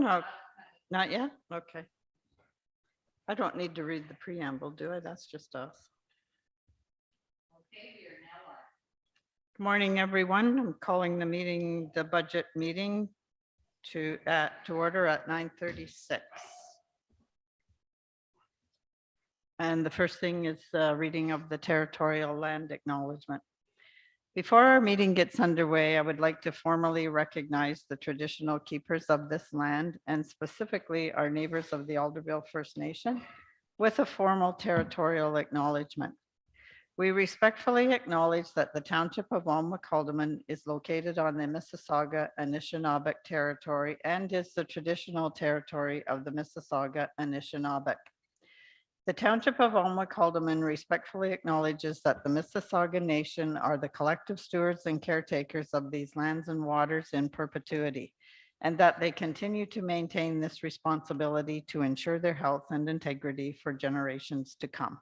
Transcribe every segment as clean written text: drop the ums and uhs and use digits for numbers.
one? Oh, not yet? Okay. I don't need to read the preamble, do I? That's just us. Good morning, everyone. I'm calling the budget meeting to order at 9:36. And the first thing is reading of the Territorial Land Acknowledgement. Before our meeting gets underway, I would like to formally recognize the traditional keepers of this land and specifically our neighbors of the Alderville First Nation with a formal territorial acknowledgement. We respectfully acknowledge that the Township of Alma-Calderman is located on the Mississauga Anishinaabe territory and is the traditional territory of the Mississauga Anishinaabe. The Township of Alma-Calderman respectfully acknowledges that the Mississauga Nation are the collective stewards and caretakers of these lands and waters in perpetuity, and that they continue to maintain this responsibility to ensure their health and integrity for generations to come.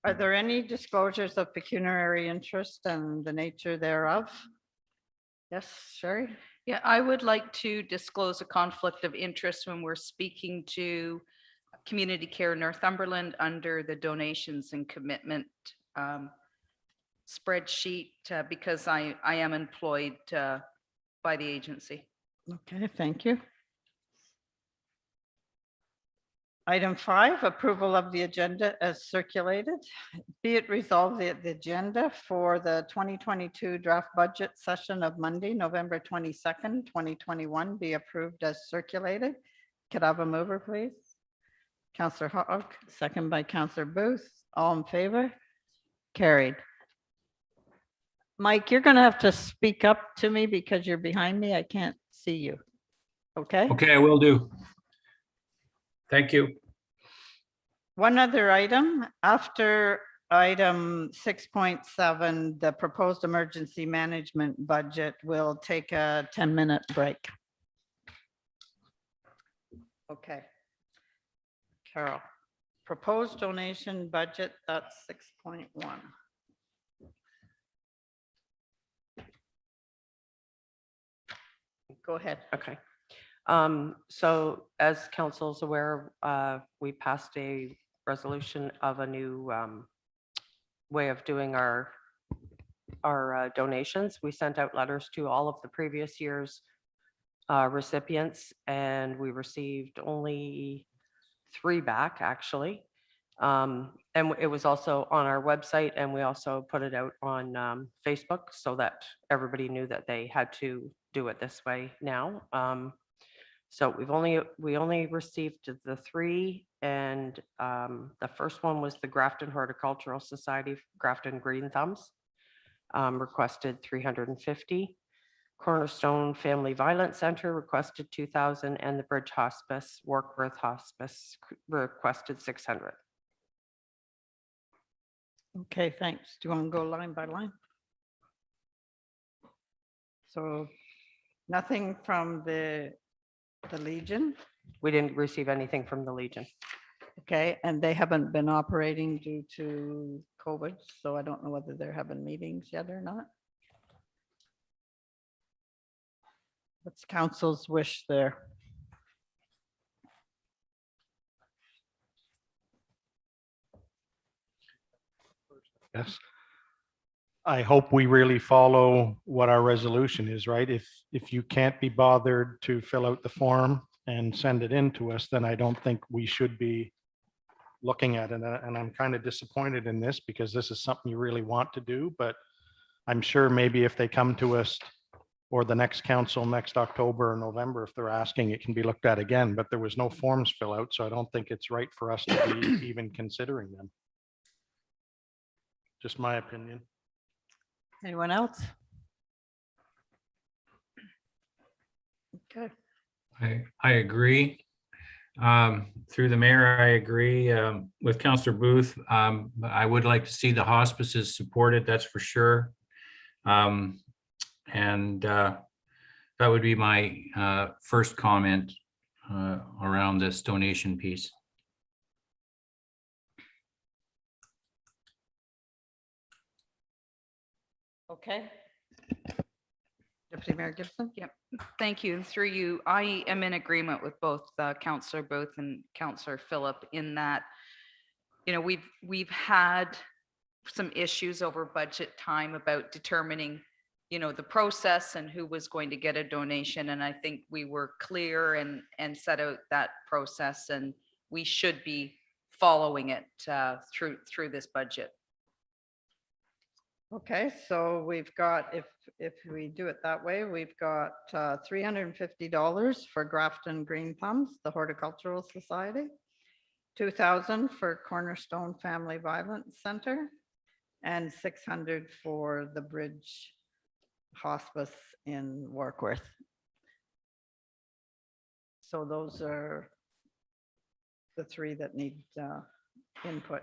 Are there any disclosures of pecuniary interest and the nature thereof? Yes, Sherry? Yeah, I would like to disclose a conflict of interest when we're speaking to Community Care Northumberland under the donations and commitment spreadsheet because I am employed by the agency. Okay, thank you. Item 5, approval of the agenda as circulated. Be it resolved that the agenda for the 2022 draft budget session of Monday, November 22nd, 2021 be approved as circulated. Could I have a mover, please? Councillor Hogg, second by Councillor Booth. All in favor? Carried. Mike, you're going to have to speak up to me because you're behind me. I can't see you. Okay? Okay, I will do. Thank you. One other item, after item 6.7, the proposed emergency management budget will take a 10-minute break. Okay. Carol, proposed donation budget, that's 6.1. Go ahead. Okay. So as council is aware, we passed a resolution of a new way of doing our donations. We sent out letters to all of the previous year's recipients, and we received only 3 back, actually. And it was also on our website, and we also put it out on Facebook so that everybody knew that they had to do it this way now. So we only received the 3, and the first one was the Grafton Horticultural Society, Grafton Green Thumbs, requested 350. Cornerstone Family Violence Center requested 2,000, and the Bridge Hospice, Warkworth Hospice requested 600. Okay, thanks. Do you want to go line by line? So nothing from the Legion? We didn't receive anything from the Legion. Okay, and they haven't been operating due to COVID, so I don't know whether they're having meetings yet or not. What's council's wish there? Yes. I hope we really follow what our resolution is, right? If you can't be bothered to fill out the form and send it in to us, then I don't think we should be looking at it. And I'm kind of disappointed in this because this is something you really want to do, but I'm sure maybe if they come to us or the next council next October or November, if they're asking, it can be looked at again, but there was no forms fill out. So I don't think it's right for us to be even considering them. Just my opinion. Anyone else? Okay. I agree. Through the mayor, I agree with Councillor Booth. I would like to see the hospices supported, that's for sure. And that would be my first comment around this donation piece. Okay. Deputy Mayor Gibson? Thank you. Through you, I am in agreement with both Councillor Booth and Councillor Phillip in that, you know, we've had some issues over budget time about determining, you know, the process and who was going to get a donation. And I think we were clear and set out that process, and we should be following it through this budget. Okay, so we've got, if we do it that way, we've got $350 for Grafton Green Thumbs, the Horticultural Society, $2,000 for Cornerstone Family Violence Center, and $600 for the Bridge Hospice in Warkworth. So those are the three that need input.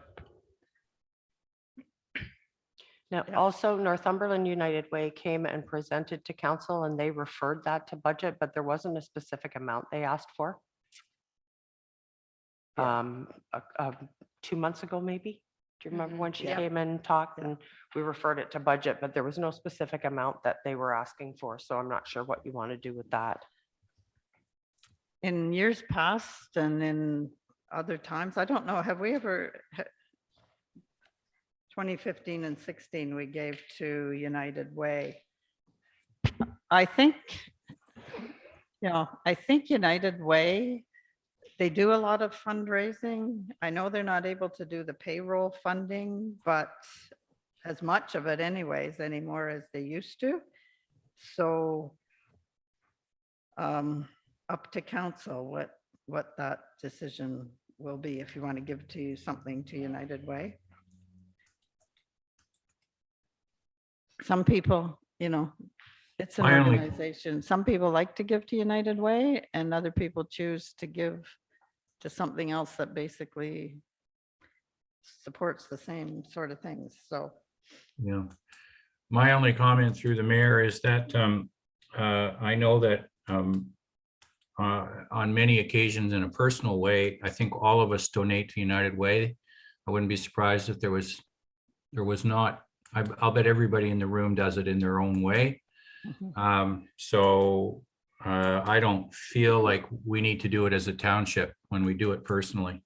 Now, Yeah. also Northumberland United Way came and presented to council and they referred that to budget, but there wasn't a specific amount they asked for. Yeah. 2 months ago, maybe? Do you remember when she Yeah. came and talked Yeah. and we referred it to budget, but there was no specific amount that they were asking for. So I'm not sure what you want to do with that. In years past and in other times, I don't know, have we ever, 2015 and 16, we gave to United Way. I think, I think United Way, they do a lot of fundraising. I know they're not able to do the payroll funding, but as much of it anyways anymore as they used to. So up to council what that decision will be, if you want to give to something to United Way. Some people, it's an My only- organization. Some people like to give to United Way and other people choose to give to something else that basically supports the same sort of things. So, Yeah. My only comment through the mayor is that I know that on many occasions in a personal way, I think all of us donate to United Way. I wouldn't be surprised if there was not. I'll bet everybody in the room does it in their own way. So I don't feel like we need to do it as a township when we do it personally.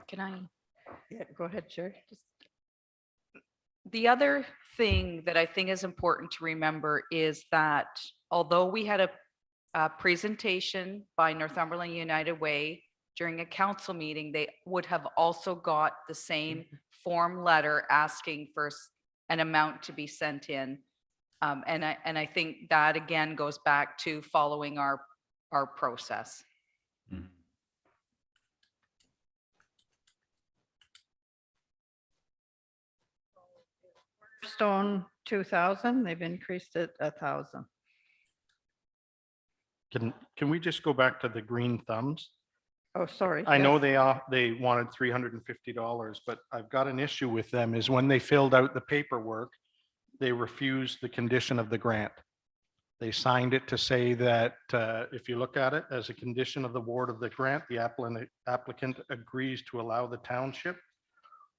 Can I? yeah, go ahead, Chair. The other thing that I think is important to remember is that although we had a presentation by Northumberland United Way during a council meeting, they would have also got the same form letter asking for an amount to be sent in. And I think that again goes back to following our process. Mhm. Stone 2,000, they've increased it 1,000. Can we just go back to the green thumbs? Oh, sorry. I know yes. they wanted $350, but I've got an issue with them is when they filled out the paperwork, they refused the condition of the grant. They signed it to say that if you look at it as a condition of the award of the grant, the applicant agrees to allow the township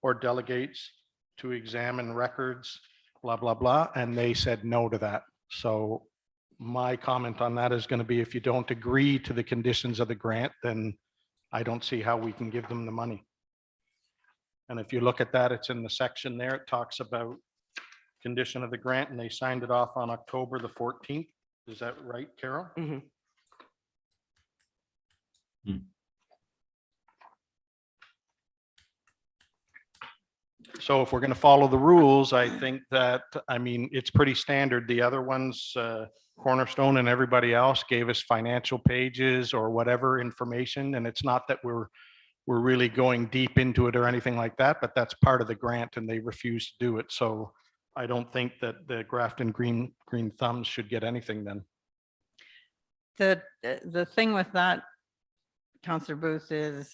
or delegates to examine records, blah, blah, blah, and they said no to that. So my comment on that is going to be, if you don't agree to the conditions of the grant, then I don't see how we can give them the money. And if you look at that, it's in the section there. It talks about condition of the grant, and they signed it off on October the 14th. Is that right, Carol? Mhm. So if we're going to follow the rules, I think that, it's pretty standard. The other ones, Cornerstone and everybody else gave us financial pages or whatever information. And it's not that we're really going deep into it or anything like that, but that's part of the grant and they refuse to do it. So I don't think that the Grafton Green Thumbs should get anything then. The thing with that, Councillor Booth, is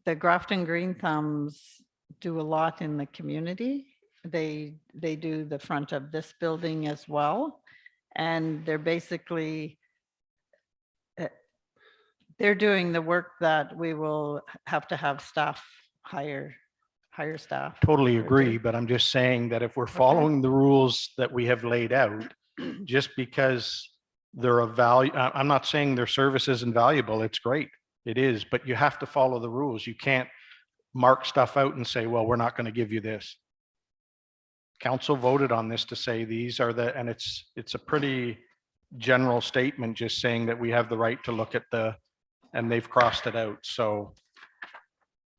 the Grafton Green Thumbs do a lot in the community. They do the front of this building as well. And they're basically, they're doing the work that we will have to have staff hire hire staff. Totally or do- agree, but I'm just saying that if we're following the rules that we have laid out, just because they're of value, I'm not saying their service isn't valuable, it's great. It is, but you have to follow the rules. You can't mark stuff out and say, well, we're not going to give you this. Council voted on this to say these are the, and it's a pretty general statement just saying that we have the right to look at and they've crossed it out. So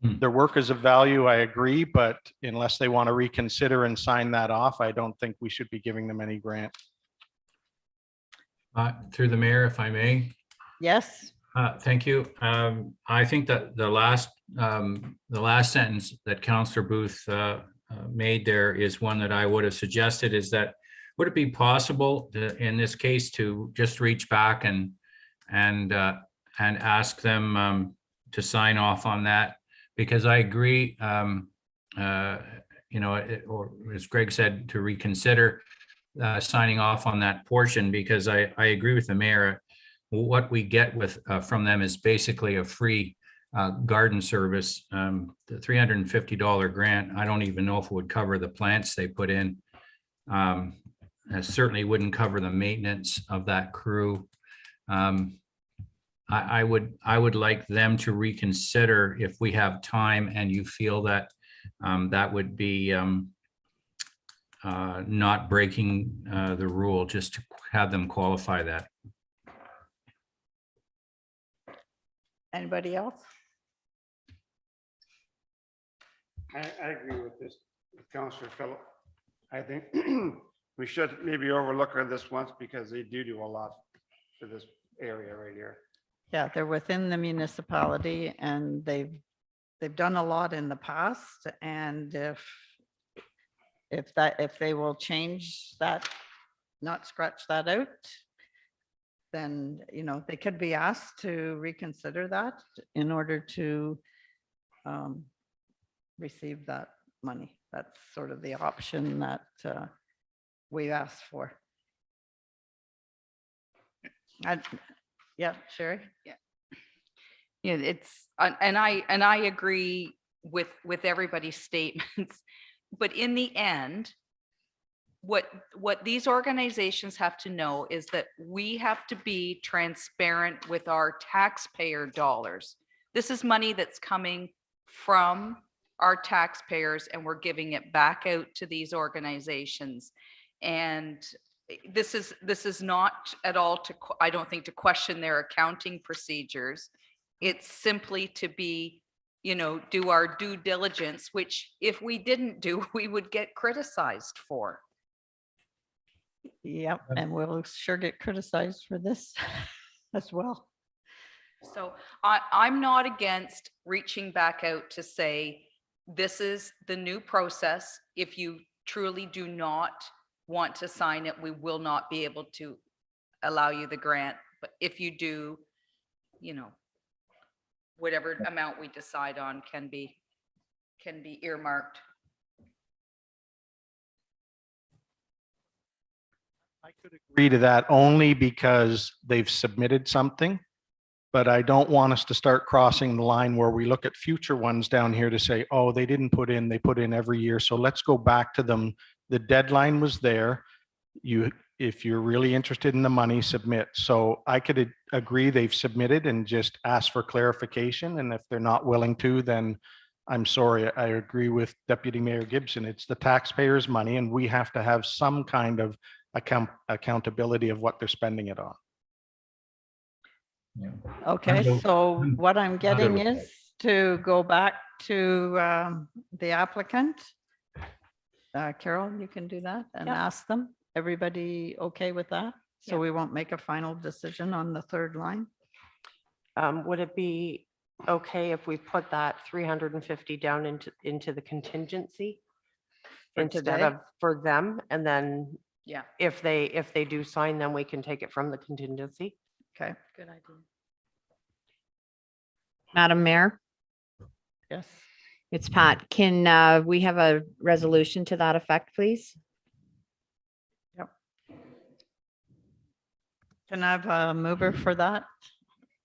their work is of value, I agree, but unless they want to reconsider and sign that off, I don't think we should be giving them any grant. Through the mayor, if I may. Yes, Thank you. I think that the last sentence that Councillor Booth made there is one that I would have suggested, is that would it be possible in this case to just reach back and ask them to sign off on that? Because I agree, or as Greg said, to reconsider signing off on that portion, because I agree with the mayor. What we get from them is basically a free garden service. The $350 grant, I don't even know if it would cover the plants they put in. It certainly wouldn't cover the maintenance of that crew. I would like them to reconsider if we have time and you feel that that would be not breaking the rule, just to have them qualify that. anybody else? I agree with this, with Councillor Phillip. I think we should maybe overlook this once because they do a lot for this area right here. Yeah, they're within the municipality and they've done a lot in the past. And if they will change that, not scratch that out, then, they could be asked to reconsider that in order to receive that money. That's sort of the option that we asked for. Yeah, Sherry? Yeah, it's, and I agree with everybody's statements, but in the end, what these organizations have to know is that we have to be transparent with our taxpayer dollars. This is money that's coming from our taxpayers and we're giving it back out to these organizations. And this is not at all I don't think, to question their accounting procedures. It's simply to be, do our due diligence, which if we didn't do, we would get criticized for. Yep, and we'll sure get criticized for this as well. So I'm not against reaching back out to say, this is the new process. If you truly do not want to sign it, we will not be able to allow you the grant. But if you do, whatever amount we decide on can be earmarked. I could agree to that only because they've submitted something, but I don't want us to start crossing the line where we look at future ones down here to say, oh, they didn't put in, they put in every year. So let's go back to them. The deadline was there. If you're really interested in the money, submit. So I could agree they've submitted and just ask for clarification. And if they're not willing to, then I'm sorry. I agree with Deputy Mayor Gibson. It's the taxpayers' money and we have to have some kind of accountability of what they're spending it on. Yeah. Okay, I'm so what I'm getting with is to go back to the applicant. Carol, you can do that and Yep. ask them. Everybody okay with that? So Yep. we won't make a final decision on the third line? Would it be okay if we put that 350 down into the contingency? For Instead today? of for them, and then Yeah, if they do sign, then we can take it from the contingency. Okay, good idea. Madam Mayor, yes. it's Pat. Can we have a resolution to that effect, please? Can I have a mover for that?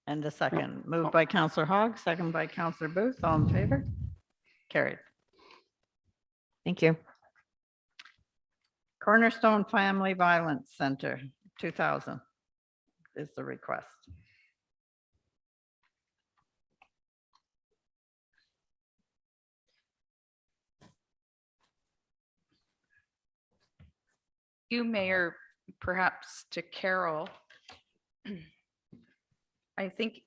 And a second, moved by Counselor Hogg, second by Counselor Booth, all in favor? Carried. Thank you. Cornerstone Family Violence Center, 2,000 is the request. You, Mayor, perhaps to Carol. I think,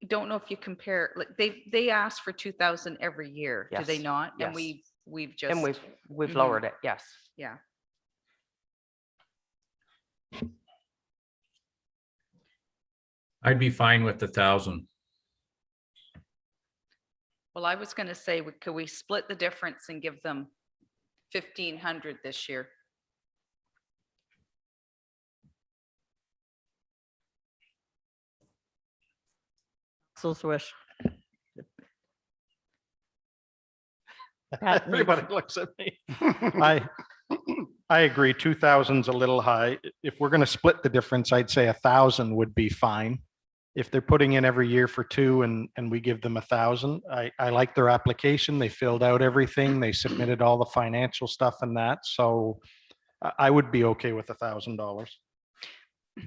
don't know if you compare, like, they ask for 2,000 every year, do they Yes, not? And yes. we've just. And we've Mhm. lowered it, yes. Yeah. I'd be fine with the 1,000. Well, I was going to say, could we split the difference and give them 1,500 this year? Council's wish. Pat needs- Everybody looks at me. I agree, 2,000's a little high. If we're gonna split the difference, I'd say 1,000 would be fine. If they're putting in every year for 2 and we give them 1,000, I like their application. They filled out everything. They submitted all the financial stuff and that, so I would be okay with $1,000.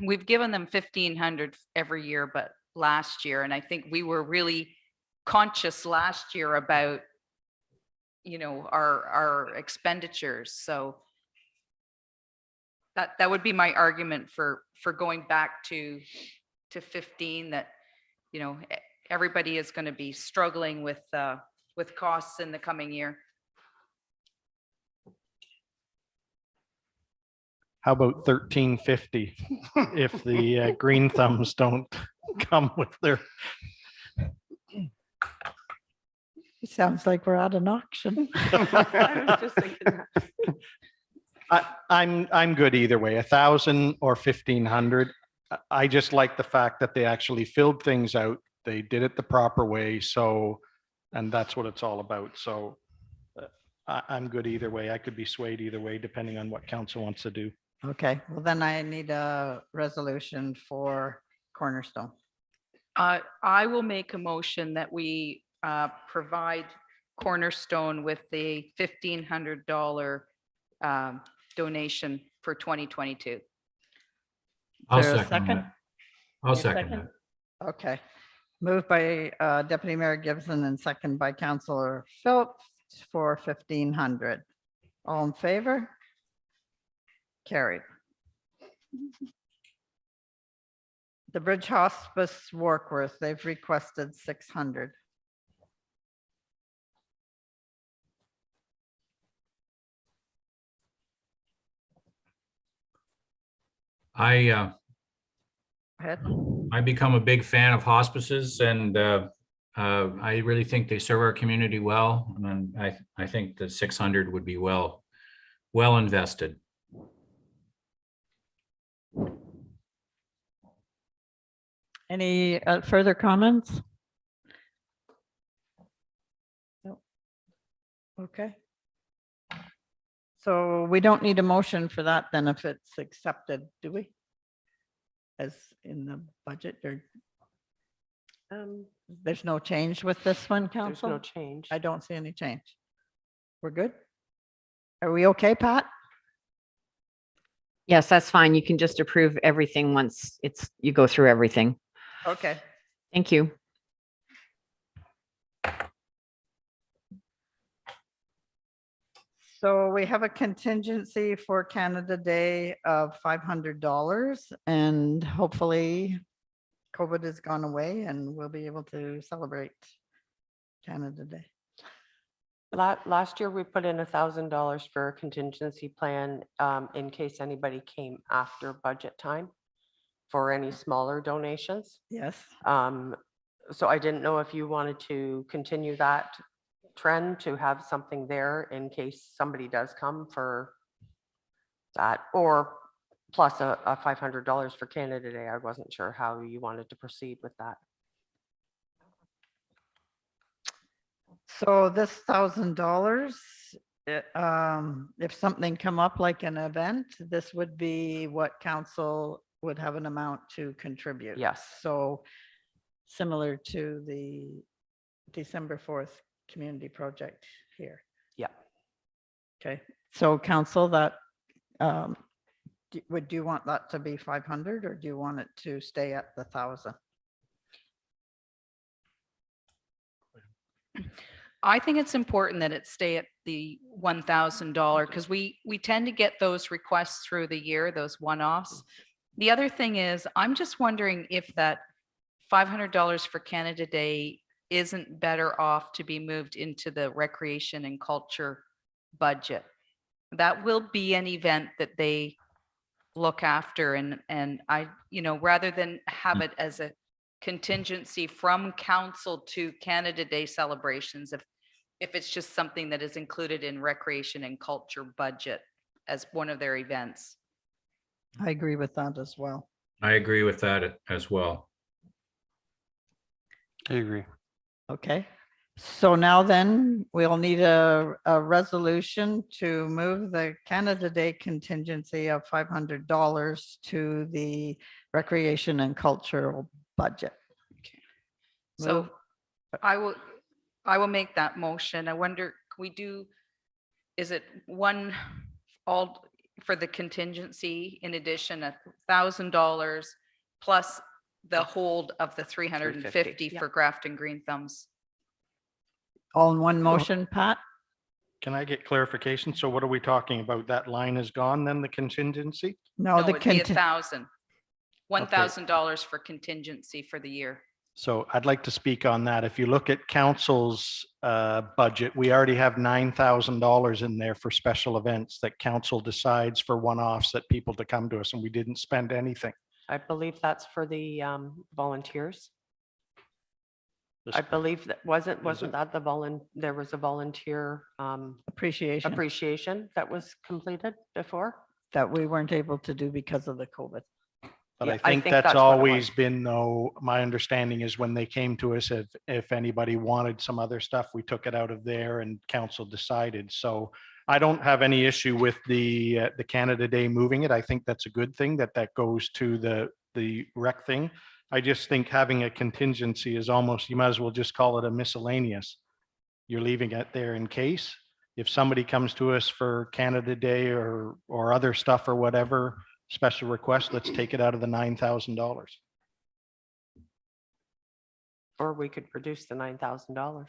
We've given them 1,500 every year, but last year, and I think we were really conscious last year about, our expenditures. So that would be my argument for going back to 15, that, everybody is going to be struggling with costs in the coming year. How about 1,350 if the green thumbs don't come with their, It sounds like we're at an auction. I was just thinking that. I'm good either way, 1,000 or 1,500. I just like the fact that they actually filled things out. They did it the proper way. So, and that's what it's all about. So I'm good either way. I could be swayed either way, depending on what council wants to do. Okay, well then I need a resolution for Cornerstone. I will make a motion that we provide Cornerstone with the $1,500 donation for 2022. I'll there a second second? that. I'll You second second? that. Okay. Moved by Deputy Mayor Gibson and second by Councillor Phillips for 1,500. All in favor? Carried. The Bridge Hospice Warkworth, they've requested 600. Ahead. I become a big fan of hospices, and I really think they serve our community well. And I think the 600 would be well invested. Any further comments? No. Okay. So we don't need a motion for that then if it's accepted, do we? As in the budget, or there's no change with this one, There's no council? change. I don't see any change. We're good? Are we okay, Pat? Yes, that's fine. You can just approve everything once you go through everything. Okay. Thank you. So we have a contingency for Canada Day of $500, and hopefully COVID has gone away and we'll be able to celebrate Canada Day. Last year, we put in $1,000 for a contingency plan in case anybody came after budget time for any smaller donations. Yes. So I didn't know if you wanted to continue that trend to have something there in case somebody does come for that, or plus a $500 for Canada Day. I wasn't sure how you wanted to proceed with that. So this $1,000, if something come up like an event, this would be what council would have an amount to contribute. Yes. So similar to the December 4th community project here. Yeah. Okay, so council, that, would you want that to be 500 or do you want it to stay at the 1,000? I think it's important that it stay at the $1,000 because we tend to get those requests through the year, those one-offs. The other thing is, I'm just wondering if that $500 for Canada Day isn't better off to be moved into the recreation and culture budget. That will be an event that they look after and I, rather than have it as a contingency from council to Canada Day celebrations, if it's just something that is included in recreation and culture budget as one of their events. I agree with that as well. I agree with that as well. I agree. Okay, so now then we'll need a resolution to move the Canada Day contingency of $500 to the recreation and cultural budget. So Move. I will make that motion. I wonder, can we do, is it one all for the contingency in addition $1,000 plus the hold of the 350 yeah. for Grafton Green Thumbs? All in one motion, Pat? Can I get clarification? So what are we talking about? That line is gone, then the contingency? No, No, the it'd be conti- $1,000 for contingency for the year. So I'd like to speak on that. If you look at council's budget, we already have $9,000 in there for special events that council decides for one-offs that people to come to us, and we didn't spend anything. I believe that's for the volunteers. I believe that wasn't that there was a volunteer appreciation appreciation that was completed before? that we weren't able to do because of the COVID. But Yeah, I I think think that's that's what it always was. been, though, my understanding is when they came to us, if anybody wanted some other stuff, we took it out of there and council decided. So I don't have any issue with the Canada Day moving it. I think that's a good thing that goes to the rec thing. I just think having a contingency is almost, you might as well just call it a miscellaneous. You're leaving it there in case. If somebody comes to us for Canada Day or other stuff or whatever, special request, let's take it out of the $9,000. Or we could reduce the $9,000.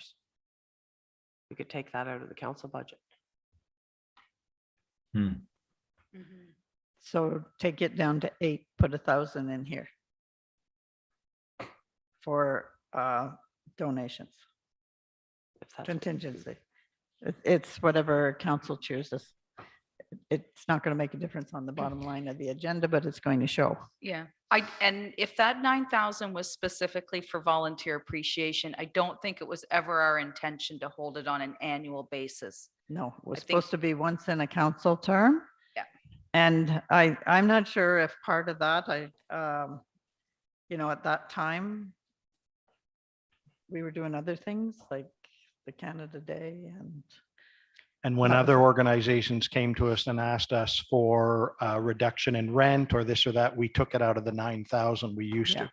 We could take that out of the council budget. So take it down to 8, put 1,000 in here for donations, If that's what- contingency. It's whatever council chooses. It's not going to make a difference on the bottom line of the agenda, but it's going to show. Yeah, and if that 9,000 was specifically for volunteer appreciation, I don't think it was ever our intention to hold it on an annual basis. No, it was I think- supposed to be once in a council term. Yeah. And I'm not sure if part of that, at that time, we were doing other things like the Canada Day And when That was other it. organizations came to us and asked us for a reduction in rent or this or that, we took it out of the 9,000 we used Yeah. to.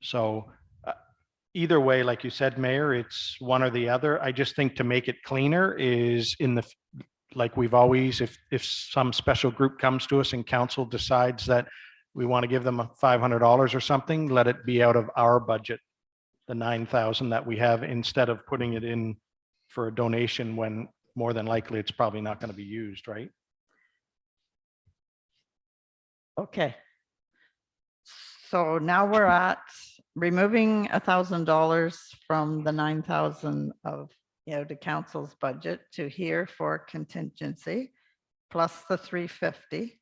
So either way, like you said, Mayor, it's one or the other. I just think to make it cleaner is like we've always, if some special group comes to us and council decides that we want to give them $500 or something, let it be out of our budget, the 9,000 that we have, instead of putting it in for a donation when more than likely it's probably not going to be used, right? Okay. So now we're at removing $1,000 from the 9,000 of, the council's budget to here for contingency, plus the 350.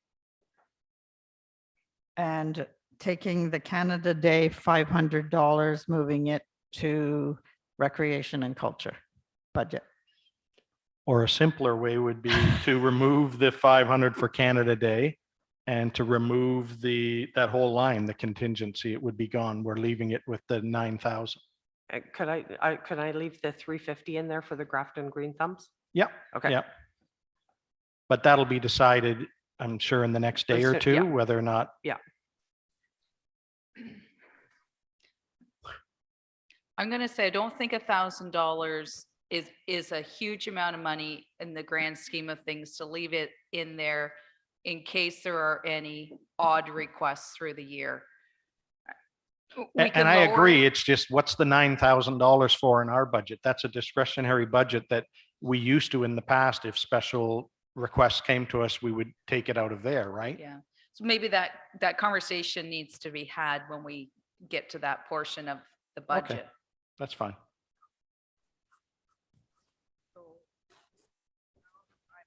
And taking the Canada Day $500, moving it to recreation and culture budget. Or a simpler way would be to remove the 500 for Canada Day and to remove that whole line, the contingency, it would be gone. We're leaving it with the 9,000. Could I leave the 350 in there for the Grafton Green Thumbs? Yep. Okay. Yep. But that'll be decided, I'm sure, in the next day or As soon- yeah. two, whether or not. I'm going to say, I don't think $1,000 is a huge amount of money in the grand scheme of things to leave it in there in case there are any odd requests through the year. We can And I lower agree, it. it's just, what's the $9,000 for in our budget? That's a discretionary budget that we used to in the past. If special requests came to us, we would take it out of there, right? Yeah, so maybe that conversation needs to be had when we get to that portion of the budget. That's fine.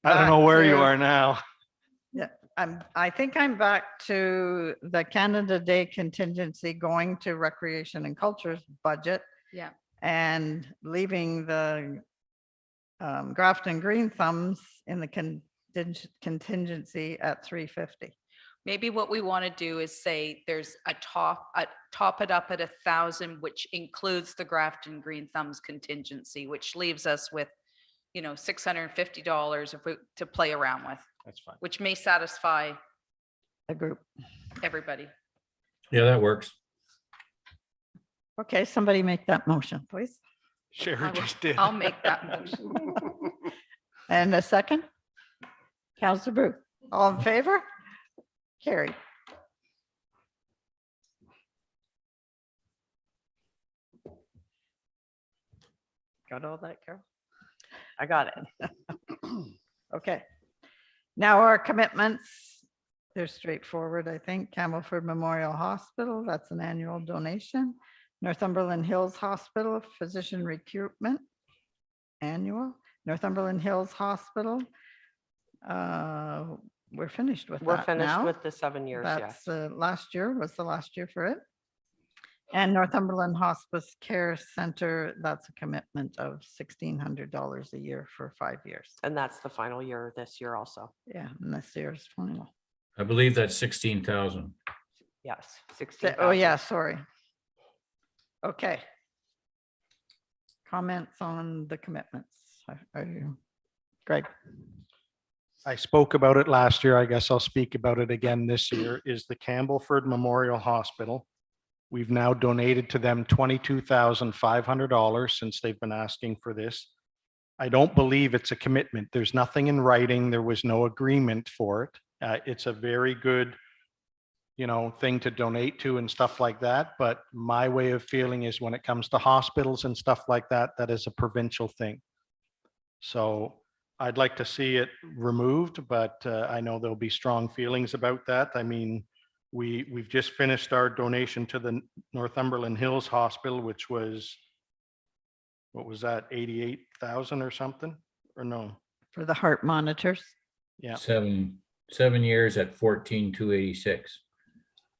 I don't know Back where you to- are now. Yeah, I think I'm back to the Canada Day contingency going to recreation and culture's budget Yeah, and leaving the Grafton Green Thumbs in the contingency at 350. maybe what we want to do is say there's top it up at 1,000, which includes the Grafton Green Thumbs contingency, which leaves us with, $650 to play around with, That's fine. which may satisfy A group. everybody. Yeah, that works. Okay, somebody make that motion, please. I Sherry will- just did. I'll make that motion. And a second? Councillor Booth, all in favor? Carried. Got all that, Carol? I got it. Okay. Now our commitments, they're straightforward, I think. Campbellford Memorial Hospital, that's an annual donation. Northumberland Hills Hospital, physician recruitment, annual. Northumberland Hills Hospital. We're finished with We're that finished now. with the 7 years, yes. That's last year, was the last year for it. And Northumberland Hospice Care Center, that's a commitment of $1,600 a year for 5 years. And that's the final year this year also. Yeah, and this year's final. I believe that's 16,000. Yes, So- 16,000. Oh, yeah, sorry. Okay. Comments on the commitments? Are you, Greg? I spoke about it last year. I guess I'll speak about it again this year, is the Campbellford Memorial Hospital. We've now donated to them $22,500 since they've been asking for this. I don't believe it's a commitment. There's nothing in writing. There was no agreement for it. It's a very good, thing to donate to and stuff like that. But my way of feeling is when it comes to hospitals and stuff like that, that is a provincial thing. So I'd like to see it removed, but I know there'll be strong feelings about that. I mean, we've just finished our donation to the Northumberland Hills Hospital, which was, what was that, 88,000 or something, or no? For the heart monitors? Yeah. 7 years at 14,286.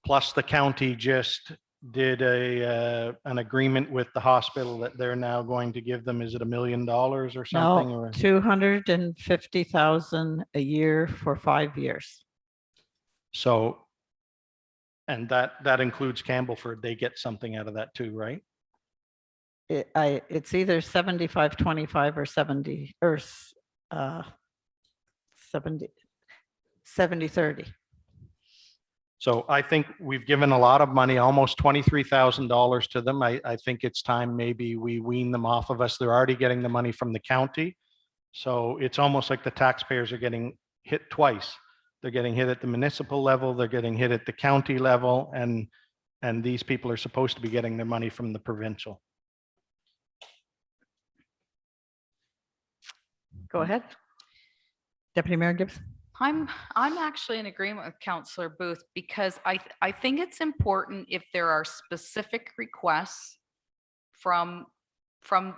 Plus the county just did an agreement with the hospital that they're now going to give them, is it $1 million or something? No, Or 250,000 a year for 5 years. so, and that includes Campbellford. They get something out of that too, right? It's either 75-25 or 70 or 70-30. So I think we've given a lot of money, almost $23,000 to them. I think it's time maybe we wean them off of us. They're already getting the money from the county. So it's almost like the taxpayers are getting hit twice. They're getting hit at the municipal level, they're getting hit at the county level, and these people are supposed to be getting their money from the provincial. Go ahead. Deputy Mayor Gibbs. I'm actually in agreement with Councillor Booth because I think it's important if there are specific requests from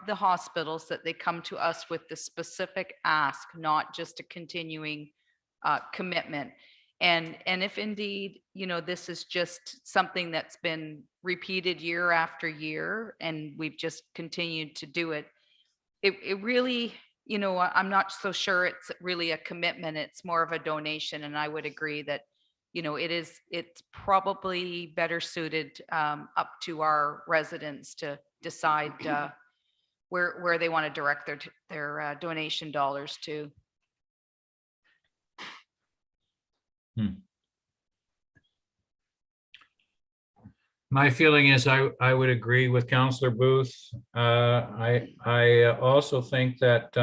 the hospitals that they come to us with the specific ask, not just a continuing commitment. And if indeed, this is just something that's been repeated year after year and we've just continued to do it, it really, I'm not so sure it's really a commitment. It's more of a donation. And I would agree that, it's probably better suited up to our residents to decide where they want to direct their donation dollars to. My feeling is I would agree with Counselor Booth. I also think that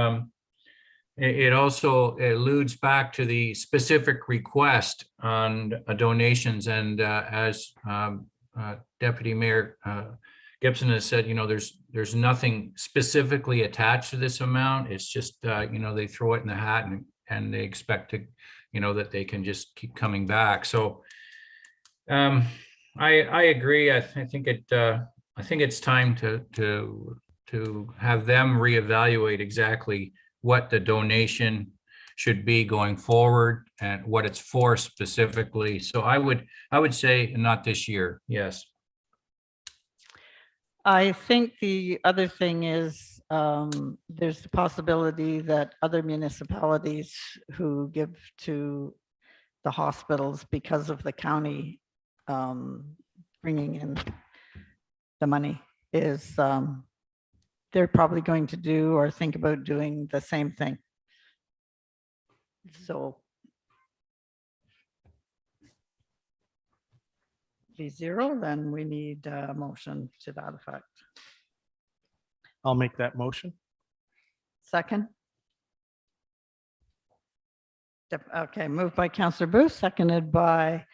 it also alludes back to the specific request on donations. And as Deputy Mayor Gibson has said, there's nothing specifically attached to this amount. It's just, they throw it in the hat and they expect to, that they can just keep coming back. So I agree. I think it's time to have them reevaluate exactly what the donation should be going forward and what it's for specifically. So I would say not this year. Yes. I think the other thing is there's the possibility that other municipalities who give to the hospitals because of the county bringing in the money is they're probably going to do or think about doing the same thing. So be zero, then we need a motion to that effect. I'll make that motion. Second. Okay, moved by Councillor Booth, seconded by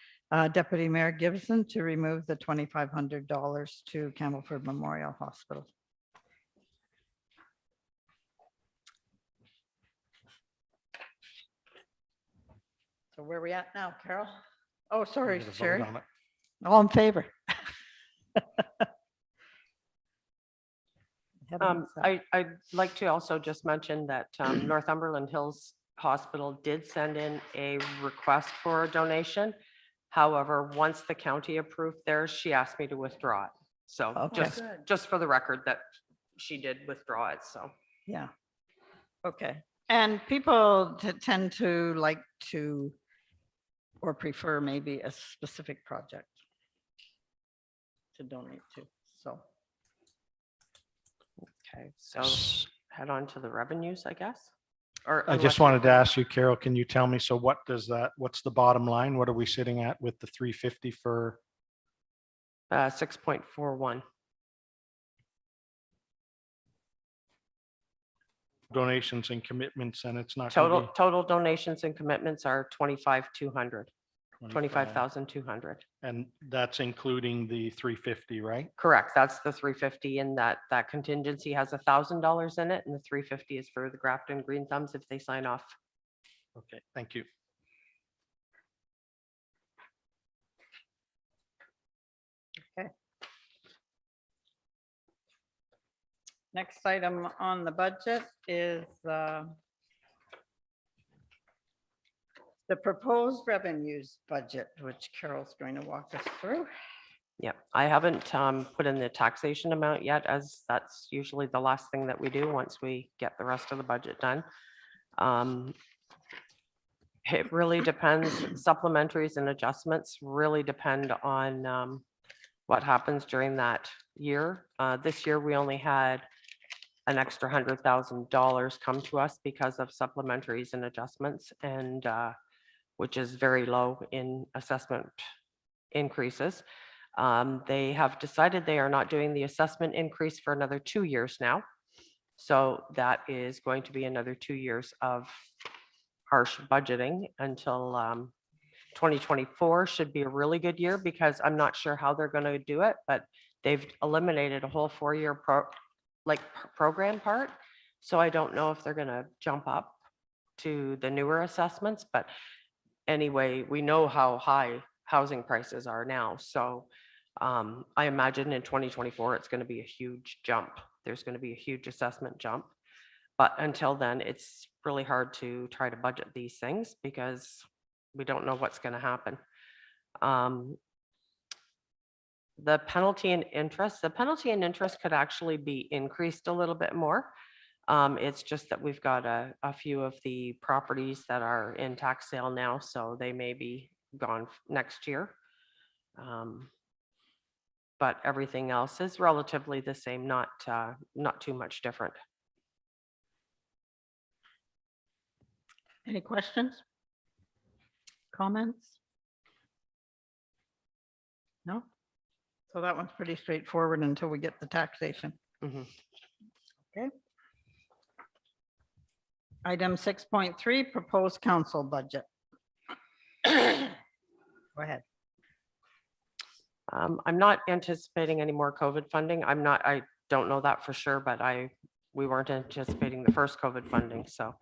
Deputy Mayor Gibson to remove the $2,500 to Campbellford Memorial Hospital. So where are we at now, Carol? Oh, sorry, Need to vote Sherry. on it. All in favor? Heavens, I'd like to also just mention that Northumberland Hills Hospital did send in a request for a donation. However, once the county approved theirs, she asked me to withdraw it. So Okay. just for the record that she did withdraw it, so. Yeah. Okay. And people tend to like to or prefer maybe a specific project to donate to. So. Okay, so head on to the revenues, I guess. Or I just unless wanted to ask you, Carol, can you tell me, so what's the bottom line? What are we sitting at with the 350 for? 6.41. Donations and commitments, and it's not gonna be Total donations and commitments are 25,200, 25. 25,200. And that's including the 350, right? Correct. That's the 350, and that contingency has $1,000 in it, and the 350 is for the Grafton Green Thumbs if they sign off. Okay, thank you. Next item on the budget is the proposed revenues budget, which Carol's going to walk us through. Yep, I haven't put in the taxation amount yet, as that's usually the last thing that we do once we get the rest of the budget done. It really depends. Supplementaries and adjustments really depend on what happens during that year. This year, we only had an extra $100,000 come to us because of supplementaries and adjustments, and which is very low in assessment increases. They have decided they are not doing the assessment increase for another 2 years now. So that is going to be another 2 years of harsh budgeting until 2024 should be a really good year, because I'm not sure how they're going to do it, but they've eliminated a whole 4-year program part. So I don't know if they're going to jump up to the newer assessments, but anyway, we know how high housing prices are now. So I imagine in 2024, it's going to be a huge jump. There's going to be a huge assessment jump. But until then, it's really hard to try to budget these things because we don't know what's going to happen. The penalty and interest could actually be increased a little bit more. It's just that we've got a few of the properties that are in tax sale now, so they may be gone next year. But everything else is relatively the same, not too much different. Any questions? Comments? No? So that one's pretty straightforward until we get the taxation. Mhm. Item 6.3, proposed council budget. Go ahead. I'm not anticipating any more COVID funding. I don't know that for sure, but we weren't anticipating the first COVID funding, so.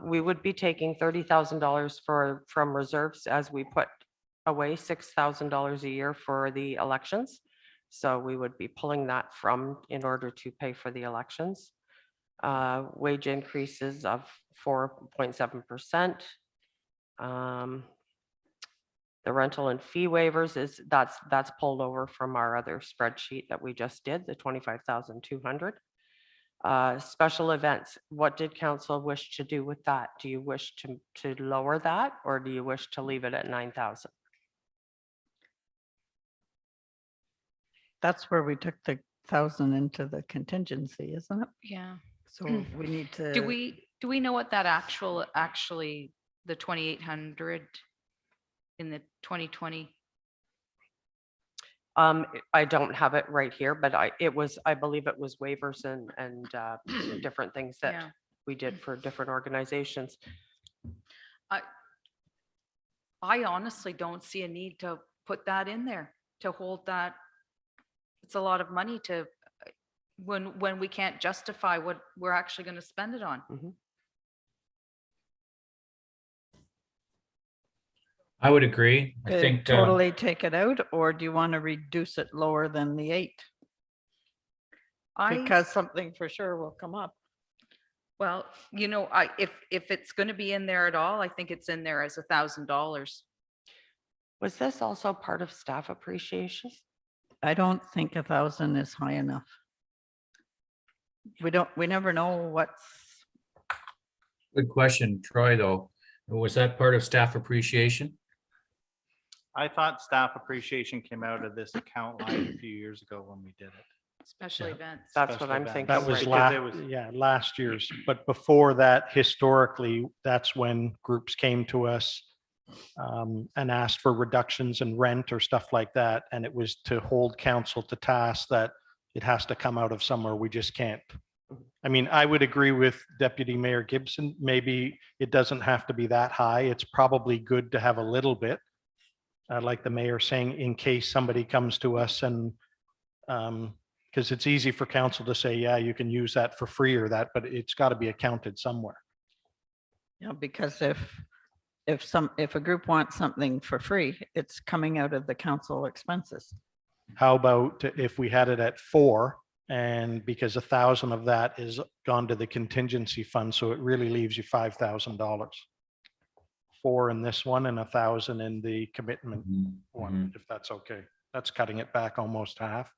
We would be taking $30,000 from reserves as we put away $6,000 a year for the elections. So we would be pulling that from in order to pay for the elections. Wage increases of 4.7%. The rental and fee waivers that's pulled over from our other spreadsheet that we just did, the 25,200. Special events, what did council wish to do with that? Do you wish to lower that, or do you wish to leave it at 9,000? That's where we took the 1,000 into the contingency, isn't it? Yeah. So we need to. Do we know what that actually, the 2,800 in the 2020? I don't have it right here, but I believe it was waivers and different things Yeah. that we did for different organizations. I honestly don't see a need to put that in there, to hold that. It's a lot of money to, when we can't justify what we're actually going to spend it on. I would agree. I to think totally take it out, or do you want to reduce it lower than the 8? Because something for sure will come up. Well, if it's going to be in there at all, I think it's in there as $1,000. Was this also part of staff appreciation? I don't think 1,000 is high enough. We never know what's. good question, Troy, though. Was that part of staff appreciation? I thought staff appreciation came out of this account line a few years ago when we did it. Special Yeah. events. That's what Special I'm events. thinking. That was Because right. it was- last year's, but before that, historically, that's when groups came to us and asked for reductions in rent or stuff like that. And it was to hold council to task that it has to come out of somewhere. We just can't. I mean, I would agree with Deputy Mayor Gibson. Maybe it doesn't have to be that high. It's probably good to have a little bit. Like the mayor saying, in case somebody comes to us and because it's easy for council to say, yeah, you can use that for free or that, but it's got to be accounted somewhere. Yeah, because if a group wants something for free, it's coming out of the council expenses. How about if we had it at 4, and because 1,000 of that is gone to the contingency fund, so it really leaves you $5,000. 4 in this one and 1,000 in the commitment one, if that's okay. That's cutting it back almost half.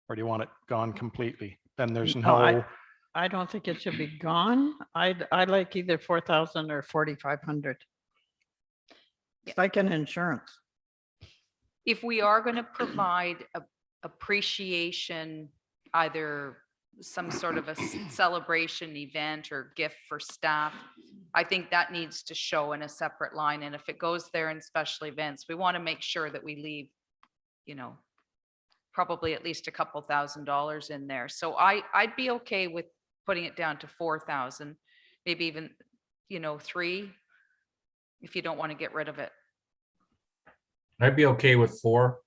Or do you want it gone completely? Then there's no. I don't think it should be gone. I'd like either 4,000 or 4,500. It's like an insurance. If we are going to provide appreciation, either some sort of a celebration event or gift for staff, I think that needs to show in a separate line. And if it goes there in special events, we want to make sure that we leave, probably at least a couple $1,000s in there. So I'd be okay with putting it down to 4,000, maybe even, 3, if you don't want to get rid of it. I'd be okay with 4.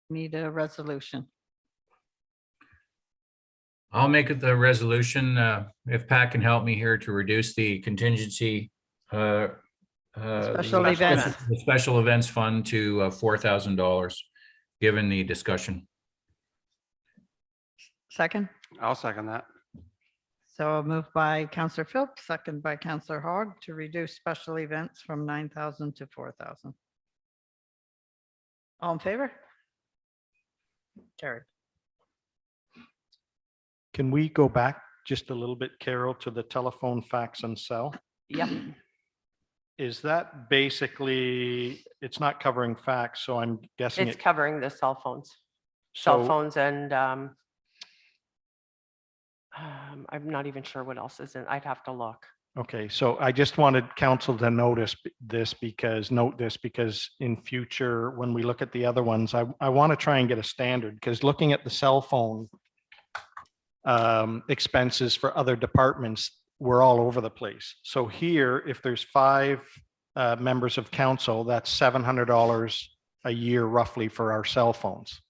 Need a resolution. I'll make it the resolution, if Pat can help me here, to reduce the contingency. Special the events. The special events fund to $4,000, given the discussion. Second. I'll second that. So moved by Councillor Phillips, second by Councillor Hogg, to reduce special events from 9,000 to 4,000. All in favor? Carried. Can we go back just a little bit, Carol, to the telephone, fax, and cell? Yep. Is that basically, it's not covering fax, so I'm guessing It's it. covering the cell phones So and I'm not even sure what else is in, I'd have to look. Okay, so I just wanted council to note this because in future, when we look at the other ones, I want to try and get a standard, because looking at the cell phone expenses for other departments, we're all over the place. So here, if there's 5 members of council, that's $700 a year roughly for our cell phones.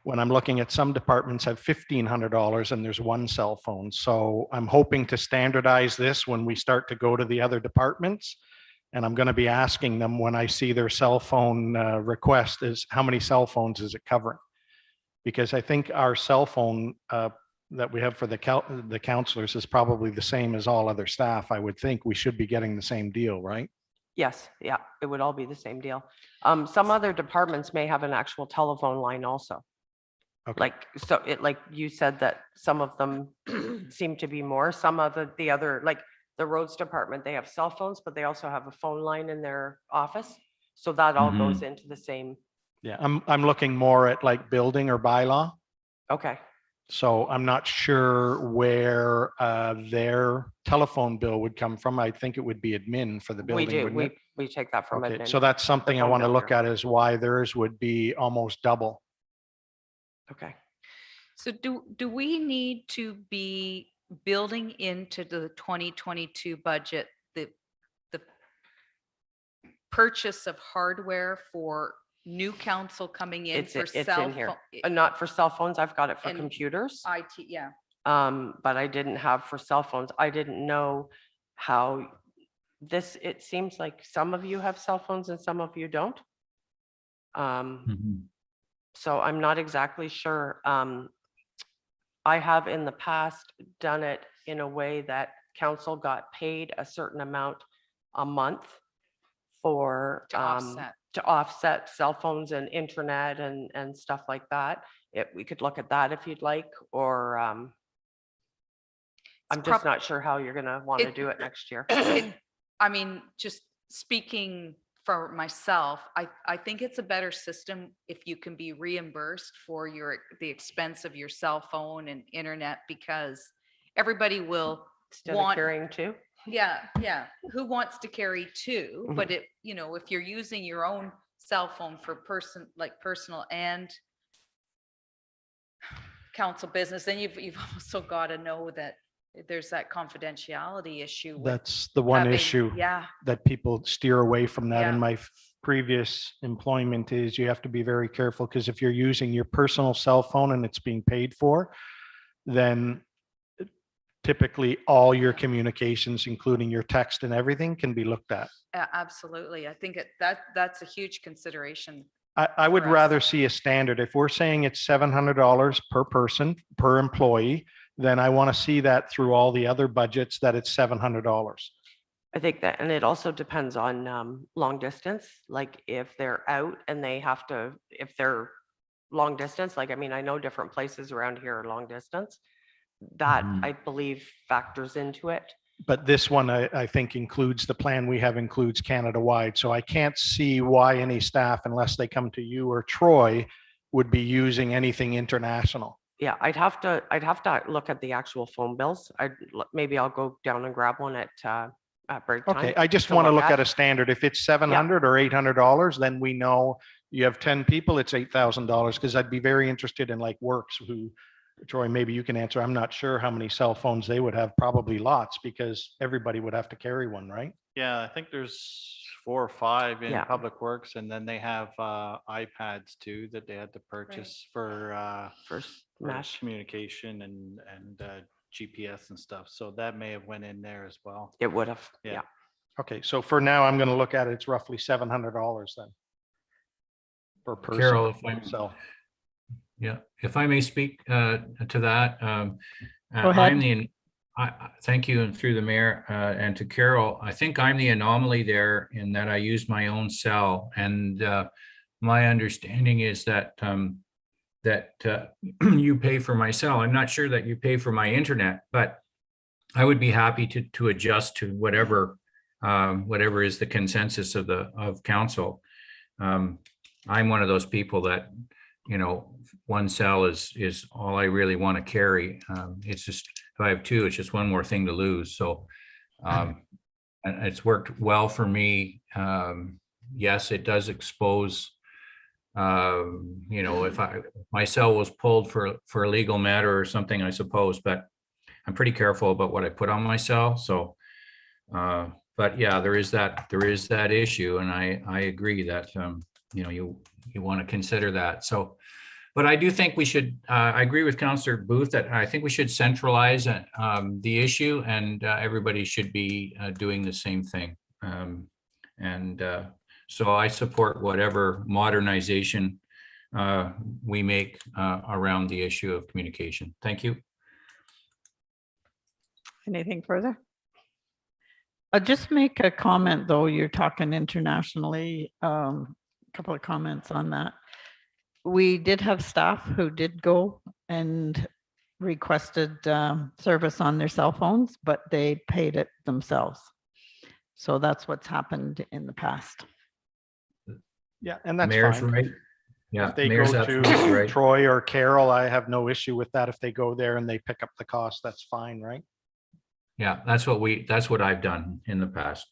When I'm looking at some departments have $1,500 and there's 1 cell phone. So I'm hoping to standardize this when we start to go to the other departments. And I'm going to be asking them when I see their cell phone request is how many cell phones is it covering? Because I think our cell phone that we have for the counselors is probably the same as all other staff. I would think we should be getting the same deal, right? Yes, yeah, it would all be the same deal. Some other departments may have an actual telephone line also. Okay. Like, so it, like you said, that some of them seem to be more, some of the other, like the roads department, they have cell phones, but they also have a phone line in their office. So that all goes into the same. Yeah, I'm looking more at like building or bylaw. Okay, So I'm not sure where their telephone bill would come from. I think it would be admin for the we building. do, wouldn't it? we take that from Okay, admin. so that's something I phone want to bill look here. at is why theirs would be almost double. Okay, So do we need to be building into the 2022 budget, the purchase of hardware for new council coming in It's for in cell here. phone? Not for cell phones, I've got it for And computers. IT, yeah. But I didn't have for cell phones. I didn't know how this, it seems like some of you have cell phones and some of you don't. So I'm not exactly sure. I have in the past done it in a way that council got paid a certain amount a month for To offset. to offset cell phones and internet and stuff like that. We could look at that if you'd like, or I'm just not sure how you're gonna want to it- do it next year. I mean, just speaking for myself, I think it's a better system if you can be reimbursed for the expense of your cell phone and internet, because everybody will Instead of want, carrying two. yeah, who wants to carry 2? But it, if you're using your own cell phone for personal and council business, then you've also got to know that there's that confidentiality issue with That's the one having- issue Yeah, that people steer away from that. Yeah. In my previous employment is you have to be very careful, because if you're using your personal cell phone and it's being paid for, then typically all your communications, including your text and everything, can be looked at. absolutely. I think that's a huge consideration. I would For us. rather see a standard. If we're saying it's $700 per person, per employee, then I want to see that through all the other budgets that it's $700. I think that, and it also depends on long distance, like if they're out and they have to, if they're long distance, like, I mean, I know different places around here are long distance. That Mhm. I believe factors into it. But this one, I think includes, the plan we have includes Canada-wide. So I can't see why any staff, unless they come to you or Troy, would be using anything international. Yeah, I'd have to look at the actual phone bills. Maybe I'll go down and grab one at break time. Okay, I just to want to look look at. at a standard. If it's $700 or $800, then we know you have 10 people, it's $8,000. Because I'd be very interested in like Works, who, Troy, maybe you can answer. I'm not sure how many cell phones they would have, probably lots, because everybody would have to carry one, right? Yeah, I think there's 4 or 5 in Yeah. Public Works, and then they have iPads too that they had to purchase for First for mesh. communication and GPS and stuff. So that may have went in there as well. It would have, Yeah. yeah. Okay, so for now, I'm going to look at it, it's roughly $700 then. Per person. Carol, if I'm, So, yeah, if I may speak to that. Go ahead. Thank you, and through the mayor and to Carol, I think I'm the anomaly there in that I use my own cell. And my understanding is that you pay for my cell. I'm not sure that you pay for my internet, but I would be happy to adjust to whatever is the consensus of council. I'm one of those people that you know, one cell is all I really want to carry. It's just, if I have two, it's just one more thing to lose. So and it's worked well for me. Yes, it does expose, you know, if my cell was pulled for a legal matter or something, I suppose, but I'm pretty careful about what I put on my cell. So, but yeah, there is that issue, and I agree that, you know, you want to consider that. So, but I do think we should, I agree with Councillor Booth that I think we should centralize the issue, and everybody should be doing the same thing. So I support whatever modernization we make around the issue of communication. Thank you. Anything further? I'll just make a comment, though. You're talking internationally, couple of comments on that. We did have staff who did go and requested service on their cell phones, but they paid it themselves. So that's what's happened in the past. Yeah, and that's Mayor's fine. right. Yeah, If they Mayor's go absolutely to right. Troy or Carol, I have no issue with that. If they go there and they pick up the cost, that's fine, right? Yeah, that's what I've done in the past.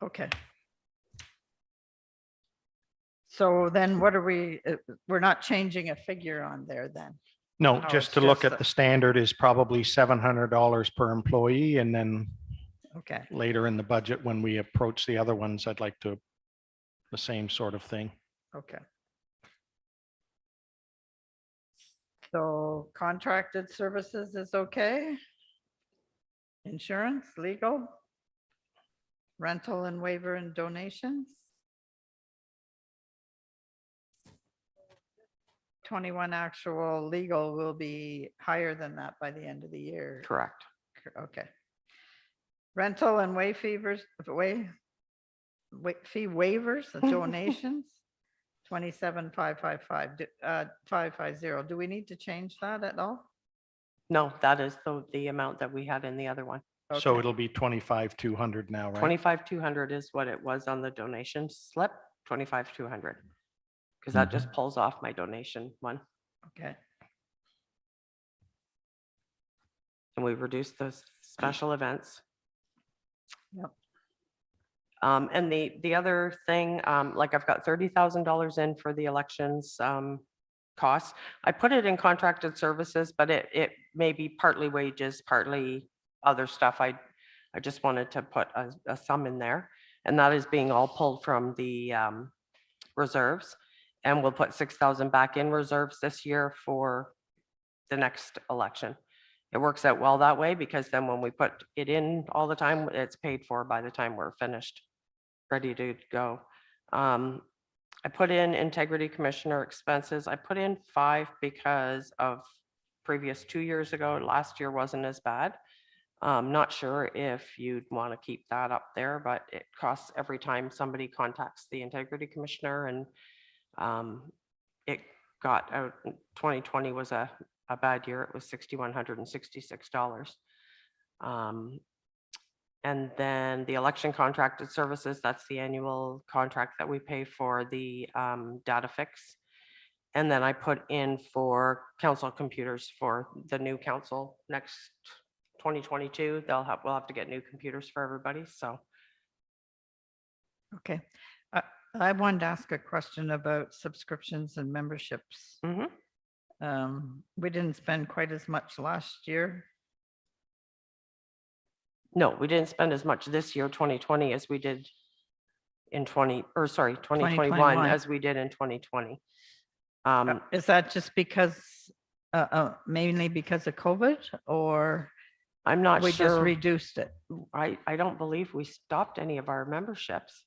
Okay. So then what are we're not changing a figure on there then? No, No, just it's to look just at the standard is probably $700 per employee. And then Okay, later in the budget, when we approach the other ones, I'd like to, the same sort of thing. okay. So contracted services is okay? Insurance, legal? Rental and waiver and donations? 21 actual legal will be higher than that by the end of the year. Correct. Okay. Rental and fee waivers, the donations, 27,550. Do we need to change that at all? No, that is the amount that we had in the other one. So Okay. it'll be 25,200 now, right? 25,200 is what it was on the donation slip, 25,200. Because that just pulls off my donation one. Okay, And we reduced the special events. Yep. And the other thing, like I've got $30,000 in for the elections costs. I put it in contracted services, but it may be partly wages, partly other stuff. I just wanted to put a sum in there, and that is being all pulled from the reserves. And we'll put 6,000 back in reserves this year for the next election. It works out well that way, because then when we put it in all the time, it's paid for by the time we're finished, ready to go. I put in integrity commissioner expenses. I put in 5 because of previous 2 years ago. Last year wasn't as bad. Not sure if you'd want to keep that up there, but it costs every time somebody contacts the integrity commissioner, and it got out. 2020 was a bad year. It was $6,166. And then the election contracted services, that's the annual contract that we pay for the data fix. And then I put in for council computers for the new council next 2022. We'll have to get new computers for everybody. So okay. I wanted to ask a question about subscriptions and memberships. We didn't spend quite as much last year. no, we didn't spend as much this year, 2020, as we did in 2021 as we did in 2020. Is that just because, mainly because of COVID, or I'm not we just sure. reduced it? I don't believe we stopped any of our memberships.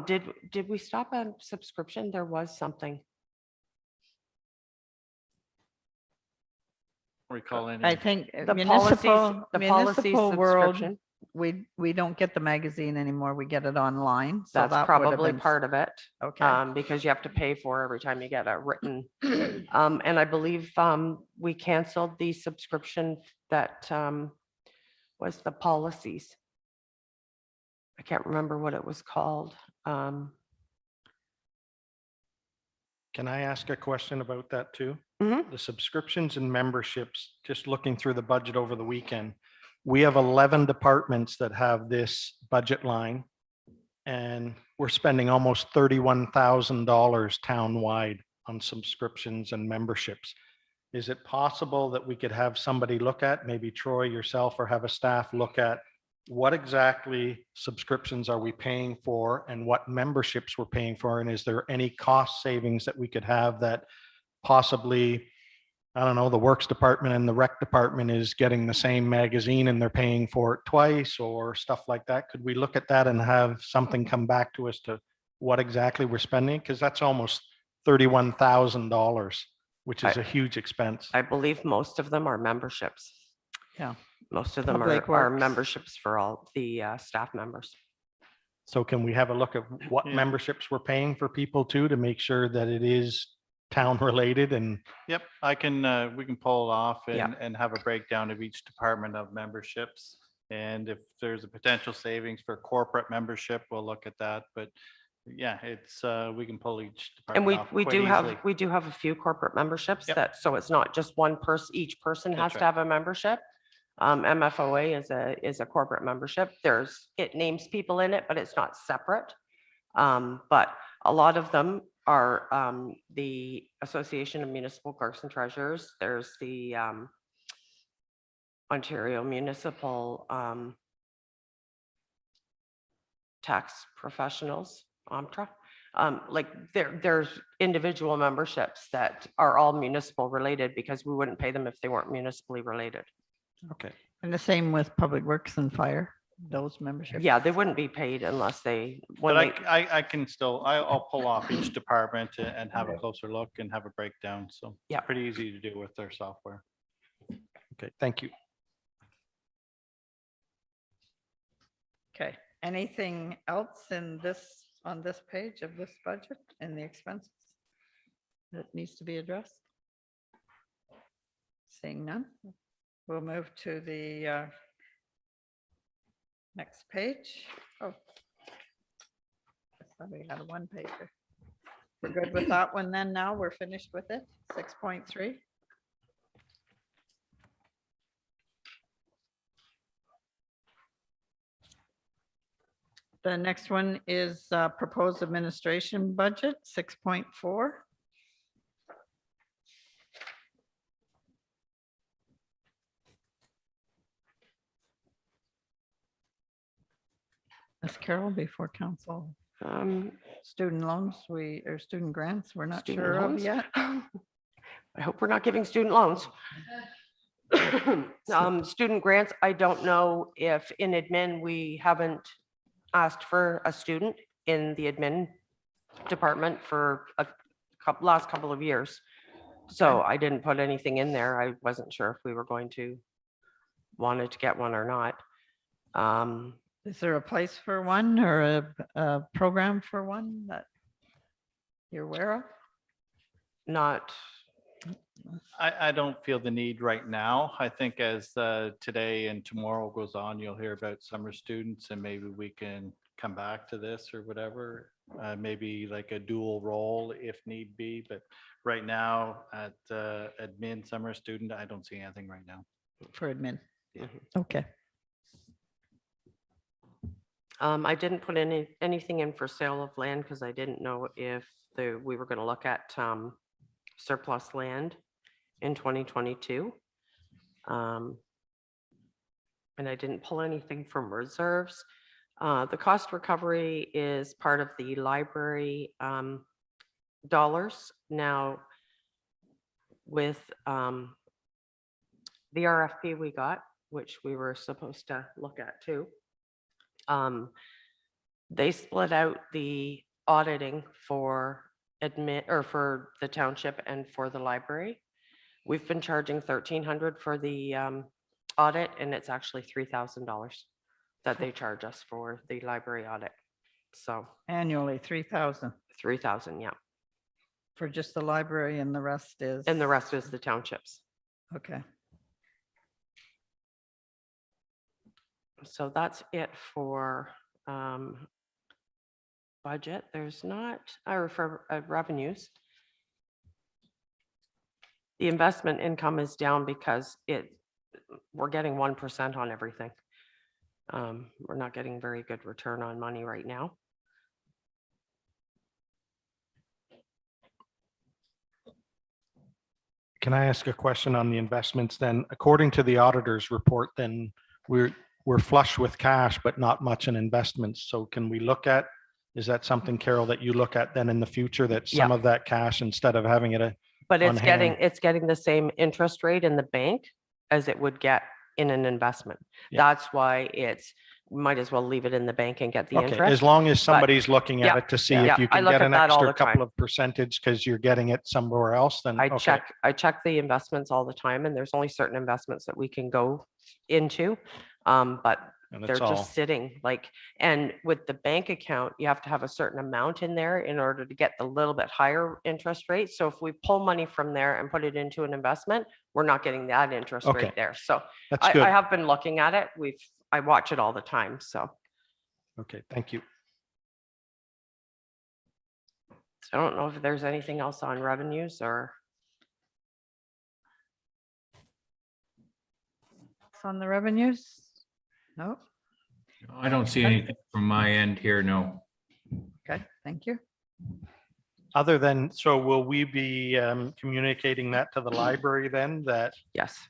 Did we stop a subscription? There was something. Recall any. I think The policies world, subscription, we don't get the magazine anymore. We get it online. So that's that would have probably been- part of it. Okay, Because you have to pay for every time you get a written. And I believe we canceled the subscription that was the policies. I can't remember what it was called. Can I ask a question about that too? Mhm. The subscriptions and memberships, just looking through the budget over the weekend, we have 11 departments that have this budget line. And we're spending almost $31,000 townwide on subscriptions and memberships. Is it possible that we could have somebody look at, maybe Troy, yourself, or have a staff look at what exactly subscriptions are we paying for and what memberships we're paying for? And is there any cost savings that we could have that possibly, I don't know, the Works Department and the Rec Department is getting the same magazine and they're paying for it twice or stuff like that? Could we look at that and have something come back to us to what exactly we're spending? Because that's almost $31,000, which is a huge expense. I believe most of them are memberships. Yeah. Most of them Public are Works. memberships for all the staff members. So can we have a look at what Yeah. memberships we're paying for people too, to make sure that it is town related? And Yep, I can, we can pull it off Yeah. and have a breakdown of each department of memberships. And if there's a potential savings for corporate membership, we'll look at that. But yeah, it's, we can pull each And department off we quite do easily. have a few corporate memberships Yep. that, so it's not just one person, each person has That's to right. have a membership. MFOA is a corporate membership. It names people in it, but it's not separate. But a lot of them are the Association of Municipal Clerks and Treasurers. There's the Ontario Municipal Tax Professionals, OMTRA. Like there's individual memberships that are all municipal related because we wouldn't pay them if they weren't municipally related. okay, And the same with Public Works and Fire, those memberships. Yeah, they wouldn't be paid unless they, when But they, I can still, I'll pull off each department and have a closer look and have a breakdown. So it's Yeah. pretty easy to do with their software. okay, thank you. Okay, anything else in this, on this page of this budget and the expenses that needs to be addressed? Seeing none, we'll move to the next page. Oh. I thought we had a one pager. We're good with that one then now? We're finished with it? 6.3? The next one is proposed administration budget, 6.4. Ms. Carroll, before council, student loans, or student grants, we're not Student sure of loans? yet. I hope we're not giving student loans. Student grants, I don't know if in admin, we haven't asked for a student in the admin department for last couple of years. So I didn't put anything in there. I wasn't sure if we were going to wanted to get one or not. Is there a place for one or a program for one that you're aware of? Not, I don't feel the need right now. I think as today and tomorrow goes on, you'll hear about summer students and maybe we can come back to this or whatever. Maybe like a dual role if need be, but right now at admin summer student, I don't see anything right now. For admin? Yeah. Okay. I didn't put anything in for sale of land because I didn't know if we were going to look at surplus land in 2022. And I didn't pull anything from reserves. The cost recovery is part of the library dollars. Now, with the RFP we got, which we were supposed to look at too, they split out the auditing for for the township and for the library. We've been charging $1,300 for the audit, and it's actually $3,000 that they charge us for the library audit. So Annually, 3,000 $3,000, yeah. for just the library and the rest is? And the rest is the townships. Okay. So that's it for budget. There's not, for revenues. The investment income is down because we're getting 1% on everything. We're not getting very good return on money right now. Can I ask a question on the investments then? According to the auditor's report, then we're flush with cash, but not much in investments. So can we look at, is that something, Carol, that you look at then in the future, that some Yeah. of that cash, instead of having it But on hand. it's getting the same interest rate in the bank as it would get in an investment. Yeah. That's why might as well leave it in the bank and get the Okay, as interest. long as somebody's looking at yeah, it to see yeah, if you I can look get at an that all extra the time. couple of percentage because you're getting it somewhere else, then I okay. check the investments all the time, and there's only certain investments that we can go into. But And they're it's all, just sitting like, and with the bank account, you have to have a certain amount in there in order to get the little bit higher interest rate. So if we pull money from there and put it into an investment, we're not getting that interest Okay. rate there. So that's I good. have been looking at it. I watch it all the time. So Okay, thank you. I don't know if there's anything else on revenues or. On the revenues? No? I don't see anything from my end here, no. Okay, thank you. Other than, so will we be communicating that to the library then, that Yes.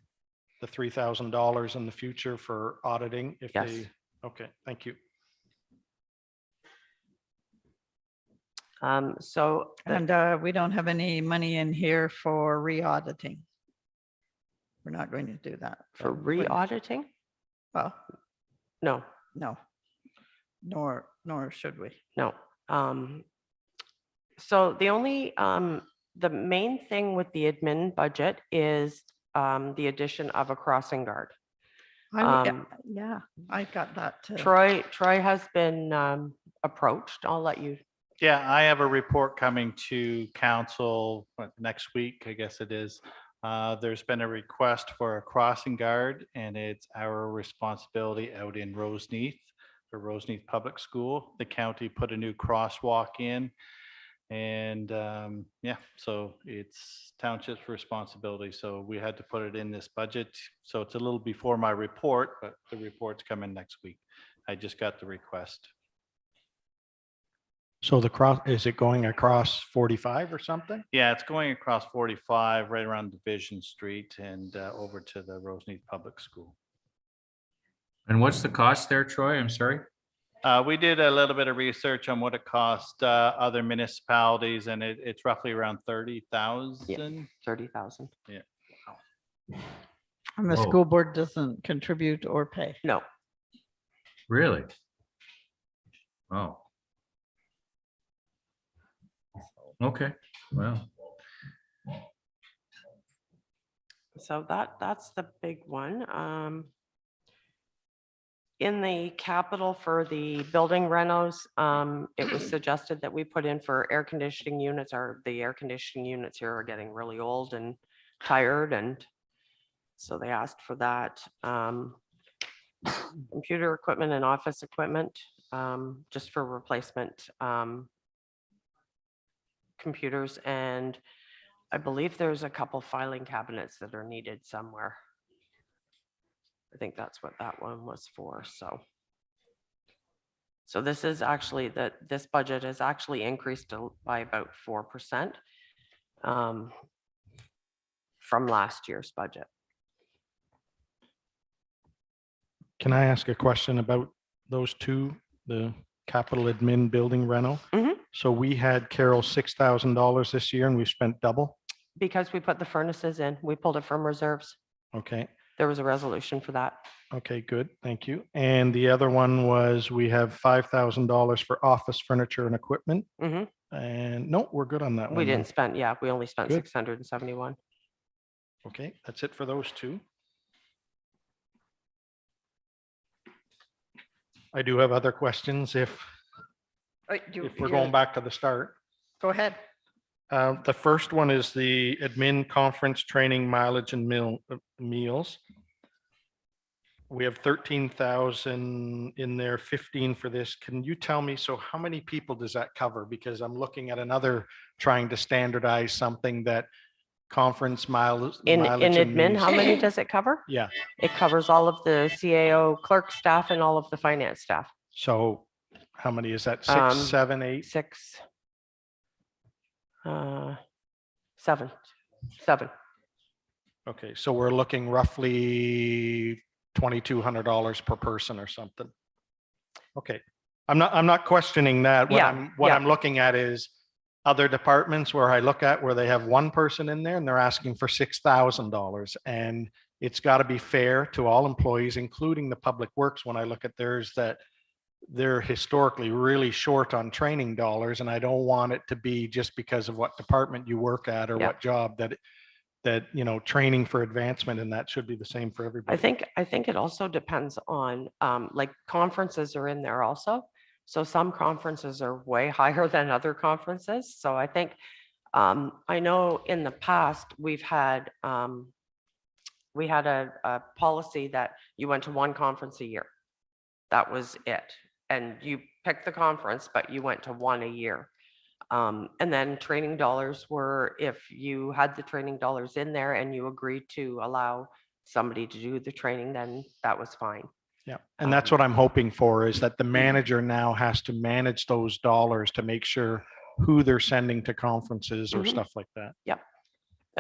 the $3,000 in the future for auditing if Yes. they, okay, thank you. So And we don't have any money in here for re-auditing. We're not going to do that. for That wouldn't- re-auditing, Well, no, no. Nor should we. no. So the only, the main thing with the admin budget is the addition of a crossing guard. Yeah, I got that too. Troy has been approached. I'll let you. Yeah, I have a report coming to council next week, I guess it is. There's been a request for a crossing guard, and it's our responsibility out in Roseneath, for Roseneath Public School. The county put a new crosswalk in, and yeah, so it's township's responsibility. So we had to put it in this budget. So it's a little before my report, but the report's coming next week. I just got the request. So the cross, is it going across 45 or something? Yeah, it's going across 45, right around Division Street and over to the Roseneath Public School. And what's the cost there, Troy? I'm sorry. We did a little bit of research on what it cost other municipalities, and it's roughly around 30,000. 30,000. And the Whoa. school board doesn't contribute or pay. No, Really? Oh. Okay, well, so that's the big one. In the capital for the building renos, it was suggested that we put in for air conditioning units, or the air conditioning units here are getting really old and tired, and so they asked for that. Computer equipment and office equipment, just for replacement computers, and I believe there's a couple filing cabinets that are needed somewhere. I think that's what that one was for, so. So this is actually, this budget has actually increased by about 4% from last year's budget. Can I ask a question about those two, the capital admin building rental? Mhm. So we had Carol $6,000 this year and we spent double. Because we put the furnaces in, we pulled it from reserves. Okay, There was a resolution for that. okay, good, thank you. And the other one was we have $5,000 for office furniture and equipment. Mhm. And no, we're good on that one. We then. didn't spend, yeah, we only spent Good. 671. Okay, that's it for those two. I do have other questions if we're going back to the start. Go ahead. The first one is the admin conference training mileage and meals. We have 13,000 in there, 15 for this. Can you tell me, so how many people does that cover? Because I'm looking at another, trying to standardize something that conference mileage. In mileage and admin, these- how many does it cover? Yeah, It covers all of the CAO clerk staff and all of the finance staff. so how many is that? Um, 6, 7, 8? 6, 7. Okay, so we're looking roughly $2,200 per person or something. Okay, I'm not questioning that. What Yeah, what yeah. I'm looking at is other departments where I look at where they have one person in there and they're asking for $6,000. And it's got to be fair to all employees, including the public works. When I look at theirs, that they're historically really short on training dollars. And I don't want it to be just because of what department you work at or Yeah. what job that, you know, training for advancement, and that should be the same for everybody. I think it also depends on, like conferences are in there also. So some conferences are way higher than other conferences. So I think, I know in the past, we had a policy that you went to one conference a year. That was it. And you picked the conference, but you went to one a year. And then training dollars were, if you had the training dollars in there and you agreed to allow somebody to do the training, then that was fine. Yeah, and that's what I'm hoping for, is that the manager now has to manage those dollars to make sure who they're sending to conferences or Mhm. stuff like that. And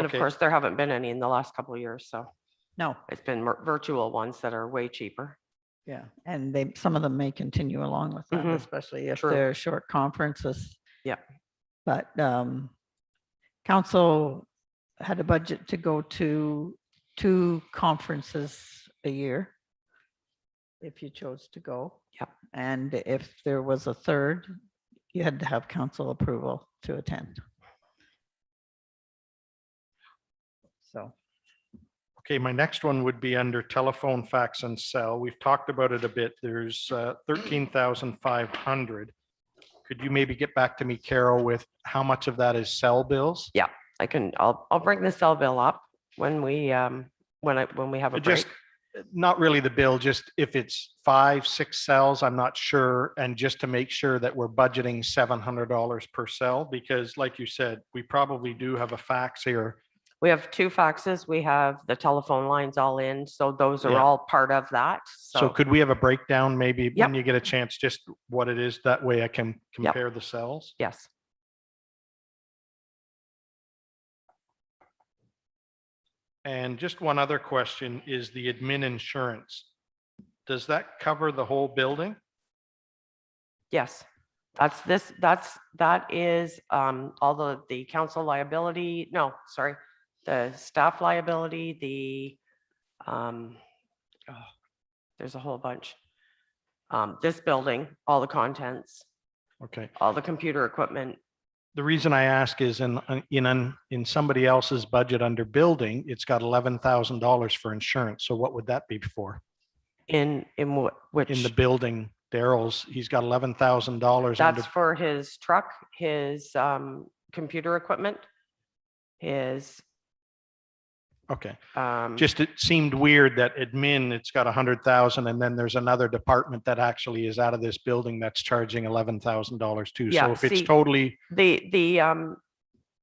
Okay. of course, there haven't been any in the last couple of years. So No, it's been virtual ones that are way cheaper. yeah, and some of them may continue along with that, Mhm. especially if True. they're short conferences. Yeah. But council had a budget to go to 2 conferences a year if you chose to go. Yep. And if there was a third, you had to have council approval to attend. So, Okay, my next one would be under telephone, fax, and cell. We've talked about it a bit. There's 13,500. Could you maybe get back to me, Carol, with how much of that is cell bills? I'll bring the cell bill up when we have a break. Just not really the bill, just if it's 5, 6 cells, I'm not sure. And just to make sure that we're budgeting $700 per cell, because like you said, we probably do have a fax here. We have 2 faxes. We have the telephone lines all in. So those are Yeah. all part of that. So could we have a breakdown maybe Yep. when you get a chance, just what it is? That way I can Yep. compare the cells. Yes. And just one other question is the admin insurance. Does that cover the whole building? Yes. That is all the council liability, no, sorry, the staff liability, there's a whole bunch. This building, all the contents, Okay. all the computer equipment. The reason I ask is in somebody else's budget under building, it's got $11,000 for insurance. So what would that be for? In which? In the building, Daryl's, he's got $11,000. That's for his truck, his computer equipment, his. Okay. um, Just it seemed weird that admin, it's got 100,000, and then there's another department that actually is out of this building that's charging $11,000 too. Yeah, So if it's see, totally,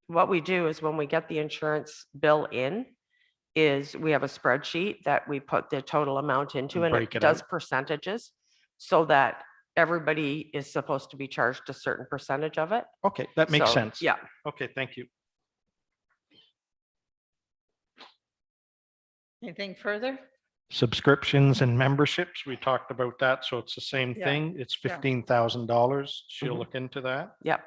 what we do is when we get the insurance bill in, is we have a spreadsheet that we put the total amount into, And and break it it does out. percentages so that everybody is supposed to be charged a certain percentage of it. okay, that makes So, sense. Yeah. Okay, thank you. anything further? Subscriptions and memberships, we talked about that, so it's the same Yeah, thing. It's yeah. $15,000. She'll Mhm. look into that. Yep.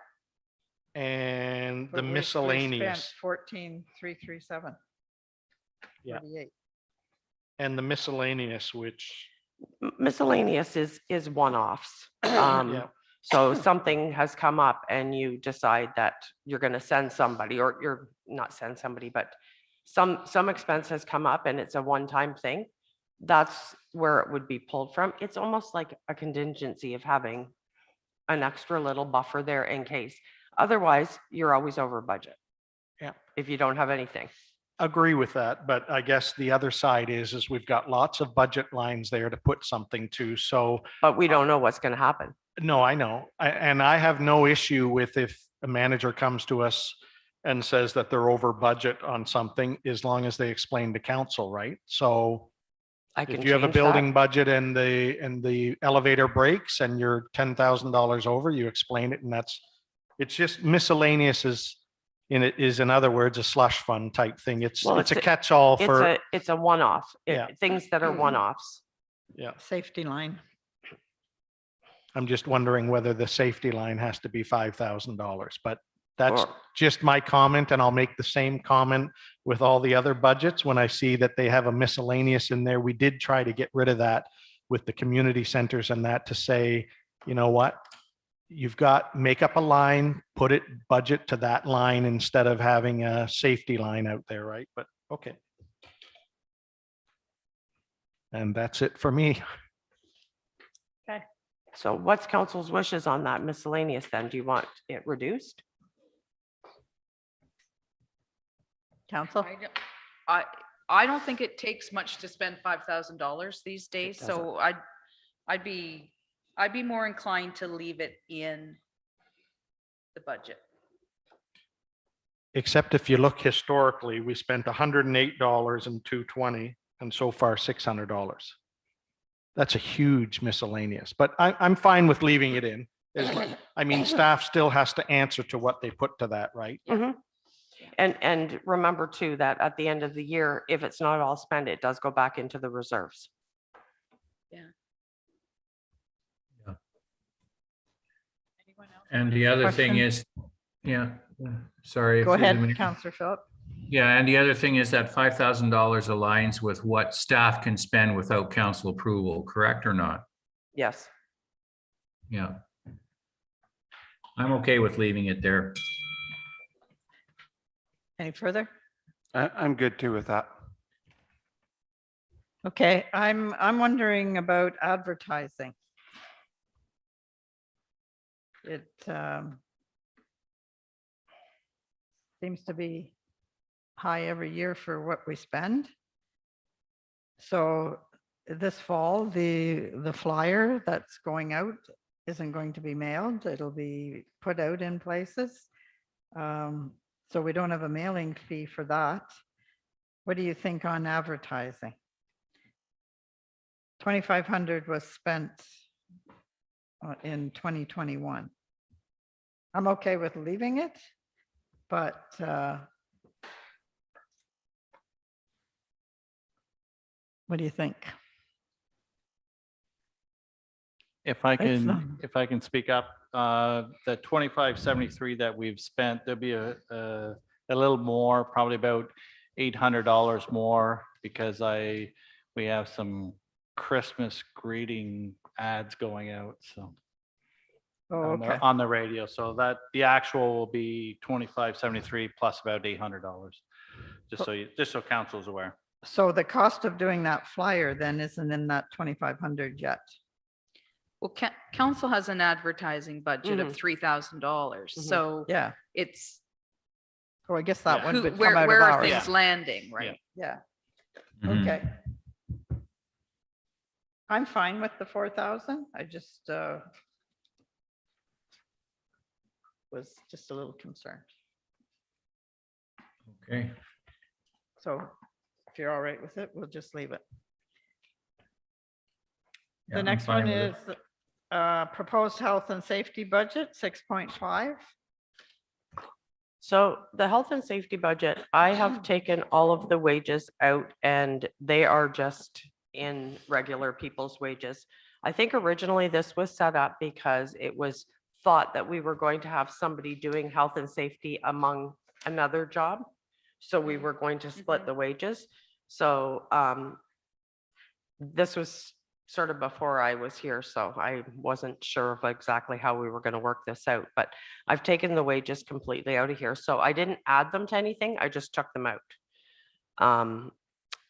And the But we spent miscellaneous, 14,337. Yeah. 48. and the miscellaneous, which, Miscellaneous is one-offs. Yeah. So something has come up and you decide that you're going to send somebody, or you're not send somebody, but some expense has come up and it's a one-time thing. That's where it would be pulled from. It's almost like a contingency of having an extra little buffer there in case. Otherwise, you're always over budget. Yeah. If you don't have anything. agree with that, but I guess the other side is we've got lots of budget lines there to put something to, so. But we don't know what's going to happen. No, I know. And I have no issue with if a manager comes to us and says that they're over budget on something, as long as they explain to council, right? So I can if you have a change that. building budget and the elevator breaks and you're $10,000 over, you explain it, and it's just miscellaneous is in other words, a slush fund type thing. It's Well, a it's a- catch-all for, It's a one-off, Yeah. things that are one-offs. yeah. Safety line. I'm just wondering whether the safety line has to be $5,000, but that's Or- just my comment, and I'll make the same comment with all the other budgets. When I see that they have a miscellaneous in there, we did try to get rid of that with the community centers and that, to say, you know what? You've got, make up a line, put it budget to that line instead of having a safety line out there, right? But, okay. And that's it for me. So what's council's wishes on that miscellaneous then? Do you want it reduced? Council? I don't think it takes much to spend $5,000 these days, doesn't. so I'd be more inclined to leave it in the budget. Except if you look historically, we spent $108 in 220 and so far $600. That's a huge miscellaneous, but I'm fine with leaving it in. I mean, staff still has to answer to what they put to that, right? Mhm. And remember too, that at the end of the year, if it's not all spent, it does go back into the reserves. Anyone else? And the other thing Question? is, yeah, sorry. Go if there's ahead, any- Councillor Philip. Yeah, and the other thing is that $5,000 aligns with what staff can spend without council approval, correct or not? Yes. Yeah. I'm okay with leaving it there. Any further? I'm good too with that. Okay, I'm wondering about advertising. It seems to be high every year for what we spend. So this fall, the flyer that's going out isn't going to be mailed. It'll be put out in places. So we don't have a mailing fee for that. What do you think on advertising? 2,500 was spent in 2021. I'm okay with leaving it, but what do you think? If I It's not- can speak up, the 2573 that we've spent, there'll be a little more, probably about $800 more, because we have some Christmas greeting ads going out, so. Oh, on the- okay. On the radio, so that the actual will be 2573 plus about $800. Just so council's aware. So the cost of doing that flyer then isn't in that 2,500 yet. Well, council has an advertising budget of Mhm. $3,000, Mhm. so Yeah. it's Oh, I guess that Yeah. one would where come out where of are ours. things landing, right? Yeah, Mhm. okay. I'm fine with the 4,000. I just was just a little concerned. Okay. So if you're all right with it, we'll just leave it. Yeah, The I'm next fine one with is it. proposed health and safety budget, 6.5. So the health and safety budget, I have taken all of the wages out and they are just in regular people's wages. I think originally this was set up because it was thought that we were going to have somebody doing health and safety among another job. So we were going to split the wages. So this was sort of before I was here, so I wasn't sure of exactly how we were going to work this out, but I've taken the wages completely out of here. So I didn't add them to anything. I just took them out.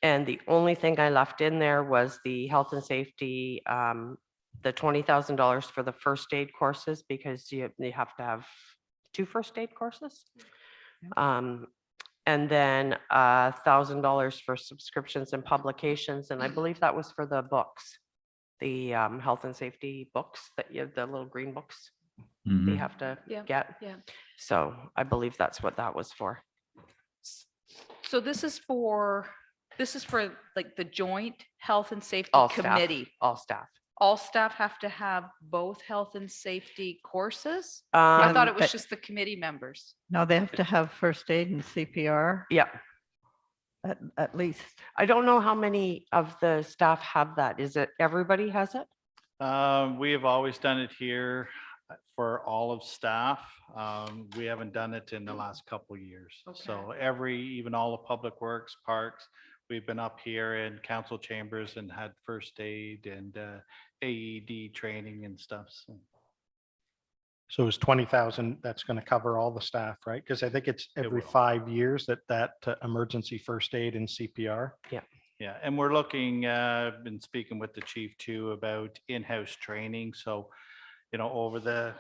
And the only thing I left in there was the health and safety, the $20,000 for the first aid courses, because you have to have 2 first aid courses. And then $1,000 for subscriptions and publications. And I believe that was for the books, the health and safety books that you have, the little green books. they Mhm. have to Yeah, get. yeah. So I believe that's what that was for. So this is for like the joint health and safety All staff, committee. all staff. All staff have to have both health and safety courses? I thought it was but- just the committee members. No, they have to have first aid and CPR Yeah. at least. I don't know how many of the staff have that. Is it, everybody has it? We have always done it here for all of staff. We haven't done it in the last couple of years. So even all the public works, parks, we've been up here in council chambers and had first aid and AED training and stuff. So it's 20,000, that's going to cover all the staff, right? Because I think it's every will. 5 years that emergency first aid and CPR. Yeah, and we're looking, been speaking with the chief too about in-house training. So, over the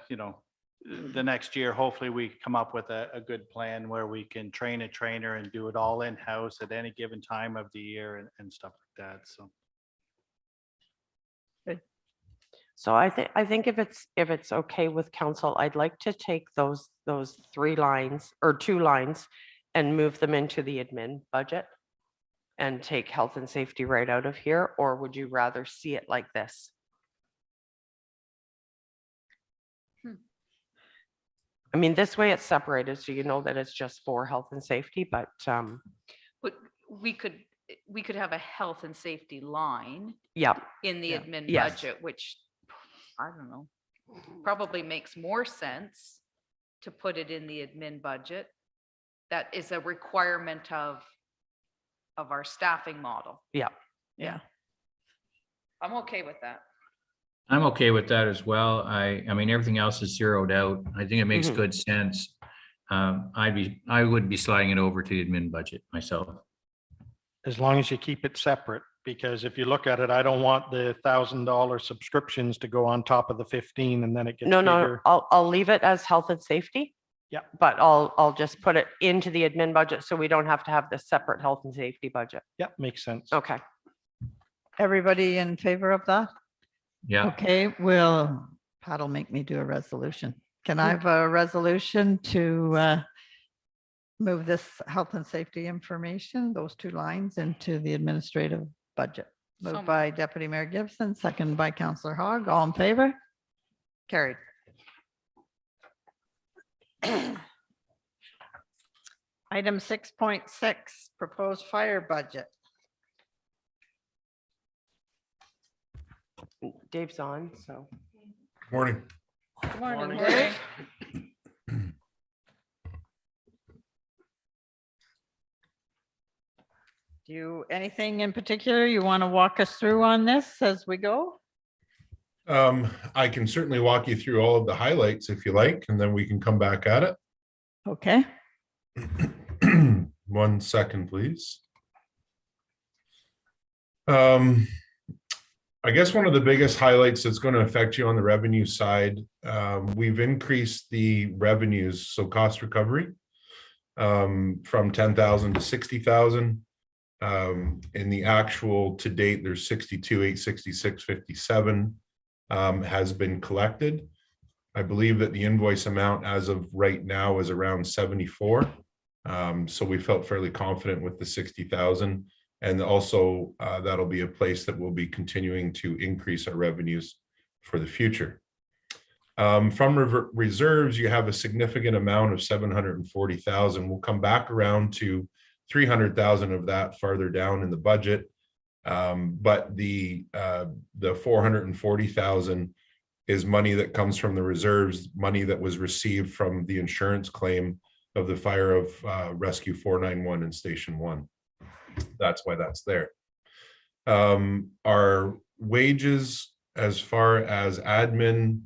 next year, hopefully we come up with a good plan where we can train a trainer and do it all in-house at any given time of the year and stuff like that. So. So I think if it's okay with council, I'd like to take those 3 lines or 2 lines and move them into the admin budget and take health and safety right out of here, or would you rather see it like this? I mean, this way it's separated, so you know that it's just for health and safety, but But we could have a health and safety line yeah, in the Yeah. admin Yes. budget, which, I don't know, probably makes more sense to put it in the admin budget. That is a requirement of our staffing model. yeah. Yeah. I'm okay with that. I'm okay with that as well. I mean, everything else is zeroed out. I think it makes Mhm. good sense. I would be sliding it over to the admin budget myself. As long as you keep it separate, because if you look at it, I don't want the $1,000 subscriptions to go on top of the 15 and then it gets No, bigger. I'll leave it as health and safety. Yeah. But I'll just put it into the admin budget so we don't have to have this separate health and safety budget. Yeah, makes sense. Okay. Everybody in favor of that? Yeah, Okay, Pat will make me do a resolution. Can I have a resolution to move this health and safety information, those 2 lines into the administrative budget? So Moved by Deputy Mayor Gibson, second by Councillor Hogg. All in favor? Carried. Item 6.6, proposed fire budget. Dave's on, so. Morning. Good morning, Morning. Dave. Do you, anything in particular you want to walk us through on this as we go? I can certainly walk you through all of the highlights if you like, and then we can come back at it. Okay, 1 second, please. I guess one of the biggest highlights that's going to affect you on the revenue side, we've increased the revenues, so cost recovery, from 10,000 to 60,000. In the actual to date, there's 62,866.57 has been collected. I believe that the invoice amount as of right now is around 74. So we felt fairly confident with the 60,000. And also that'll be a place that we'll be continuing to increase our revenues for the future. From reserves, you have a significant amount of 740,000. We'll come back around to 300,000 of that farther down in the budget. But the 440,000 is money that comes from the reserves, money that was received from the insurance claim of the fire of Rescue 491 in Station 1. That's why that's there. Our wages, as far as admin,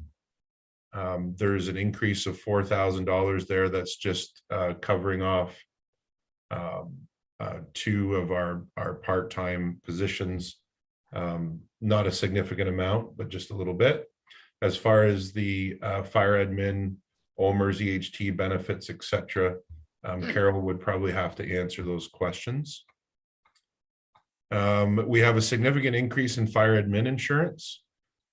there's an increase of $4,000 there. That's just covering off 2 of our part-time positions. Not a significant amount, but just a little bit. As far as the fire admin, OMERS, EHT benefits, etc., Carol would probably have to answer those questions. We have a significant increase in fire admin insurance.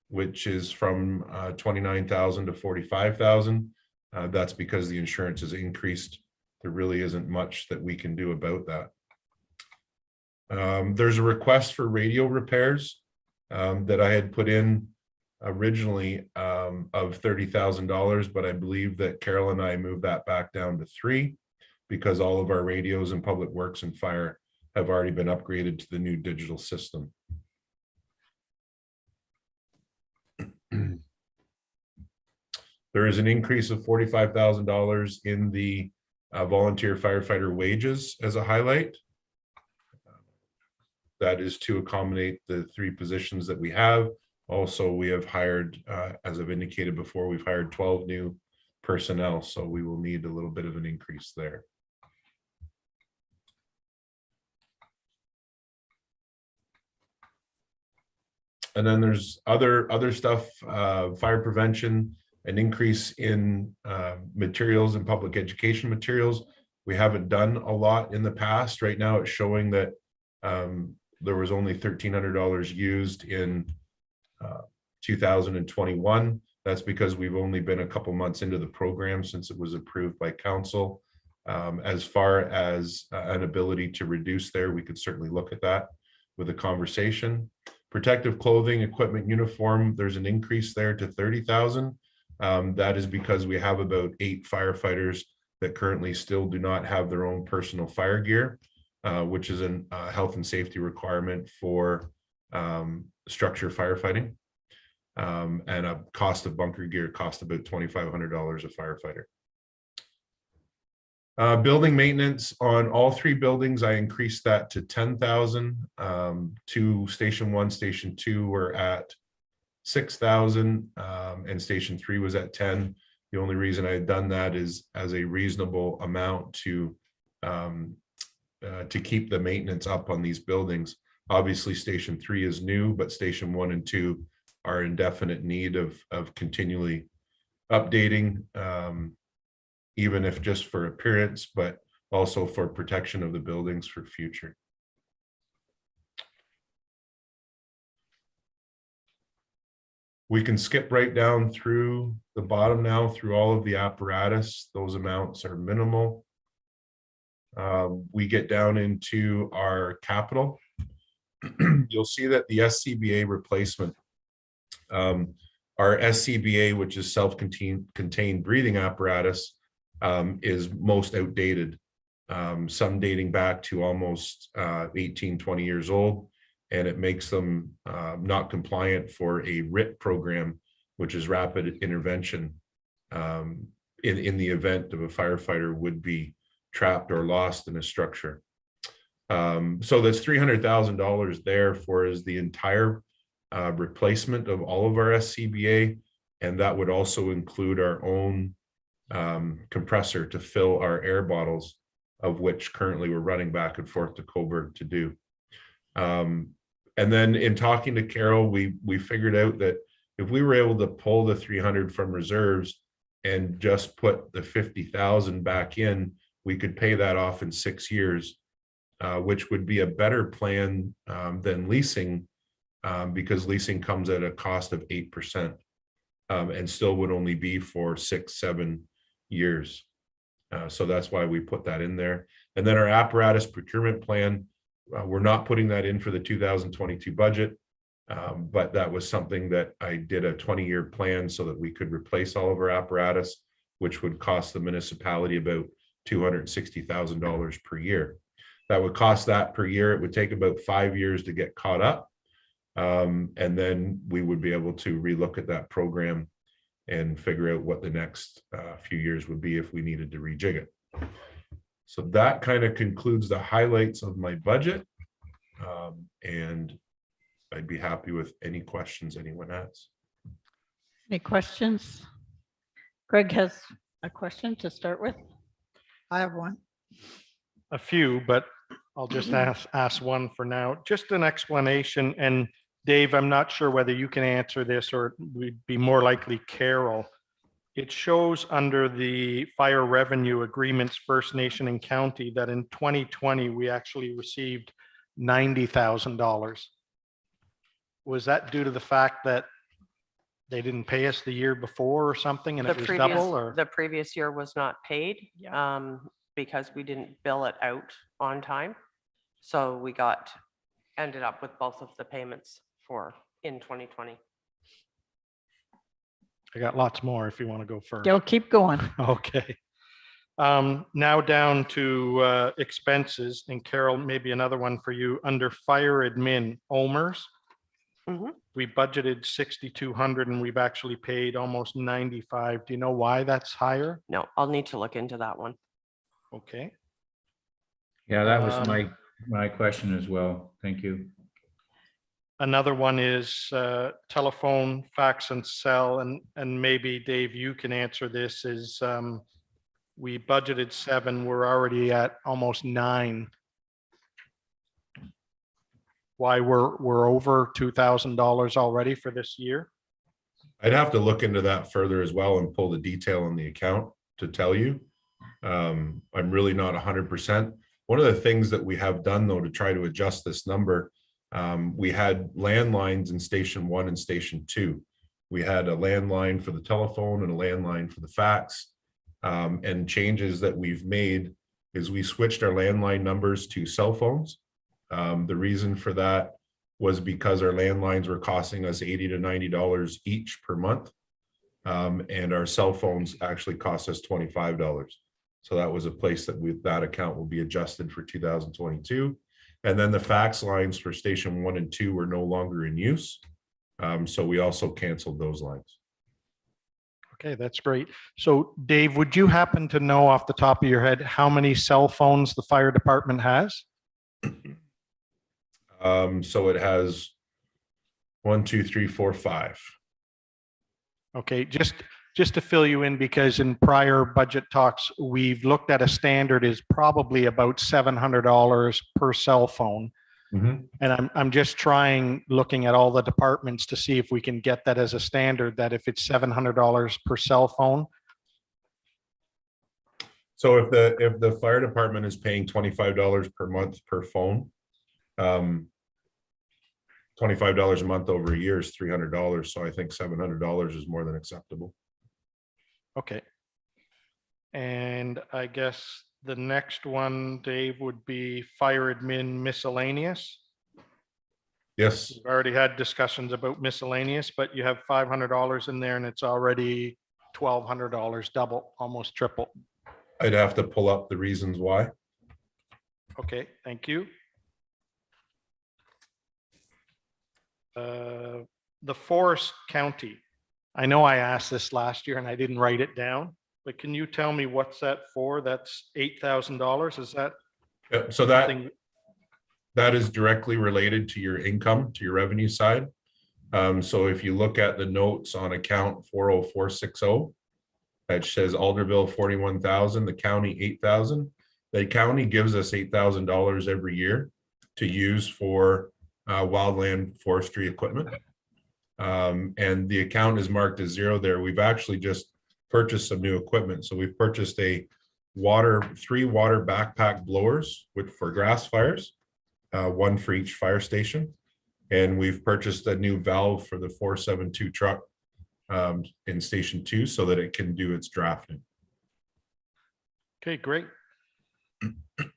which is from 29,000 to 45,000. That's because the insurance has increased. There really isn't much that we can do about that. There's a request for radio repairs that I had put in originally of $30,000, but I believe that Carol and I moved that back down to 3 because all of our radios in Public Works and Fire have already been upgraded to the new digital system. There is an increase of $45,000 in the volunteer firefighter wages as a highlight. That is to accommodate the 3 positions that we have. Also, we have hired, as I've indicated before, we've hired 12 new personnel, so we will need a little bit of an increase there. And then there's other stuff, fire prevention, an increase in materials and public education materials. We haven't done a lot in the past. Right now it's showing that there was only $1,300 used in 2021. That's because we've only been a couple months into the program since it was approved by council. As far as an ability to reduce there, we could certainly look at that with a conversation. Protective clothing, equipment, uniform, there's an increase there to 30,000. That is because we have about 8 firefighters that currently still do not have their own personal fire gear, which is a health and safety requirement for structure firefighting. And a cost of bunker gear costs about $2,500 a firefighter. Building maintenance on all 3 buildings, I increased that to 10,000. To Station 1, Station 2 were at 6,000, and Station 3 was at 10. The only reason I had done that is as a reasonable amount to keep the maintenance up on these buildings. Obviously, Station 3 is new, but Station 1 and 2 are in definite need of continually updating, even if just for appearance, but also for protection of the buildings for future. We can skip right down through the bottom now through all of the apparatus. Those amounts are minimal. We get down into our capital. You'll see that the Scba replacement, our Scba, which is self-contained breathing apparatus, is most outdated, some dating back to almost 18, 20 years old, and it makes them not compliant for a RIT program, which is rapid intervention, in the event of a firefighter would be trapped or lost in a structure. So that's $300,000 there for is the entire replacement of all of our Scba, and that would also include our own compressor to fill our air bottles, of which currently we're running back and forth to Coburg to do. And then in talking to Carol, we figured out that if we were able to pull the 300 from reserves and just put the 50,000 back in, we could pay that off in 6 years, which would be a better plan than leasing, because leasing comes at a cost of 8%, and still would only be for 6-7 years. So that's why we put that in there. And then our apparatus procurement plan, we're not putting that in for the 2022 budget, but that was something that I did a 20-year plan so that we could replace all of our apparatus, which would cost the municipality about $260,000 per year. That would cost that per year. It would take about 5 years to get caught up. And then we would be able to relook at that program and figure out what the next few years would be if we needed to rejig it. So that kind of concludes the highlights of my budget. And I'd be happy with any questions anyone has. Any questions? Greg has a question to start with. I have one. A few, but I'll just ask one for now. Just an explanation. And Dave, I'm not sure whether you can answer this or it would be more likely Carol. It shows under the fire revenue agreements, First Nation and County, that in 2020, we actually received $90,000. Was that due to the fact that they didn't pay us the year before or something and The it was previous, double or? the previous year was not paid, Yeah. because we didn't bill it out on time. So we ended up with both of the payments in 2020. I got lots more if you want to go first. Go, keep going. Okay. Now down to expenses, and Carol, maybe another one for you. Under fire admin, Omers. Mhm. We budgeted 6,200 and we've actually paid almost 95. Do you know why that's higher? No, I'll need to look into that one. Okay. Yeah, that was Um, my question as well. Thank you. Another one is telephone, fax and cell, and maybe Dave, you can answer this, is we budgeted 7, we're already at almost 9. Why we're over $2,000 already for this year? I'd have to look into that further as well and pull the detail on the account to tell you. I'm really not 100%. One of the things that we have done though to try to adjust this number, we had landlines in station 1 and station 2. We had a landline for the telephone and a landline for the fax. And changes that we've made is we switched our landline numbers to cell phones. The reason for that was because our landlines were costing us $80 to $90 each per month. And our cell phones actually cost us $25. So that was a place that account will be adjusted for 2022. And then the fax lines for station 1 and 2 were no longer in use. So we also canceled those lines. Okay, that's great. So Dave, would you happen to know off the top of your head how many cell phones the fire department has? So it has 1, 2, 3, 4, 5. Okay, just to fill you in, because in prior budget talks, we've looked at a standard is probably about $700 per cell phone. And I'm just looking at all the departments to see if we can get that as a standard, that if it's $700 per cell phone. So if the fire department is paying $25 per month per phone, $25 a month over a year is $300. So I think $700 is more than acceptable. Okay. And I guess the next one, Dave, would be fire admin miscellaneous. Yes, We've already had discussions about miscellaneous, but you have $500 in there and it's already $1,200, double, almost triple. I'd have to pull up the reasons why. Okay, thank you. The Forest County. I know I asked this last year and I didn't write it down, but can you tell me what's that for? That's $8,000. Is that So something? that is directly related to your income, to your revenue side. So if you look at the notes on account 40460, that says Alderville 41,000, the county 8,000. The county gives us $8,000 every year to use for wildland forestry equipment. And the account is marked as 0 there. We've actually just purchased some new equipment. So we've purchased 3 water backpack blowers for grass fires, 1 for each fire station. And we've purchased a new valve for the 472 truck in station 2 so that it can do its drafting. Okay, great.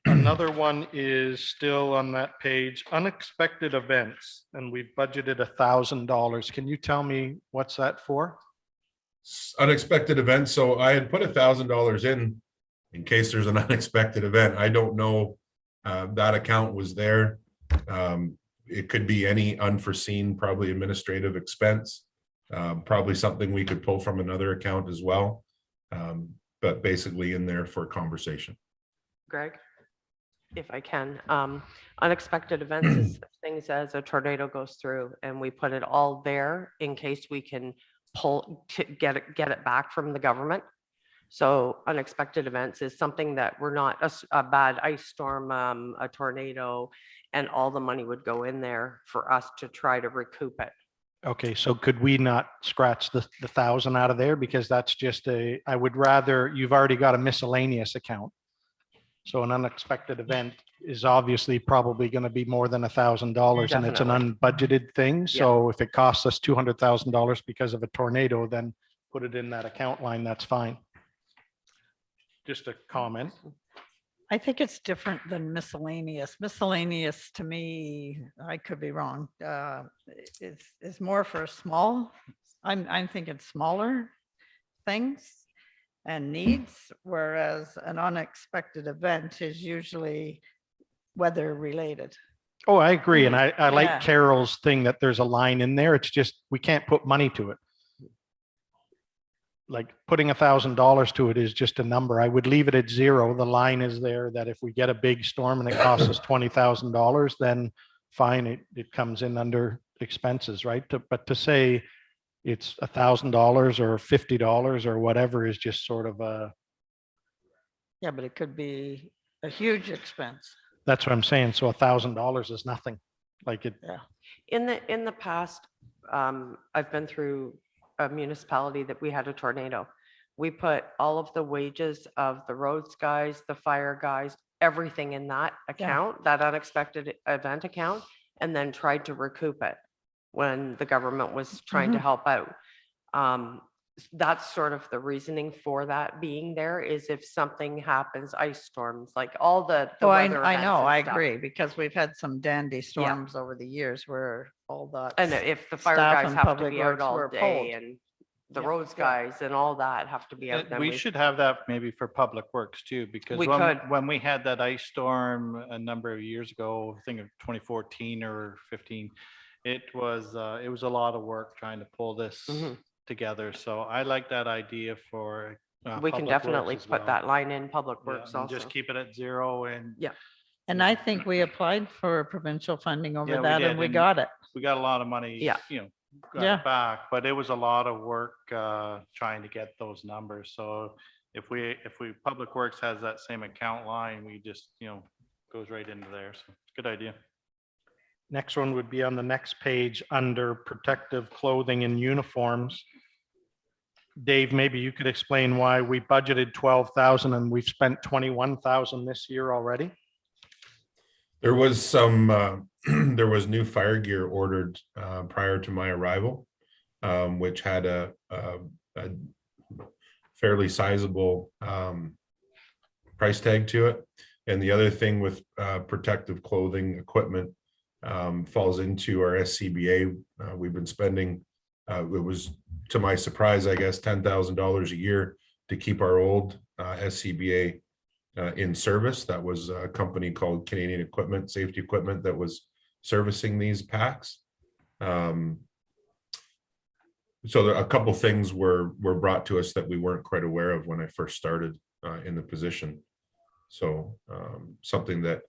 Another one is still on that page, unexpected events, and we've budgeted $1,000. Can you tell me what's that for? Unexpected events. So I had put $1,000 in case there's an unexpected event. I don't know, that account was there. It could be any unforeseen, probably administrative expense, probably something we could pull from another account as well. But basically in there for conversation. Greg, if I can, unexpected events is things as a tornado goes through, and we put it all there in case we can get it back from the government. So unexpected events is something that we're not a bad ice storm, a tornado, and all the money would go in there for us to try to recoup it. Okay, so could we not scratch the 1,000 out of there? Because that's just I would rather, you've already got a miscellaneous account. So an unexpected event is obviously probably going to be more than $1,000 and it's an Definitely. unbudgeted thing. So if it costs us $200,000 because of a tornado, then put it in that account line. That's fine. Just a comment. I think it's different than miscellaneous. Miscellaneous to me, I could be wrong, is more for small, I'm thinking smaller things and needs, whereas an unexpected event is usually weather related. Oh, I agree. And I Yeah. like Carol's thing that there's a line in there. It's just, we can't put money to it. Like putting $1,000 to it is just a number. I would leave it at zero. The line is there that if we get a big storm and it costs us $20,000, then fine, it comes in under expenses, right? But to say it's $1,000 or $50 or whatever is just sort of a, Yeah, but it could be a huge expense. that's what I'm saying. So $1,000 is nothing. Like it, In the past, I've been through a municipality that we had a tornado. We put all of the wages of the roads guys, the fire guys, everything in that account, that unexpected event account, and then tried to recoup it when the government was trying to help out. That's sort of the reasoning for that being there, is if something happens, ice storms, like all the Oh, weather I events know, and I stuff. agree, because we've had some dandy storms over the years where all that. And if the fire Staff guys and have to Public be out Works all were day pulled. and the Yeah, roads yeah. guys and all that have to be out. then We should have that maybe for Public Works too, because We could. when we had that ice storm a number of years ago, I think of 2014 or 15, it was a lot of work trying to pull this Mhm. together. So I like that idea for. We can Public Works definitely as put well. that line in Public Yeah, Works and also. just keep it at zero, and And I think we applied for provincial funding Yeah, over we that did, and we and got it. we got a lot of money. Yeah. Got Yeah. it back, but it was a lot of work trying to get those numbers. So if Public Works has that same account line, we just goes right into there. So it's a good idea. next one would be on the next page under protective clothing and uniforms. Dave, maybe you could explain why we budgeted 12,000 and we've spent 21,000 this year already. There was some, there was new fire gear ordered prior to my arrival, which had a fairly sizable price tag to it. And the other thing with protective clothing equipment falls into our SCBA. We've been spending, it was, to my surprise, I guess, $10,000 a year to keep our old SCBA in service. That was a company called Canadian Equipment, Safety Equipment, that was servicing these packs. So a couple things were brought to us that we weren't quite aware of when I first started in the position. So something that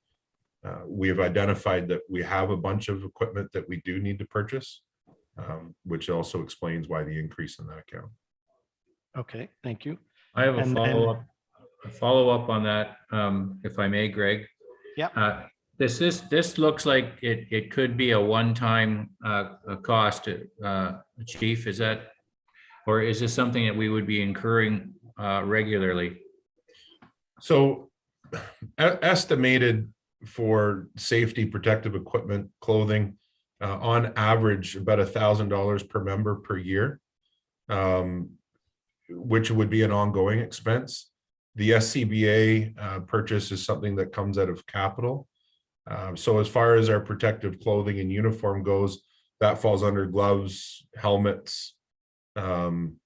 we have identified that we have a bunch of equipment that we do need to purchase, which also explains why the increase in that account. Okay, thank you. I have a And- follow-up on that, if I may, Greg. Yeah. This looks like it could be a one-time cost, Chief, is that, or is this something that we would be incurring regularly? So estimated for safety protective equipment, clothing, on average, about $1,000 per member per year, which would be an ongoing expense. The SCBA purchase is something that comes out of capital. So as far as our protective clothing and uniform goes, that falls under gloves, helmets, the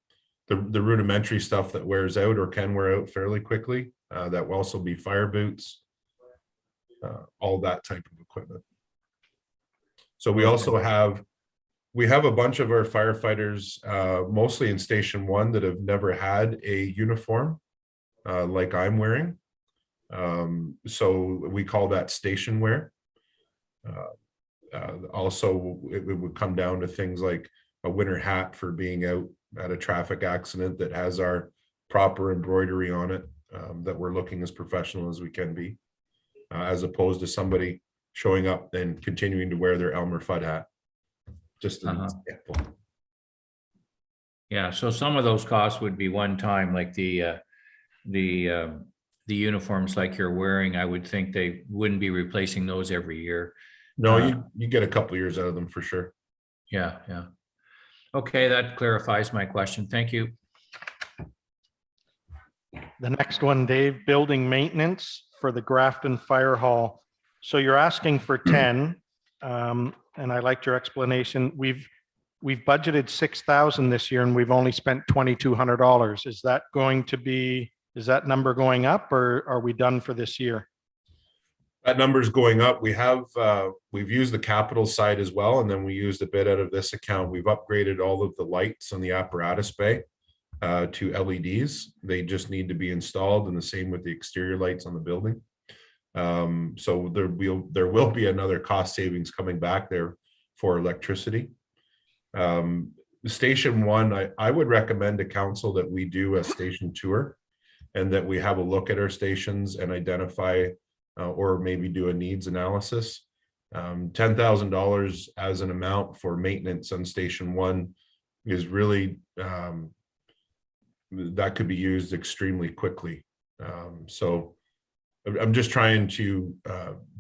rudimentary stuff that wears out or can wear out fairly quickly. That will also be fire boots, all that type of equipment. So we also have a bunch of our firefighters, mostly in Station 1, that have never had a uniform like I'm wearing. So we call that station wear. Also, it would come down to things like a winter hat for being out at a traffic accident that has our proper embroidery on it, that we're looking as professional as we can be, as opposed to somebody showing up and continuing to wear their Elmer Fudd hat. Just an example. Yeah, so some of those costs would be one time, like the the uniforms like you're wearing, I would think they wouldn't be replacing those every year. No, you get a couple of years out of them for sure. Yeah, yeah. Okay, that clarifies my question. Thank you. The next one, Dave, building maintenance for the Grafton Fire Hall. So you're asking for 10, and I liked your explanation. We've budgeted 6,000 this year and we've only spent $2,200. Is that going to be, is that number going up or are we done for this year? That number's going up. We've used the capital side as well, and then we used a bit out of this account. We've upgraded all of the lights on the apparatus bay to LEDs. They just need to be installed, and the same with the exterior lights on the building. So there will be another cost savings coming back there for electricity. Station 1, I would recommend to council that we do a station tour and that we have a look at our stations and identify or maybe do a needs analysis. $10,000 as an amount for maintenance on Station 1 is really, that could be used extremely quickly. So I'm just trying to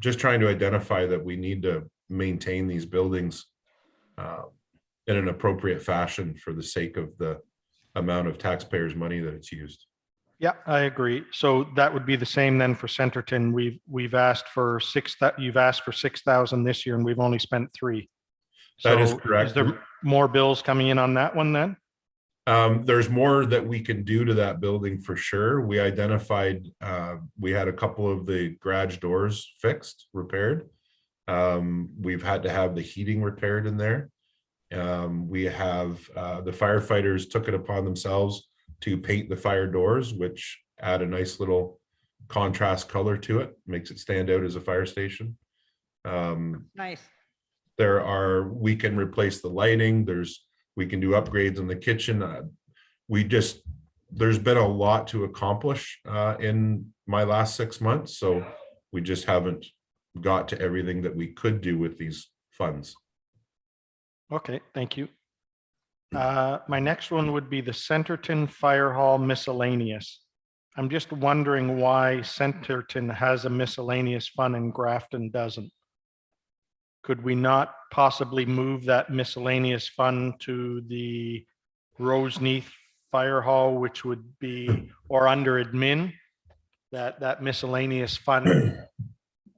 identify that we need to maintain these buildings in an appropriate fashion for the sake of the amount of taxpayers' money that it's used. Yeah, I agree. So that would be the same then for Centerton. You've asked for 6,000 this year and we've only spent 3. That is So correct. Is there more bills coming in on that one then? There's more that we can do to that building for sure. We identified, we had a couple of the garage doors fixed, repaired. We've had to have the heating repaired in there. We have, the firefighters took it upon themselves to paint the fire doors, which add a nice little contrast color to it, makes it stand out as a fire station. Nice. We can replace the lighting. We can do upgrades in the kitchen. There's been a lot to accomplish in my last 6 months. So we just haven't got to everything that we could do with these funds. Okay, thank you. My next one would be the Centerton Fire Hall Miscellaneous. I'm just wondering why Centerton has a miscellaneous fund and Grafton doesn't. Could we not possibly move that miscellaneous fund to the Roseneath Fire Hall, which would be, or under admin? That miscellaneous fund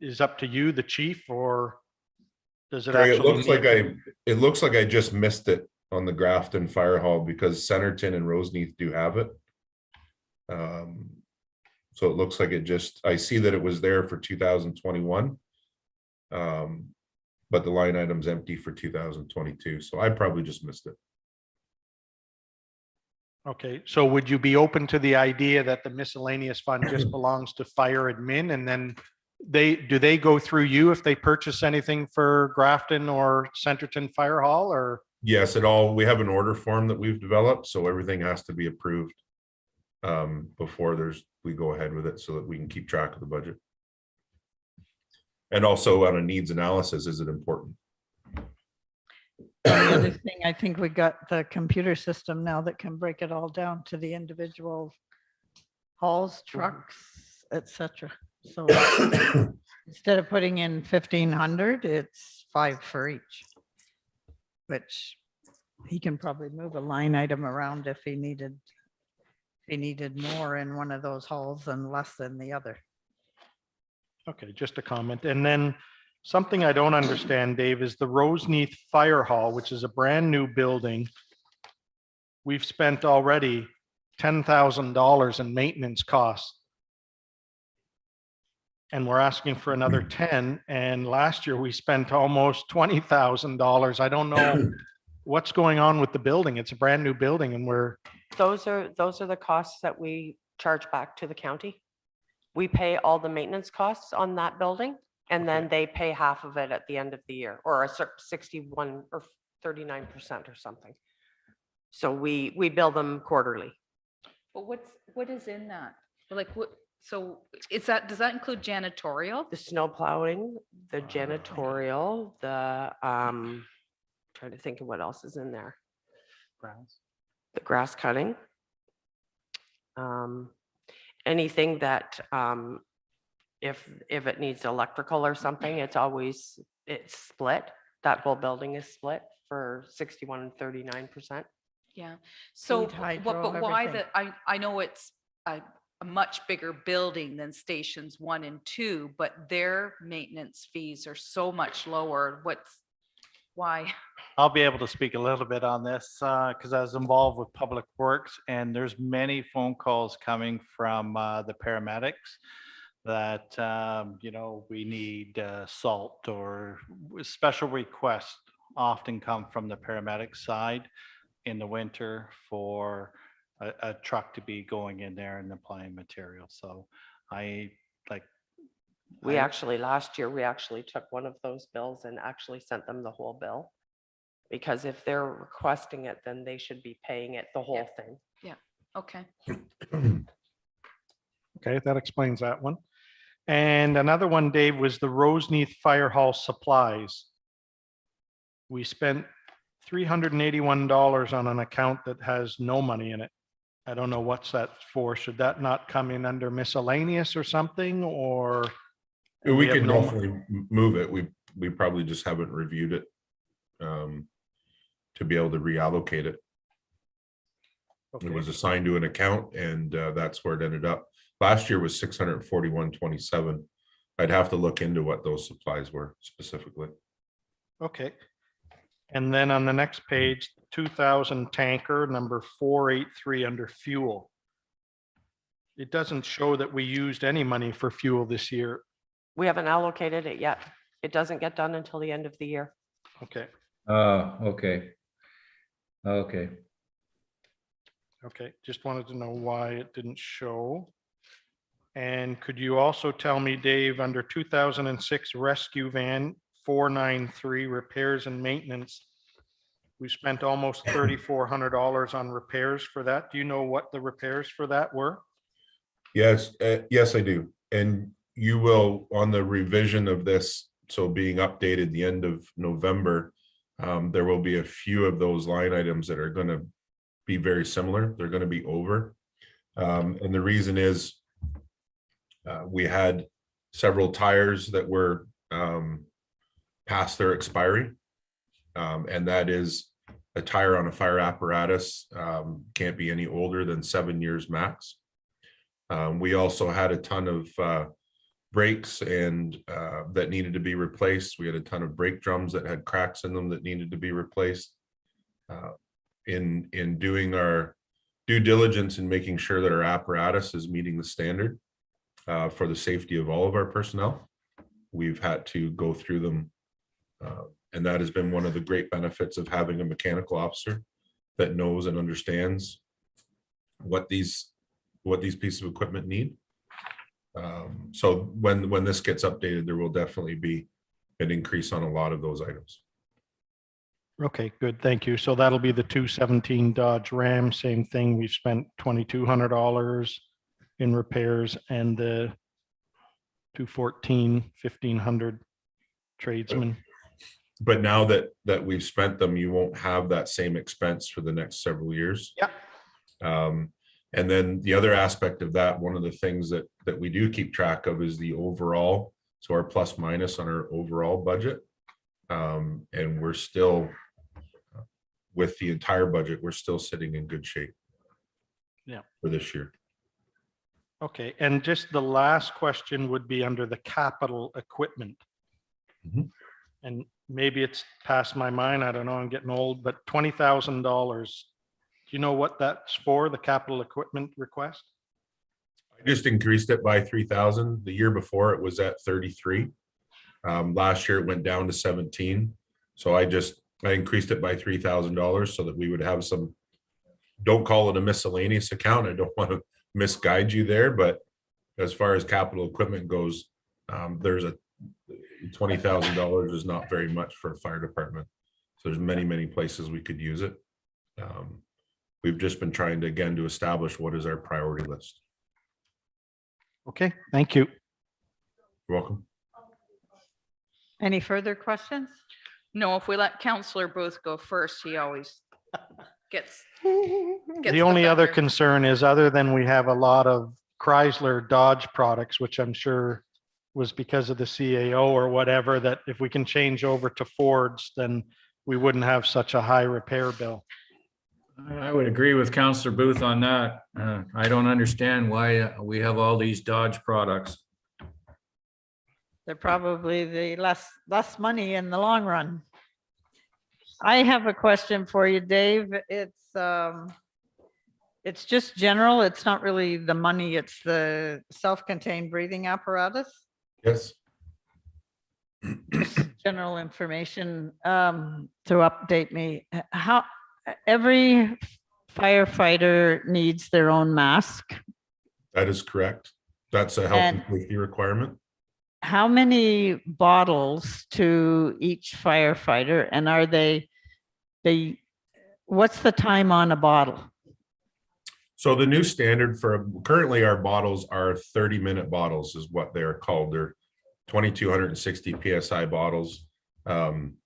is up to you, the chief, or does it Sorry, actually? it looks like I just missed it on the Grafton Fire Hall because Centerton and Roseneath do have it. So it looks like I see that it was there for 2021. But the line item's empty for 2022. So I probably just missed it. Okay, so would you be open to the idea that the miscellaneous fund just belongs to fire admin and then do they go through you if they purchase anything for Grafton or Centerton Fire Hall or? Yes, we have an order form that we've developed, so everything has to be approved before we go ahead with it so that we can keep track of the budget. And also on a needs analysis, is it important? The other thing, I think we got the computer system now that can break it all down to the individual halls, trucks, etc. So instead of putting in 1,500, it's 5 for each, which he can probably move a line item around if he needed more in one of those halls and less in the other. Okay, just a comment. And then something I don't understand, Dave, is the Roseneath Fire Hall, which is a brand new building. We've spent already $10,000 in maintenance costs. And we're asking for another 10. And last year we spent almost $20,000. I don't know what's going on with the building. It's a brand new building and Those are the costs that we charge back to the county. We pay all the maintenance costs on that building and then they pay half of it at the end of the year or a 61 or 39% or something. So we bill them quarterly. But what is in that? Like what? So does that include janitorial? The snow plowing, the janitorial, the trying to think of what else is in there. The grass cutting. anything that, if it needs electrical or something, it's split. That whole building is split for 61 and 39%. Yeah, so, Feed, hydro, but why everything. I know it's a much bigger building than stations 1 and 2, but their maintenance fees are so much lower. Why? I'll be able to speak a little bit on this because I was involved with Public Works, and there's many phone calls coming from the paramedics that, we need salt, or special requests often come from the paramedic side in the winter for a truck to be going in there and applying material. So Last year, we actually took one of those bills and actually sent them the whole bill. Because if they're requesting it, then they should be paying it, the whole thing. Okay. Okay, that explains that one. And another one, Dave, was the Roseneath Fire Hall supplies. We spent $381 on an account that has no money in it. I don't know what's that for. Should that not come in under miscellaneous or something, or? We have can no- definitely move it. We probably just haven't reviewed it to be able to reallocate it. It Okay. was assigned to an account, and that's where it ended up. Last year was 641.27. I'd have to look into what those supplies were specifically. Okay. And then on the next page, 2000 tanker number 483 under fuel. It doesn't show that we used any money for fuel this year. We haven't allocated it yet. It doesn't get done until the end of the year. Okay, Okay. Okay. okay. Just wanted to know why it didn't show. And could you also tell me, Dave, under 2006 rescue van 493 repairs and maintenance, we spent almost $3,400 on repairs for that. Do you know what the repairs for that were? Yes, yes, I do. And you will, on the revision of this, so being updated the end of November, there will be a few of those line items that are going to be very similar. They're going to be over. And the reason is we had several tires that were past their expiry. And that is a tire on a fire apparatus can't be any older than 7 years max. We also had a ton of brakes and that needed to be replaced. We had a ton of brake drums that had cracks in them that needed to be replaced. In doing our due diligence and making sure that our apparatus is meeting the standard for the safety of all of our personnel, we've had to go through them. And that has been one of the great benefits of having a mechanical officer that knows and understands what these pieces of equipment need. So when this gets updated, there will definitely be an increase on a lot of those items. Okay, good. Thank you. So that'll be the 217 Dodge Ram. Same thing. We've spent $2,200 in repairs, and the 214, 1,500 tradesmen. But now that we've spent them, you won't have that same expense for the next several years. Yeah. And then the other aspect of that, one of the things that we do keep track of is the overall, so our plus minus on our overall budget. And we're still, with the entire budget, we're still sitting in good shape. Yeah. For this year. Okay, and just the last question would be under the capital equipment. Mhm. And maybe it's past my mind, I don't know, I'm getting old, but $20,000. Do you know what that's for, the capital equipment request? I just increased it by 3,000. The year before it was at 33. Last year it went down to 17. So I increased it by $3,000 so that we would have some, don't call it a miscellaneous account. I don't want to misguide you there, but as far as capital equipment goes, there's a $20,000 is not very much for a fire department. So there's many places we could use it. We've just been trying to, again, to establish what is our priority list. Okay, thank you. You're welcome. Any further questions? No, if we let Counselor Booth go first, he always gets The only other better. concern is, other than we have a lot of Chrysler Dodge products, which I'm sure was because of the CAO or whatever, that if we can change over to Fords, then we wouldn't have such a high repair bill. I would agree with Counselor Booth on that. I don't understand why we have all these Dodge products. They're probably the less money in the long run. I have a question for you, Dave. It's just general. It's not really the money. It's the self-contained breathing apparatus. Yes. Just general information to update me. How every firefighter needs their own mask. That is correct. That's a health and safety requirement. How many bottles to each firefighter, and are they what's the time on a bottle? So the new standard for currently our bottles are 30-minute bottles is what they're called. They're 2,260 PSI bottles. And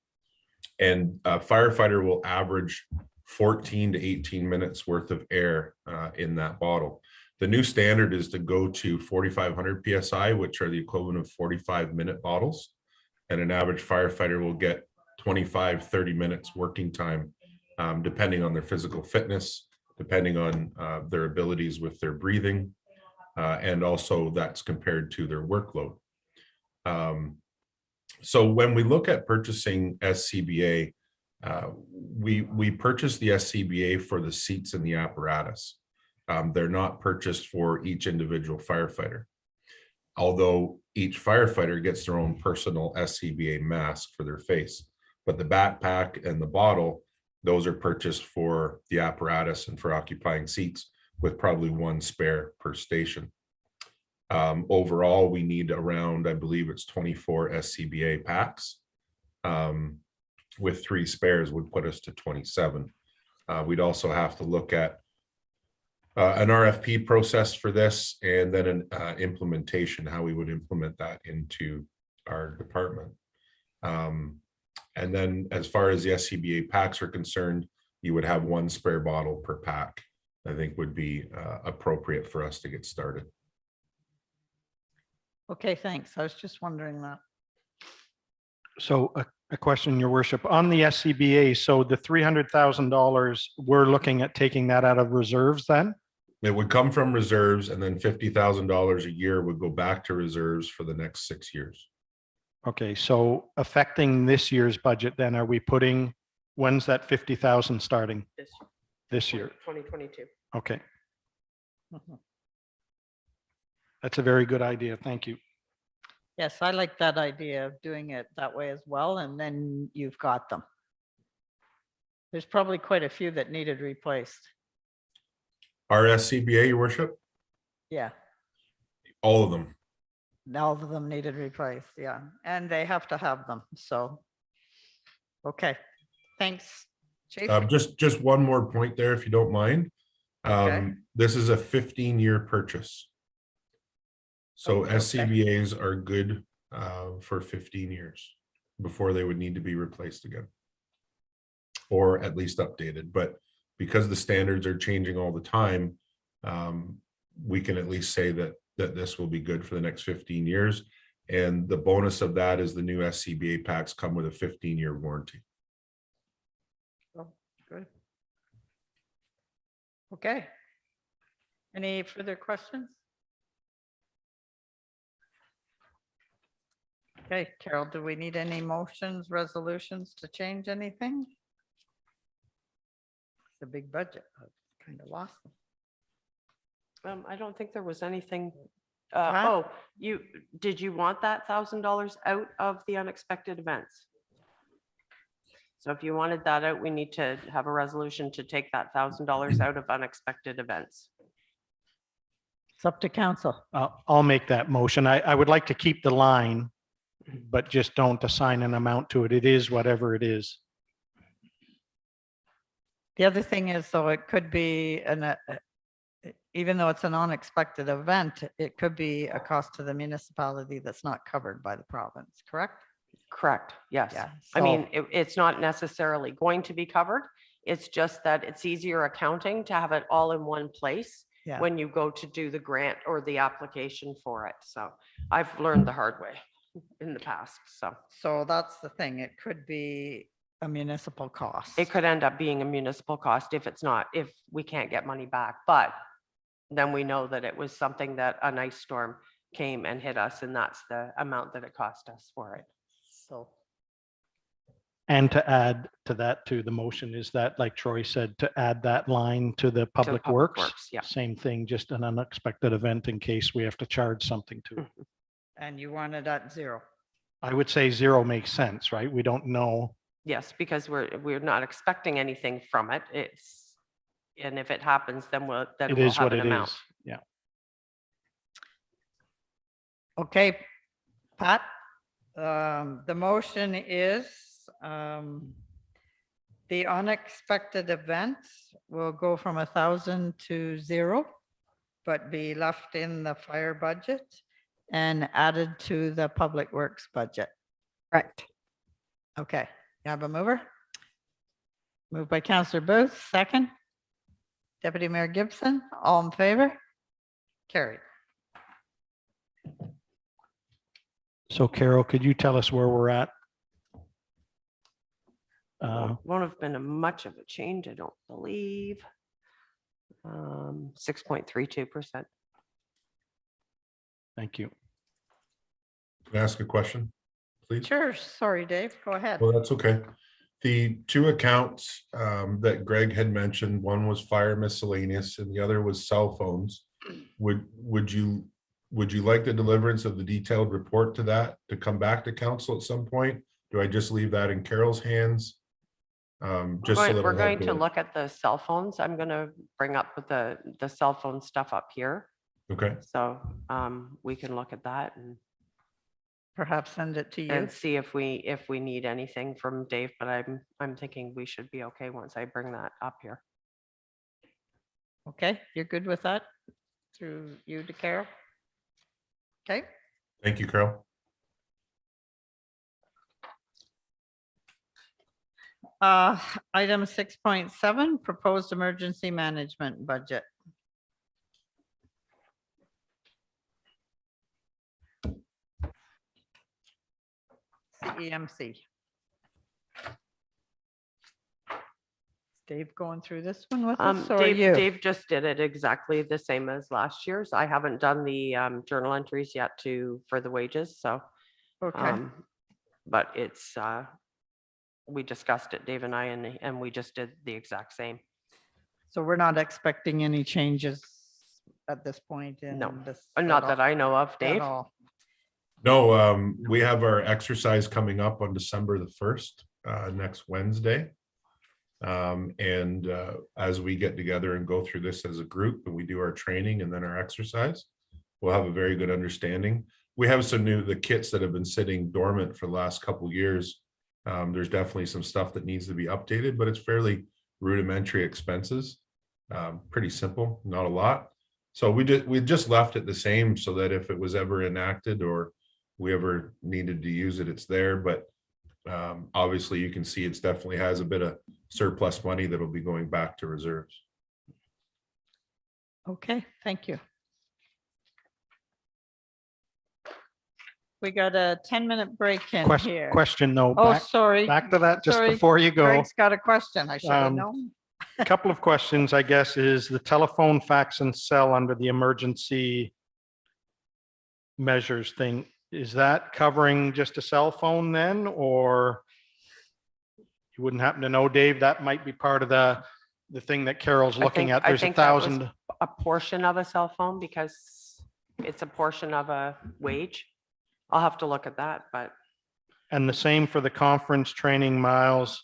a firefighter will average 14 to 18 minutes worth of air in that bottle. The new standard is to go to 4,500 PSI, which are the equivalent of 45-minute bottles. And an average firefighter will get 25, 30 minutes working time, depending on their physical fitness, depending on their abilities with their breathing, and also that's compared to their workload. So when we look at purchasing SCBA, we purchase the SCBA for the seats in the apparatus. They're not purchased for each individual firefighter. Although each firefighter gets their own personal SCBA mask for their face, but the backpack and the bottle, those are purchased for the apparatus and for occupying seats, with probably one spare per station. Overall, we need around, I believe it's 24 SCBA packs. With 3 spares would put us to 27. We'd also have to look at an RFP process for this, and then an implementation, how we would implement that into our department. And then as far as the SCBA packs are concerned, you would have 1 spare bottle per pack, I think would be appropriate for us to get started. Okay, thanks. I was just wondering that. So a question, Your Worship, on the SCBA, so the $300,000, we're looking at taking that out of reserves then? It would come from reserves, and then $50,000 a year would go back to reserves for the next 6 years. Okay, so affecting this year's budget, then are we putting, when's that 50,000 starting? This year. 2022. Okay, Mhm. that's a very good idea. Thank you. Yes, I like that idea of doing it that way as well, and then you've got them. There's probably quite a few that needed replaced. Our SCBA, Your Worship, Yeah, all of them. all of them needed replaced, yeah, and they have to have them, so. Okay, thanks, Chief. Just one more point there, if you don't mind. Okay. This is a 15-year purchase. So Okay. SCBA's are good for 15 years before they would need to be replaced again, or at least updated. But because the standards are changing all the time, we can at least say that this will be good for the next 15 years. And the bonus of that is the new SCBA packs come with a 15-year warranty. Oh, good. Okay. Any further questions? Okay, Carol, do we need any motions, resolutions to change anything? It's a big budget. I kind of lost them. I don't think there was anything. Huh? Did you want that $1,000 out of the unexpected events? So if you wanted that out, we need to have a resolution to take that $1,000 out of unexpected events. It's up to council. I'll make that motion. I would like to keep the line, but just don't assign an amount to it. It is whatever it is. The other thing is, though, it could be even though it's an unexpected event, it could be a cost to the municipality that's not covered by the province, correct? Correct, yes. Yeah. I mean, so- it's not necessarily going to be covered. It's just that it's easier accounting to have it all in one place Yeah. when you go to do the grant or the application for it. So I've learned the hard way in the past, so. So that's the thing. It could be a municipal cost. It could end up being a municipal cost if it's not, if we can't get money back, but then we know that it was something that an ice storm came and hit us, and that's the amount that it cost us for it. So, And to add to that, to the motion is that, like Troy said, to add that line to the Public Public Works. Works, yeah. Same thing, just an unexpected event in case we have to charge something to it. and you want it at 0. I would say 0 makes sense, right? We don't know. Yes, because we're not expecting anything from it. It's, and if it happens, then we'll It have is what an it amount. is. Yeah. Okay, Pat, the motion is the unexpected events will go from 1,000 to 0, but be left in the fire budget and added to the Public Works budget. Correct. Okay, you have a mover? Moved by Councillor Booth, second. Deputy Mayor Gibson, all in favor? Carried. So Carol, could you tell us where we're at? Won't have been much of a change, I don't believe. 6.32%. Thank you. Can I ask a question, please? Sure, sorry, Dave, go ahead. Well, that's okay. The two accounts that Greg had mentioned, one was fire miscellaneous and the other was cell phones. Would you like the deliverance of the detailed report to that to come back to council at some point? Do I just leave that in Carol's hands? Just so that We're I going have to the- look at the cell phones. I'm going to bring up with the cell phone stuff up here. Okay, So we can look at that Perhaps send it to you. and see if we need anything from Dave, but I'm thinking we should be okay once I bring that up here. Okay, you're good with that? Through you to Carol? Okay, thank you, Carol. item 6.7, proposed emergency management budget. CEMC. Dave going through this one with us, or you? Dave just did it exactly the same as last year's. I haven't done the journal entries yet for the wages, so. Okay, But it's, we discussed it, Dave and I, and we just did the exact same. so we're not expecting any changes at this point in No, this. Not that I know of, at Dave. all. No, we have our exercise coming up on December the 1st, next Wednesday. As we get together and go through this as a group and we do our training and then our exercise, we'll have a very good understanding. We have the kits that have been sitting dormant for the last couple of years. There's definitely some stuff that needs to be updated, but it's fairly rudimentary expenses. Pretty simple, not a lot. So we just left it the same so that if it was ever enacted or we ever needed to use it, it's there. But obviously you can see it's definitely has a bit of surplus money that'll be going back to reserves. Okay, thank you. We got a 10-minute break in here. Question though, Oh, back, sorry. back to that just Sorry. before you go. Greg's got a question. I should have Um, known. A couple of questions, I guess, is the telephone, fax and cell under the emergency measures thing. Is that covering just a cell phone then, or you wouldn't happen to know, Dave? That might be part of the thing that Carol's looking at. I There's think that was 1,000. a portion of a cell phone because it's a portion of a wage. I'll have to look at that, but And the same for the conference training miles,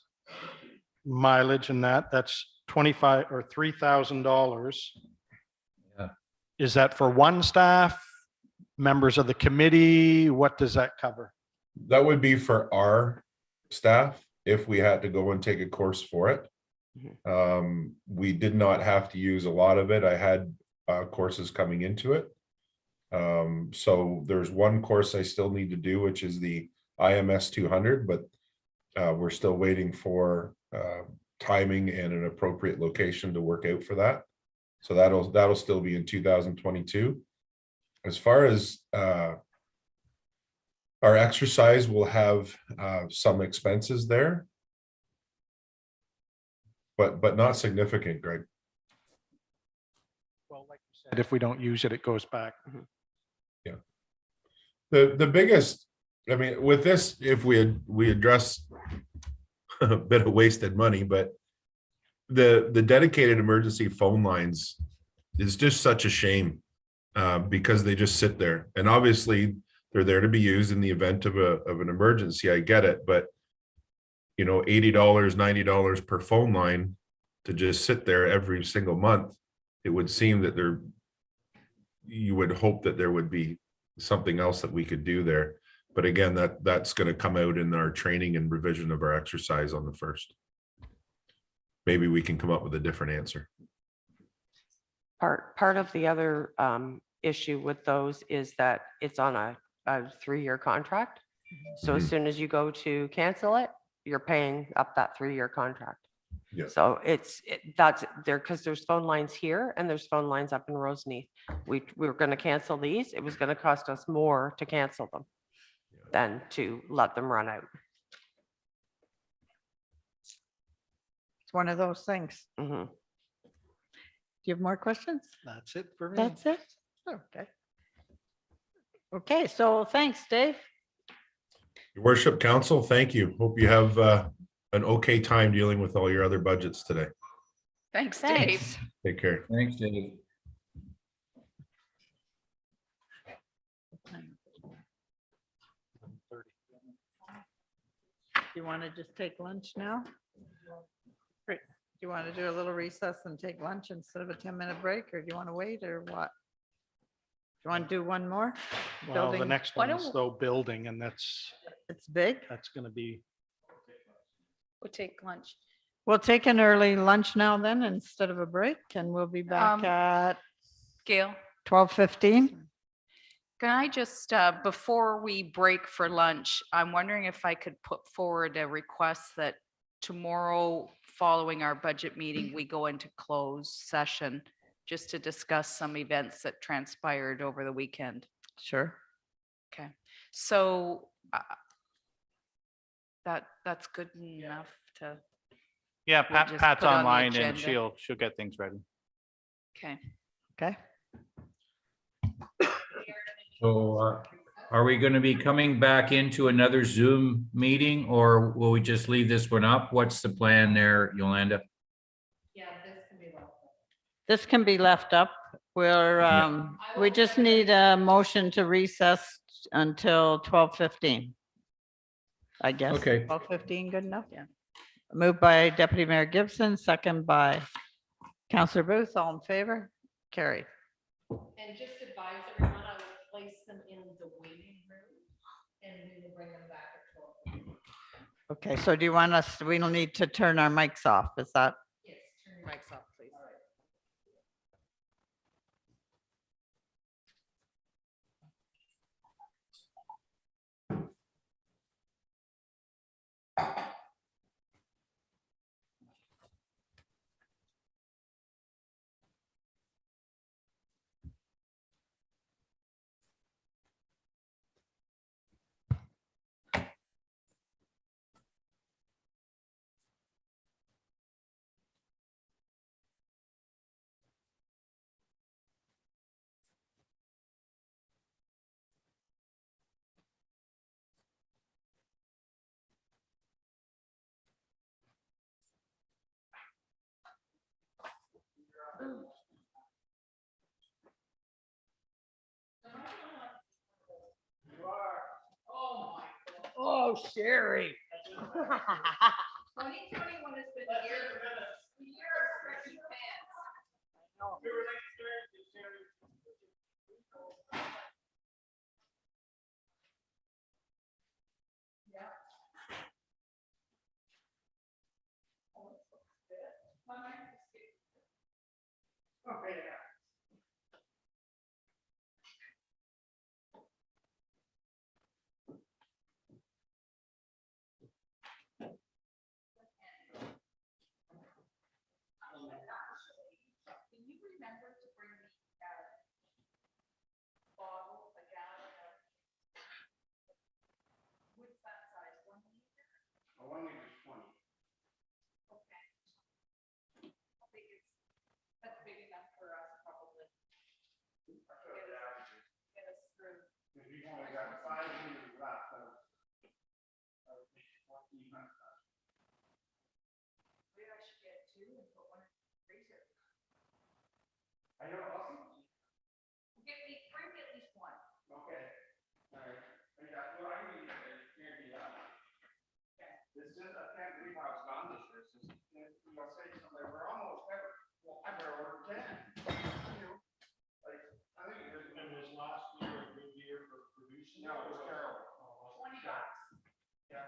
mileage and that's 25 or $3,000. Yeah. Is that for one staff, members of the committee? What does that cover? That would be for our staff if we had to go and take a course for it. We did not have to use a lot of it. I had courses coming into it. So there's one course I still need to do, which is the IMS 200, but we're still waiting for timing and an appropriate location to work out for that. So that'll still be in 2022. As far as our exercise will have some expenses there. But not significant, Greg. Well, like you said, if we don't use it, it goes back. The biggest, I mean, with this, if we address a bit of wasted money, but the dedicated emergency phone lines is just such a shame because they just sit there. And obviously they're there to be used in the event of an emergency. I get it, but you know, $80, $90 per phone line to just sit there every single month, it would seem that you would hope that there would be something else that we could do there. But again, that's going to come out in our training and revision of our exercise on the 1st. Maybe we can come up with a different answer. Part of the other issue with those is that it's on a 3-year contract. So as soon as you go to cancel it, you're paying up that 3-year contract. Yeah. So that's there because there's phone lines here and there's phone lines up in Roseneath. We were going to cancel these. It was going to cost us more to cancel them than to let them run out. It's one of those things. Mhm. Do you have more questions? That's it for me. That's it? Okay. Okay, so thanks, Dave. Your Worship Council, thank you. Hope you have an okay time dealing with all your other budgets today. Thanks, Dave. Thanks. Take care. Thanks, Dave. Do you want to just take lunch now? Great. Do you want to do a little recess and take lunch instead of a 10-minute break, or do you want to wait, or what? Do you want to do one more? Well, the Building- next Why one is don't- though building, and that's It's big. going to be, We'll take lunch. We'll take an early lunch now then instead of a break, and we'll be back at Gail, 12:15. can I just, before we break for lunch, I'm wondering if I could put forward a request that tomorrow, following our budget meeting, we go into closed session just to discuss some events that transpired over the weekend. Sure. Okay, so that's good enough to, Yeah, We'll just Pat's put it on the online and agenda. she'll get things ready. okay. Okay. So are we going to be coming back into another Zoom meeting, or will we just leave this one up? What's the plan there, Yolanda? This can be left up. We just need a motion to recess until 12:15. I guess. Okay. 12:15, good enough? Yeah. Moved by Deputy Mayor Gibson, second by Councillor Booth, all in favor? Carried. And just advise everyone, I will place them in the waiting room and we will bring them back at 12. Okay, so do you want us, we don't need to turn our mics off, is that? Yes, turn your mics off, please. Oh, Sherry. 2021 has been a year of stretching pants. No, it was Carol. $20. Yeah.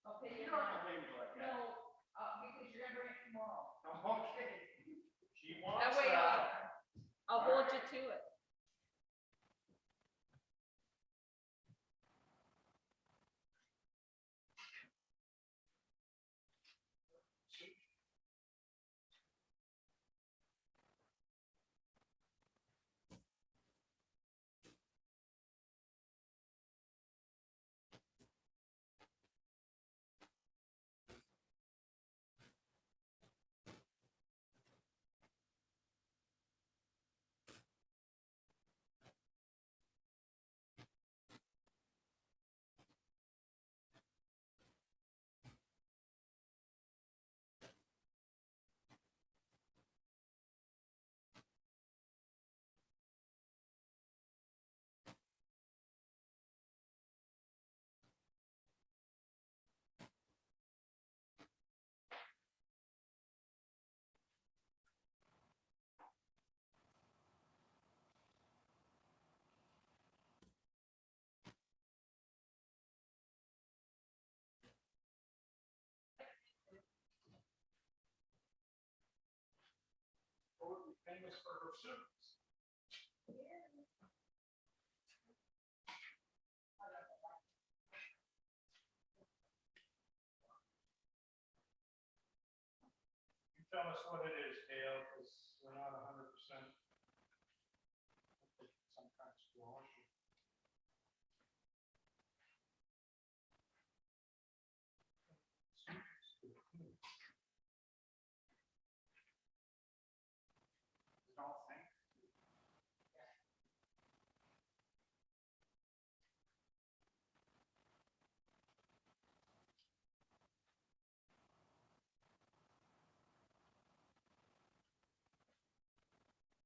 Okay, You you don't have to pay me like that. no, because you're gonna bring it tomorrow. Okay. She That wants way, that. I'll hold you to it. Famous for her suits. You tell us what it is, Dale, because we're not 100%. Some kind of squash. Don't think.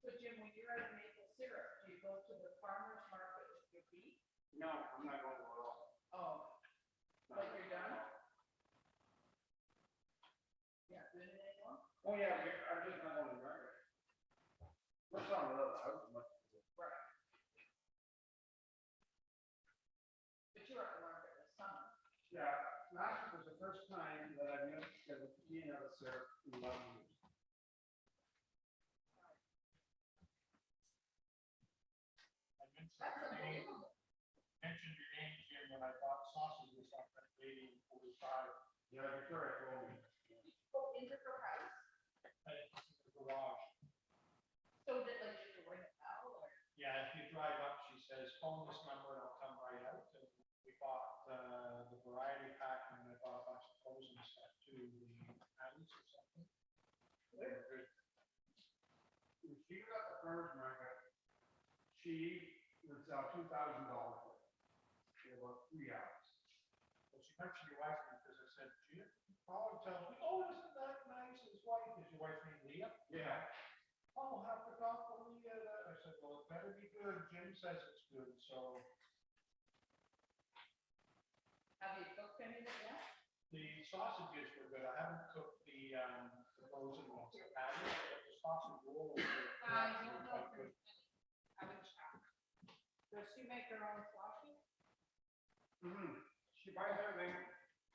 So Jim, when you're at maple syrup, do you go to the farmer's market with your beet? No, I'm not going to at all. Oh, but you're done? Yeah, doing it anymore? Oh, yeah, I'm just not going to market. What's on the other house? Right. But you're at the market this summer. Yeah, last was the first time that I've missed the peanut syrup in 11 years. I mentioned your name, Jim, when I bought sausages off that lady in 45. Yeah, Victoria told me. Go into her house, It's in the garage. so that like you can ring a bell or? Yeah, if you drive up, she says, phone this number and I'll come right out. And we bought the variety pack and I bought a bunch of frozen stuff too, the patties or something. They're good. When she got the farmer's market, she would sell $2,000 for it in about 3 hours. Well, she mentioned your wife because I said, Jim, call and tell me, oh, isn't that nice? His wife, is your wife named Leah? Yeah. Oh, we'll have to talk to Leah. I said, well, it better be good. Jim says it's good, so. Have you cooked any of it yet? The sausages were good. I haven't cooked the frozen ones, the patties, but the sausage rolls. I don't know if there's any. I would check. Does she make her own sausage? She buys everything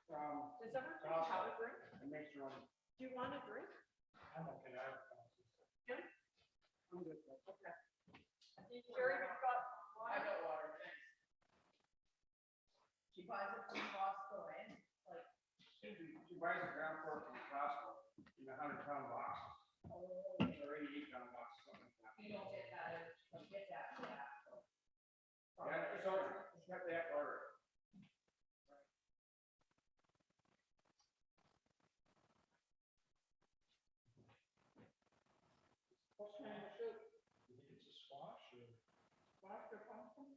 from. Does everybody have a drink? And makes her own. Do you want a drink? I'm okay. I have sausage. Jim? I'm good. Okay. Sherry, you've got water? I got water, thanks. She buys it from Costco, eh? Like, She buys a ground pork from Costco in 100-pound boxes. oh, Or 88-pound boxes, something like that. you don't get that, you get that, yeah. Yeah, so you have to have order. What kind of soup? You think it's a squash or? Squash or pumpkin?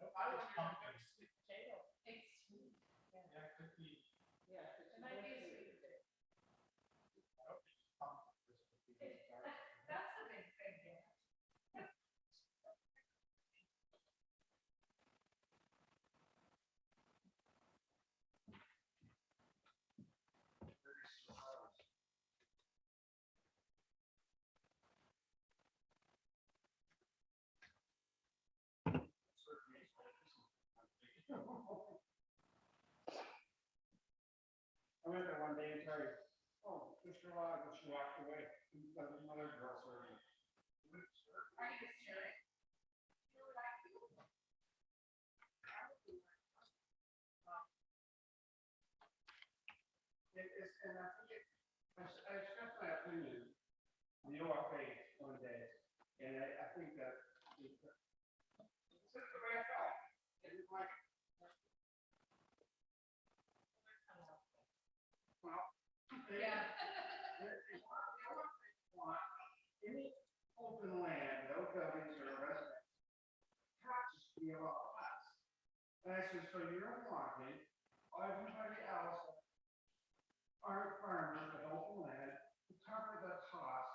I don't think it's pumpkin. Sweet potato. It's sweet. Yeah, it could be. Yeah. It might be a sweet potato. I don't think it's pumpkin. That's the big thing, yeah. I went there one day and Terry, oh, Mr. Lodge, and she walked away. That was another girl serving. Are you serious? And I think I expressed my opinion on the OFA one day, and I think that it's just the way I felt. It was like, well, Yeah. any open land, no buildings or residence, taxes be a lot less. And I said, so you're wanting everybody else aren't farmers that open land to cover the cost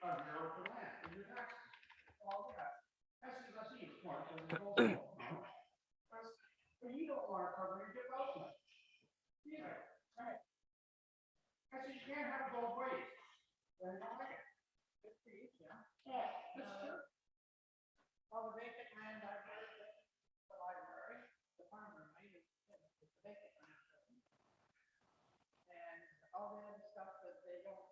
of your open land and your taxes. Oh, yeah. I said, I see your point. There's a whole deal, no? But you don't want to cover your development. Yeah, right. I said, you can't have it both ways. I don't like it. It's for you, yeah. Yeah, that's true. Well, the vacant land, I've heard that the library, the farmer might have, it's the vacant land. And all the other stuff that they don't.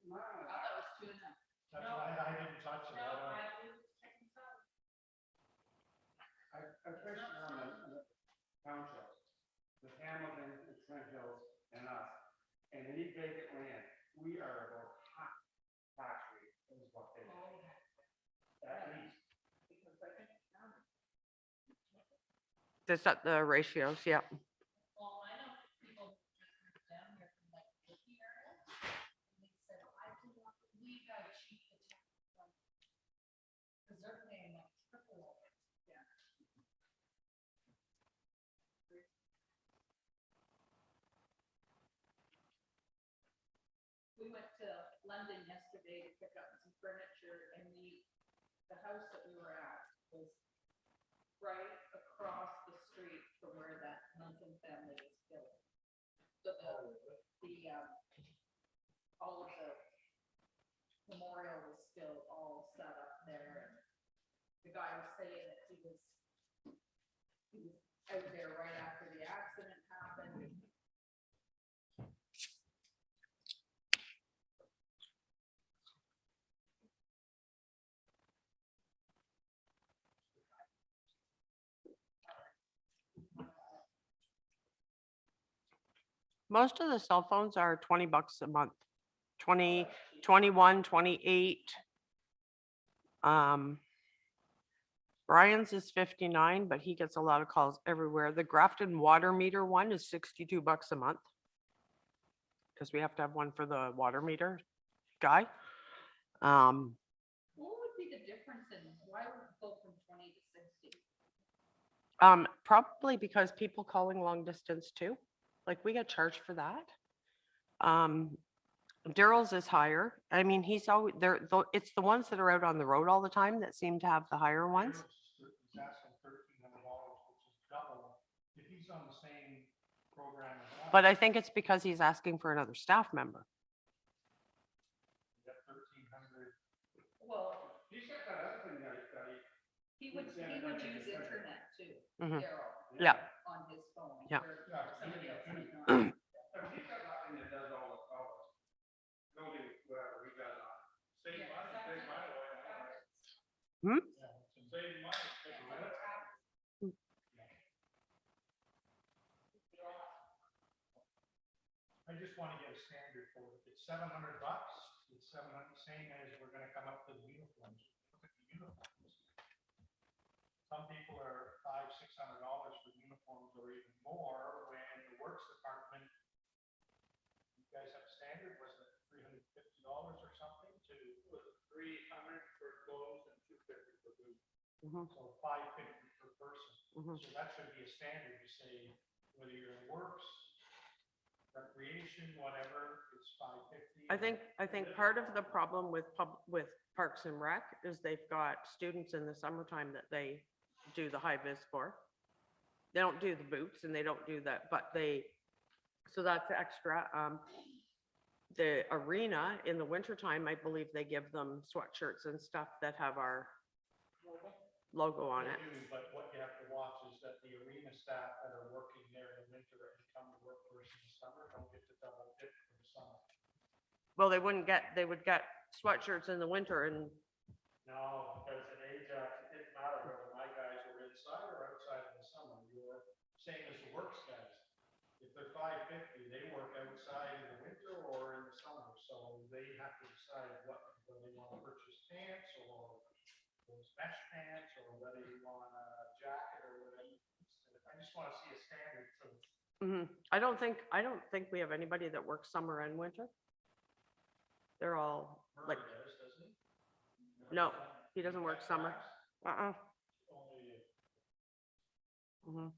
No, I thought it was tuna. that's why I didn't touch it. No, I do chicken salad. I fished around the townships, the Hamilton, the Trent Hills, and us. And any vacant land, we are about half tax rate is what they, at least. Because I think, That's not the ratios, yeah. well, I know people down here from like the Fee area. And they said, I do want, we gotta cheat the tax. Cause they're paying like triple. Yeah. We went to London yesterday to pick up some furniture and the house that we were at was right across the street from where that Munson family was built. So all of the memorial was still all set up there. And the guy was saying that he was out there right after the accident happened. Most of the cell phones are 20 bucks a month, 20, 21, 28. Brian's is 59, but he gets a lot of calls everywhere. The Grafton water meter one is 62 bucks a month. Because we have to have one for the water meter guy. What would be the difference in, why would it go from 20 to 60? Probably because people calling long distance too. Like we get charged for that. Daryl's is higher. I mean, he's always there. It's the ones that are out on the road all the time that seem to have the higher ones. He's asking $1,300, which is double, if he's on the same program as us. But I think it's because he's asking for another staff member. You got 1,300. Well, He's got that other thing that he would use internet too, Mhm. Daryl. Yeah. On his phone. Yeah. where Yeah, somebody he- else he- might not. But he's got nothing that does all the colors. Go do whatever he does on. Save Yeah, money, exactly. save money. Hmm? Yeah, save money. Save money. I just want to get a standard for it. If it's $700, it's 700, same as we're gonna come up to the uniforms. Look at the uniforms. Some people are $500-600 for uniforms or even more, when the works department, you guys have a standard, was it $350 or something to? Was it 300 for clothes and 250 for boots? Mhm. So 550 per person. Mhm. So that should be a standard, you say, whether you're in works, recreation, whatever, it's 550. I think part of the problem with Parks and Rec is they've got students in the summertime that they do the high vis for. They don't do the boots and they don't do that, but so that's extra. the arena in the wintertime, I believe they give them sweatshirts and stuff that have our logo on They it. do, but what you have to watch is that the arena staff that are working there in the winter and come to work for us in the summer don't get to double dip for the summer. Well, they would get sweatshirts in the winter and, No, because in Ajax, it didn't matter whether my guys were inside or outside in the summer. You're same as the works guys. If they're 550, they work outside in the winter or in the summer. So they have to decide whether they want to purchase pants or those mesh pants or whether you want a jacket or whatever. I just want to see a standard. So I don't think we have anybody that works summer and winter. They're all Murray like, does, doesn't he? no, he doesn't work summer. Uh-uh. Only Mhm.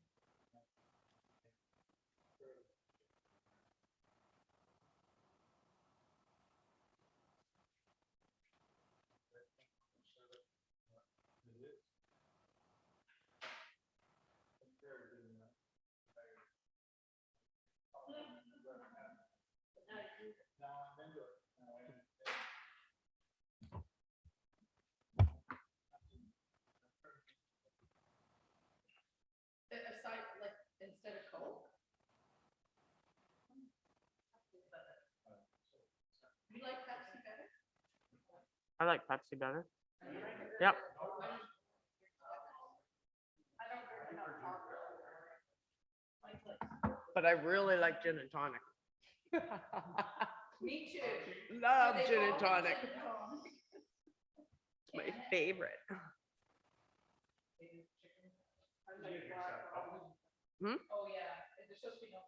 Aside, like, instead of Coke? You like Pepsi better? I like Pepsi better. Yep. But I really like gin and tonic. Me too. Love They gin and call me tonic. gin and tonic. It's my favorite. Oh, yeah, there's supposed to be no,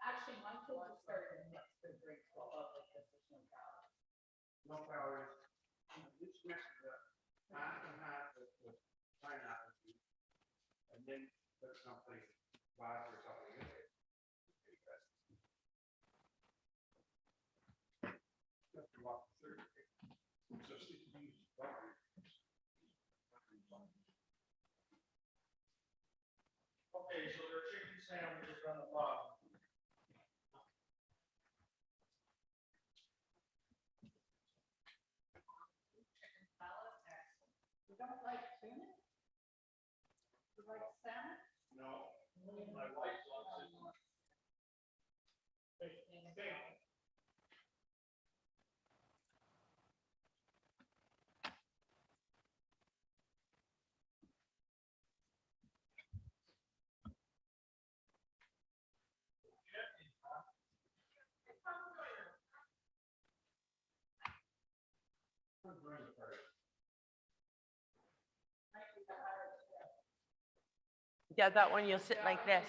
actually, my kids are starting next to drink club, like this, there's no calories. no calories. Just mix it up. Half and half with pineapple juice. And then put something, glass or something in it. Just walk through. Just use water. Okay, so their chicken sandwiches on the bottom. Chicken salad, excellent. You don't like tuna? You like salmon? No, my wife loves it. Hey, Yeah, that one you'll sit like this.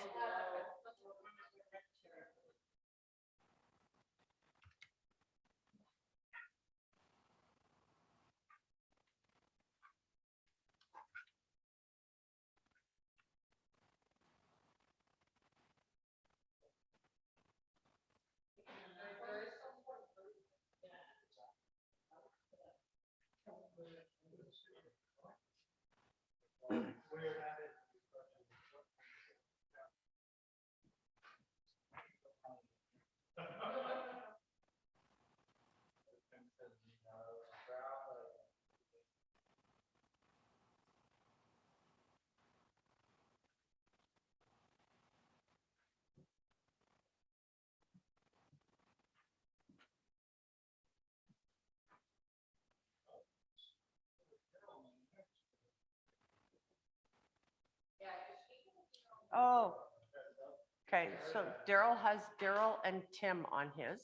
Oh, okay, so Daryl and Tim on his.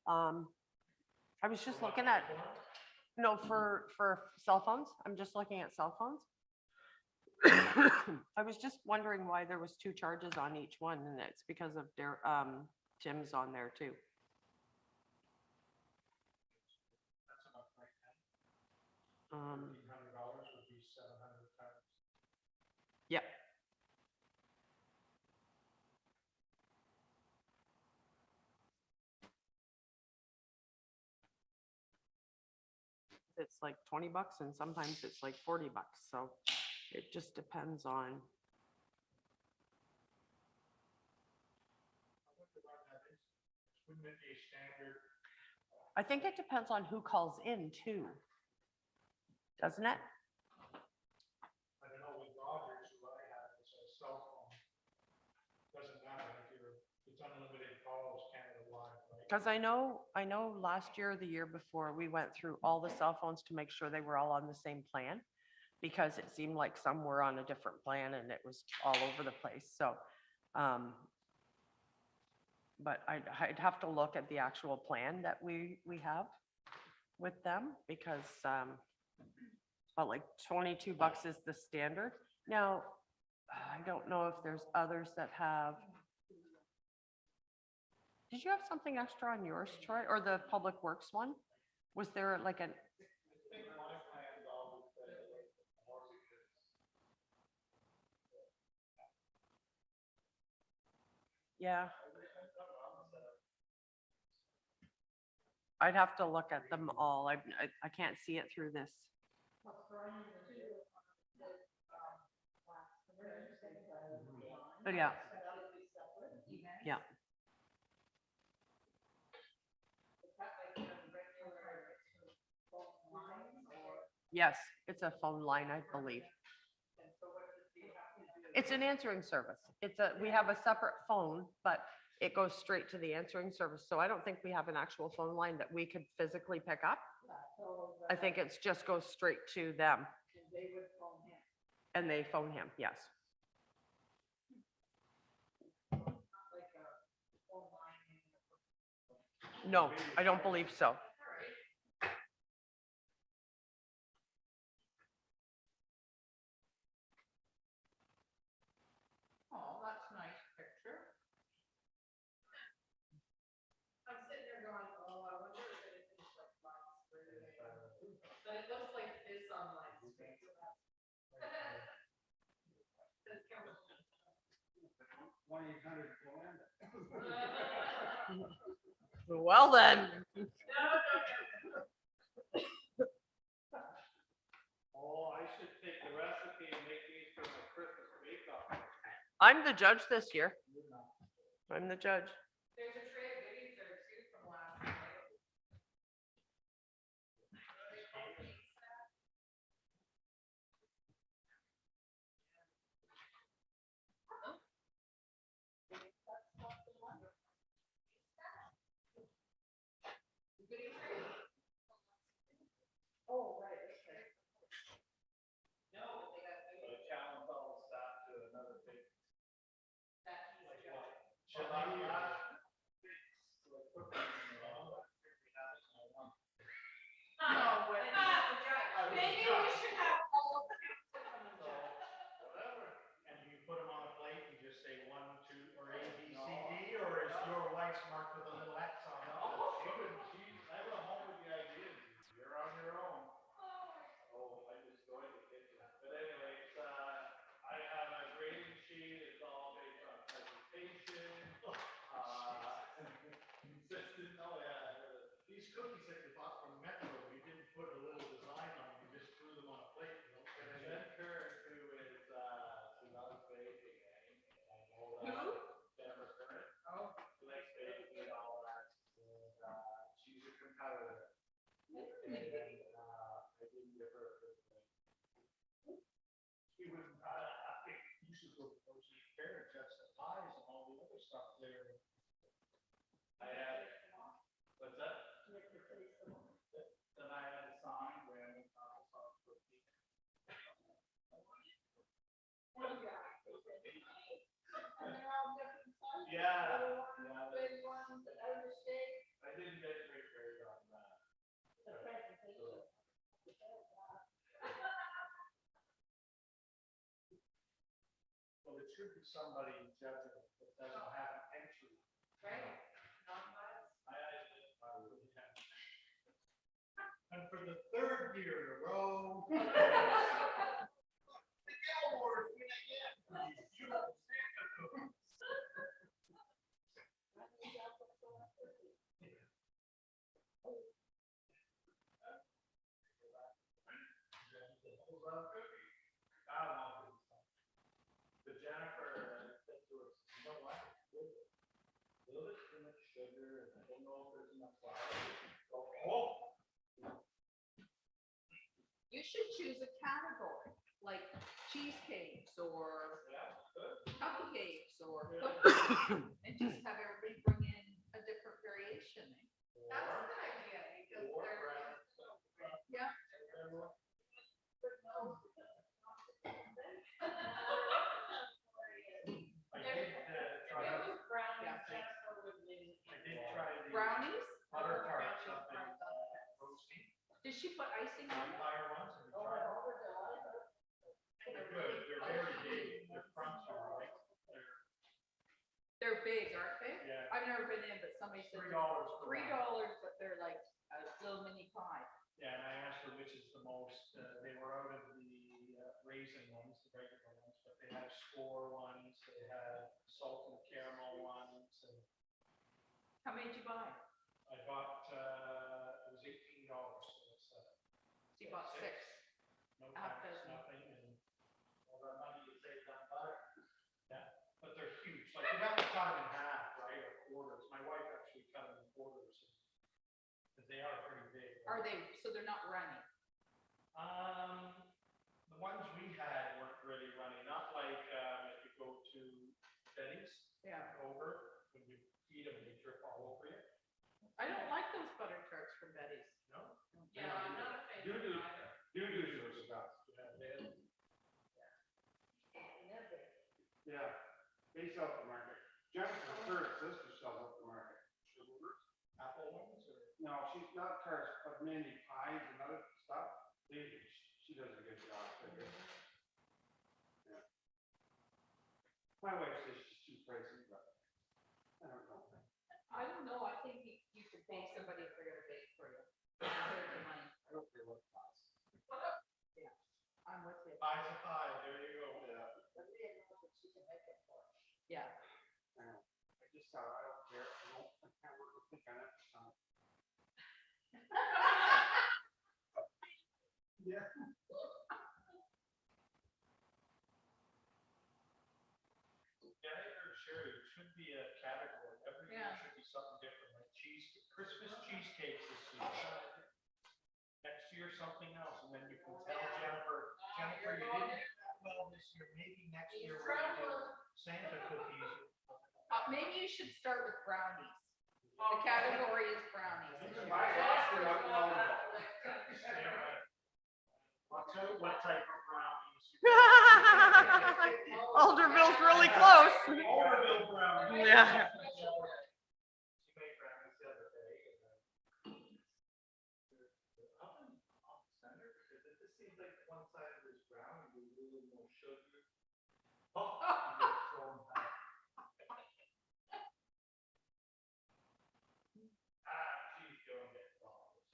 I was just looking at, no, for cell phones, I'm just looking at cell phones. I was just wondering why there was 2 charges on each one, and it's because of Tim's on there too. that's about right now. Um, $1,500 would be 700 times. Yep. It's like $20 and sometimes it's like $40. So it just depends on. I wonder what that is. wouldn't it be a standard? I think it depends on who calls in too. Doesn't it? I don't know, with Rogers, what I have is a cell phone. Doesn't matter if it's unlimited calls Canada-wide, right? Because I know last year, or the year before, we went through all the cell phones to make sure they were all on the same plan. Because it seemed like some were on a different plan and it was all over the place, so. But I'd have to look at the actual plan that we have with them, because, but like $22 is the standard. Now, I don't know if there's others that have. Did you have something extra on yours, Troy, or the Public Works one? Was there like an? Yeah. I'd have to look at them all. I can't see it through this. But yeah. Yeah. Yes, it's a phone line, I believe. It's an answering service. We have a separate phone, but it goes straight to the answering service. So I don't think we have an actual phone line that we could physically pick up. I think it's just goes straight to them. And they phone him, yes. No, I don't believe so. Oh, that's a nice picture. I'm sitting there going, oh, I wonder if anything's like light screen. But it looks like this on light screen. So that's. Says Campbellford. 1-800 Joanne. Well then. Oh, I should take the recipe and make these for my Christmas bake-off. I'm the judge this year. I'm the judge. There's a tray of goodies there too from last night. Oh, right, okay. No, they got. So challenge all the staff to another big. That he's got. Oh, well, maybe we should have all of them come and judge. Whatever. And you put them on a plate and just say 1, 2, or A, B, C, D, or is your wife's marked with a little X on it? I went home with the idea. You're on your own. Oh, I destroyed the kitchen. But anyways, I have a grading sheet. It's all based on presentation. Consistent. Oh, yeah. These cookies that you bought from Metro, you didn't put a little design on them, you just threw them on a plate. And then Kurt, who is, who loves baking, eh? And I know that. Who? Jennifer Curran. Oh. Who likes baking and all that. And, she's a competitor. And then, I didn't give her a good thing. She wouldn't, I think you should go to those carrot juts and pies and all the other stuff there. I had, what's that? Then I had a sign where I was cookie. And they're all different sizes. Yeah. Little ones, big ones, outer shape. I didn't get very great on that. The presentation. Well, it should be somebody judging that doesn't have an entry. Right? Non-biased. And for the 3rd year in a row. The Cowboys win again. Beautiful Santa cookies. The Jennifer said to us, you know what? A little bit too much sugar and then should choose a category, like cheesecakes or cupcakes or cookies, and just have everybody bring in a different variation. That's a good idea, because yeah. Brownies? Did she put icing on it? They're big, aren't they? Yeah. I've never been in, but somebody said $3. $3, but they're like a little mini pie. Yeah, and I asked her which is the most, they were out of the raisin ones, the regular ones, but they had score ones, they had salt and caramel ones, and How many did you buy? I bought, it was $18, so it's, So you bought six. no Half tax, dozen. nothing, and all that money you saved on butter. Yeah, but they're huge, like you have to cut them in half, right, or quarters, my wife actually cut them in quarters, because they are pretty big. Are they, so they're not running? The ones we had weren't really running, not like, if you go to Betty's. Yeah. Over, when you eat them, they drip all over you. I don't like those butter tarts from Betty's. No? Yeah, I'm not a fan of them either. Doo-doo's yours about. Yeah, they sell at the market. Jennifer's third sister sells at the market. Apple ones or? No, she's not tarts, but mainly pies and other stuff. She does a good job. Yeah. My wife says she's too pricey, but I don't know. I don't know, I think you should pay somebody if they're gonna bake for you. Compared to money. I don't care what it costs. Yeah, I'm with you. Pie's a pie, there you go. Yeah. I know. I just thought, I don't care. I can't work with think on it. Yeah. Yeah, I heard Sherry, it should be a category, every year Yeah. should be something different, like Christmas cheesecakes this year. Next year, something else, and then you can tell Jennifer, you didn't do that well this year, maybe next year we'll do Santa cookies. Maybe you should start with brownies. The category is brownies. My boss did not know about it. What type of brownies? Alderville's really close. Alderville brownies. Yeah. She made brownies the other day. The oven off center, because it just seems like one side of this brownie with a little more sugar. Oh, you get thrown back. She's going to get flowers.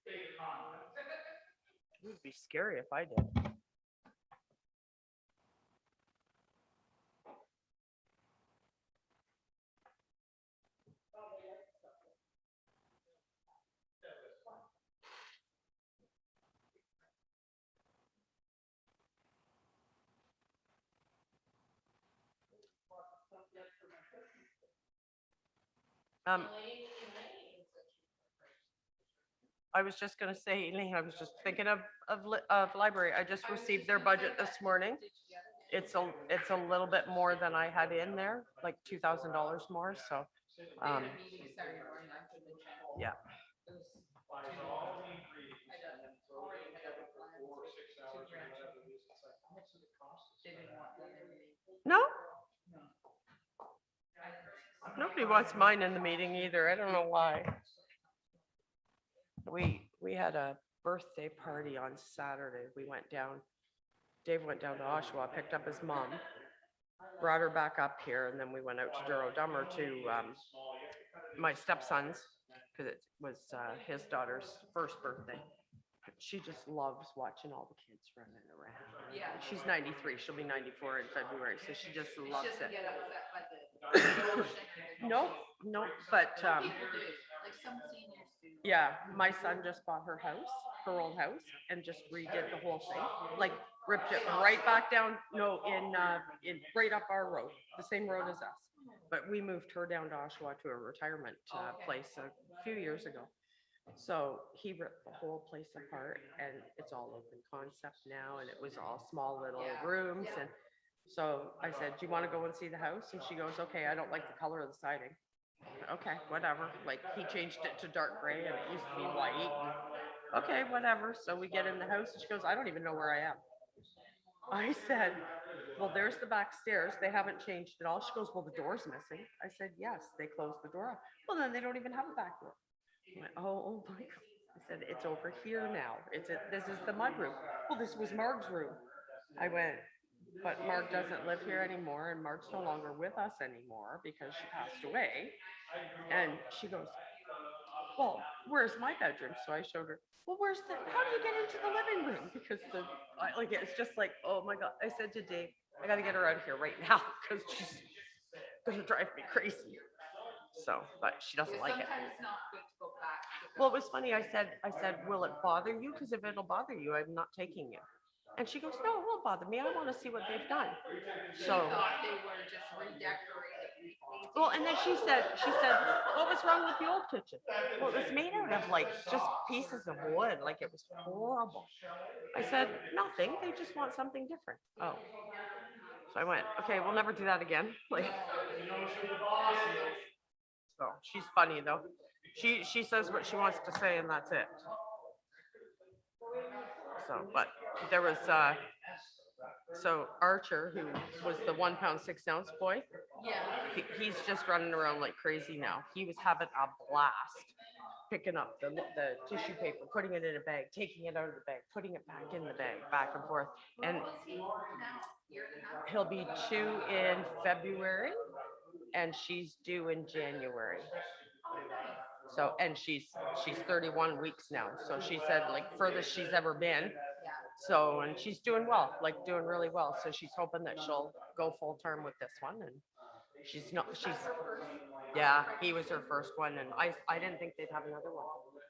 Big confidence. It would be scary if I did. I was just gonna say, Elaine, I was just thinking of library. I just received their budget this morning. It's a little bit more than I had in there, like $2,000 more, so, yeah. Buys all the ingredients and then throws it together for 4 or 6 hours or whatever it is. It's like, how much does it cost us for that? No? Nobody wants mine in the meeting either. I don't know why. We had a birthday party on Saturday. We went down, Dave went down to Oshawa, picked up his mom, brought her back up here, and then we went out to Duro Dummer to my stepson's, because it was his daughter's first birthday. She just loves watching all the kids running around. Yeah. She's 93. She'll be 94 in February, so she just loves She doesn't it. get upset by the. No, but People do, like some seniors do. yeah, my son just bought her house, her old house, and just redid the whole thing. Like ripped it right back down, no, in right up our road, the same road as us. But we moved her down to Oshawa to a retirement place a few years ago. So he ripped the whole place apart and it's all open concept now and it was all small little rooms and so I said, do you want to go and see the house? And she goes, okay, I don't like the color of the siding. Okay, whatever. Like he changed it to dark gray and it used to be white. And, okay, whatever. So we get in the house and she goes, I don't even know where I am. I said, well, there's the back stairs. They haven't changed at all. She goes, well, the door's missing. I said, yes, they closed the door. Well, then they don't even have a back door. I went, oh my God. I said, it's over here now. This is the mud room. Well, this was Marg's room. I went, but Marg doesn't live here anymore and Marg's no longer with us anymore because she passed away. And she goes, well, where's my bedroom? So I showed her, well, how do you get into the living room? Because it's just like, oh my God. I said to Dave, I got to get her out of here right now because she's going to drive me crazy. So, but she doesn't like it. Sometimes not good to go back. Well, it was funny. I said, will it bother you? Because if it'll bother you, I'm not taking you. And she goes, no, it won't bother me. I want to see what they've done. So, Thought they were just redecorating. well, and then she said, what was wrong with the old kitchen? Well, it was made out of like just pieces of wood. Like it was horrible. I said, nothing. They just want something different. Oh. So I went, okay, we'll never do that again. Like, so she's funny though. She says what she wants to say and that's it. So, but there was, so Archer, who was the 1 pound 6 ounce boy, he's just running around like crazy now. He was having a blast picking up the tissue paper, putting it in a bag, taking it out of the bag, putting it back in the bag, back and forth. And he'll be 2 in February and she's due in January. So, and she's 31 weeks now. So she said like furthest she's ever been. So, and she's doing well, like doing really well. So she's hoping that she'll go full term with this one. And yeah, he was her first one. And I didn't think they'd have another one.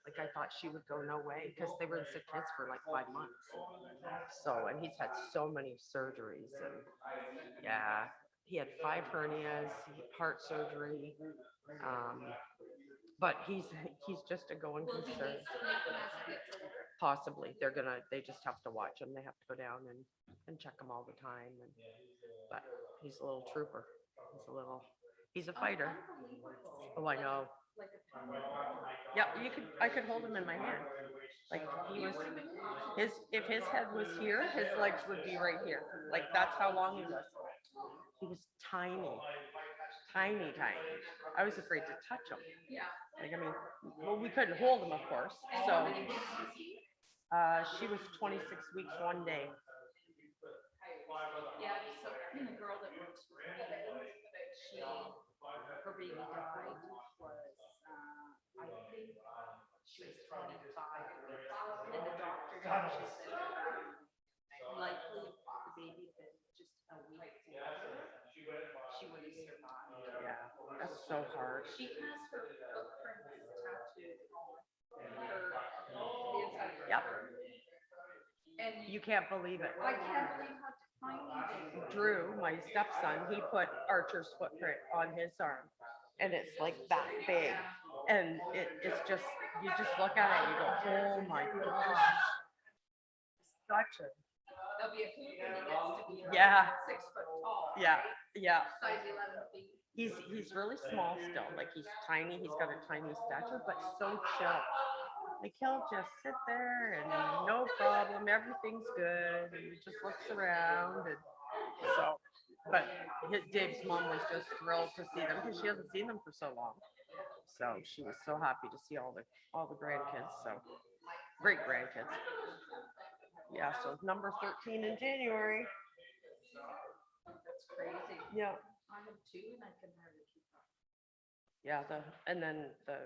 Like I thought she would go no way because they were the sick kids for like 5 months. So, and he's had so many surgeries and yeah, he had 5 hernias, heart surgery. But he's just a going concern. Possibly they just have to watch him. They have to go down and check him all the time. But he's a little trooper. He's a fighter. Oh, I know. Yeah, I could hold him in my hand. Like if his head was here, his legs would be right here. Like that's how long he was. He was tiny. Tiny. I was afraid to touch him. Yeah. Like, I mean, well, we couldn't hold him, of course. So she was 26 weeks one day. Yeah, so the girl that works with me, her baby died was, I think she was 25. And the doctor, she said, likely the baby been just a week older, she would have survived. Yeah, that's so hard. She has her footprints tattooed on her, the inside of her. Yep. And You can't believe it. I can't believe how tiny they were. Drew, my stepson, he put Archer's footprint on his arm and it's like that big. And it's just, you just look at it and you go, oh my gosh. Such a, There'll be a hoop and he gets to be yeah. 6 foot tall. Yeah, yeah. Size 11 feet. He's really small still. Like he's tiny. He's got a tiny stature, but so chill. Like he'll just sit there and no problem. Everything's good. And he just looks around. And so, but Dave's mom was just thrilled to see them because she hasn't seen them for so long. So she was so happy to see all the grandkids. So great grandkids. Yeah. So number 13 in January. That's crazy. Yeah. I have 2 and I can hardly keep up. Yeah, and then the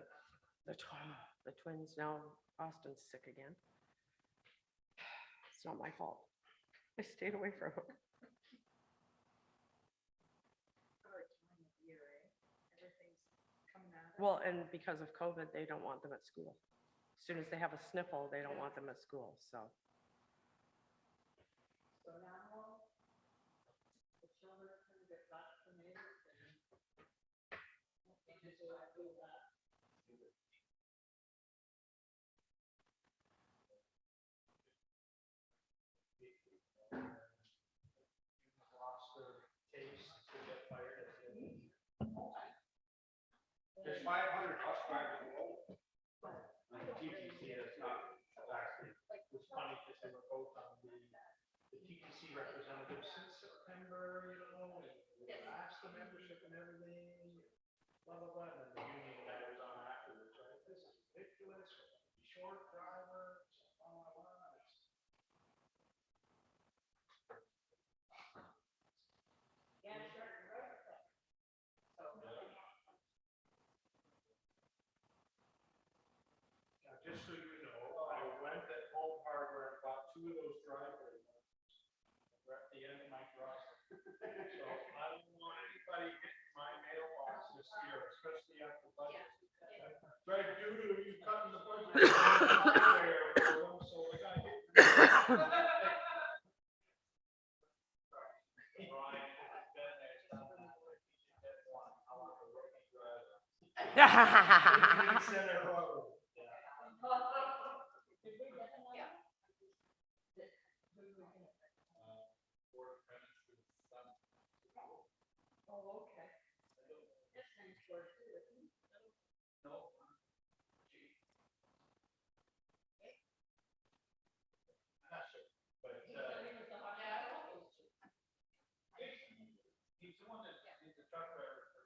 twins now. Austin's sick again. It's not my fault. I stayed away from him. Hard time of year, eh? Everything's coming at us. Well, and because of COVID, they don't want them at school. As soon as they have a sniffle, they don't want them at school. So. So now, the children can get vaccinated and what can you do? I do that. There's 500 bus drivers enrolled. On the TTC, that's not actually, it's funny because they were both on the TTC representatives since September, you know, and we asked the membership and everything, blah, blah, blah, and then the union guy was on afterwards, right? This is ridiculous, short drivers, blah, blah, blah. Just so you know, I went at Home Hardware and bought 2 of those driveway ones. They're at the end of my driveway. So I don't want anybody hitting my mailbox this year, especially after budget. Right, dude, you cutting the budget. There for them, so I gotta get. Center road. He's the one that he's the truck driver for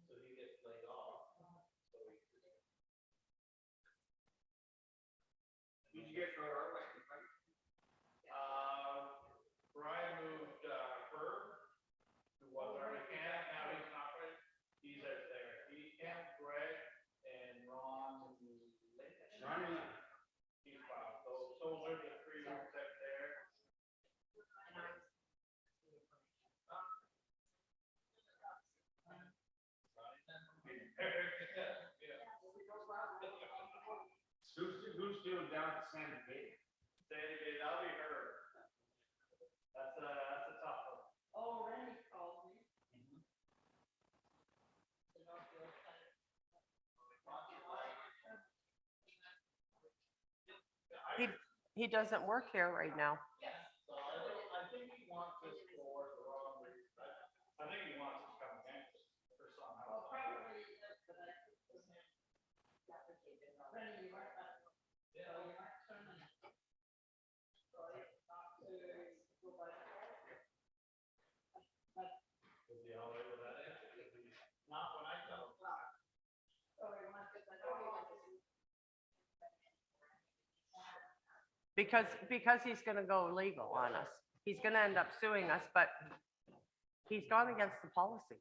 so he gets laid off. So did you get your license, right? Brian moved Herb, who was our mechanic, now he's not right. He's out there. He and Greg and Ron. Ron, he's wow. Those are the 3 rooms out there. Who's doing down at Sandy Bay? Sandy Bay, that'll be her. That's a tough one. Oh, Randy called me. He doesn't work here right now. So I think he wants us for the wrong reason. I think he wants us to come against for some. Well, probably, but I think it was him. Randy, you weren't, so you weren't turning. So I talked to go by. But. Is he all right with that answer? Not when I tell him. So we want to, I know he wants to. Because he's gonna go legal on us. He's gonna end up suing us, but he's gone against the policy.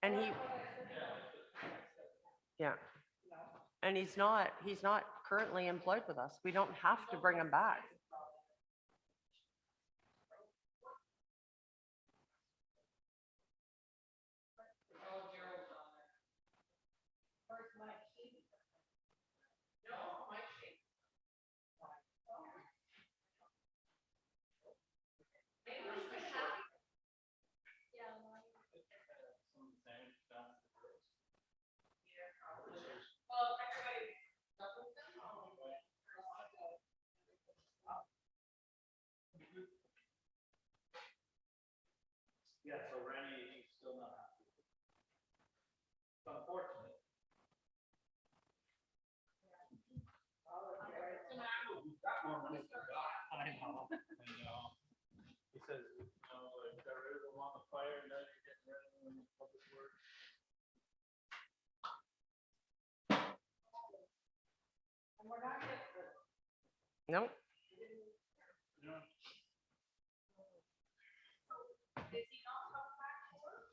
And yeah. And he's not currently employed with us. We don't have to bring him back. Yeah, so Randy, he's still not happy. It's unfortunate. I know. He says, you know, like, got rid of them on the fire, now you're getting rid of them in public works. And we're not getting rid of. Nope. No. Did he not come back to work?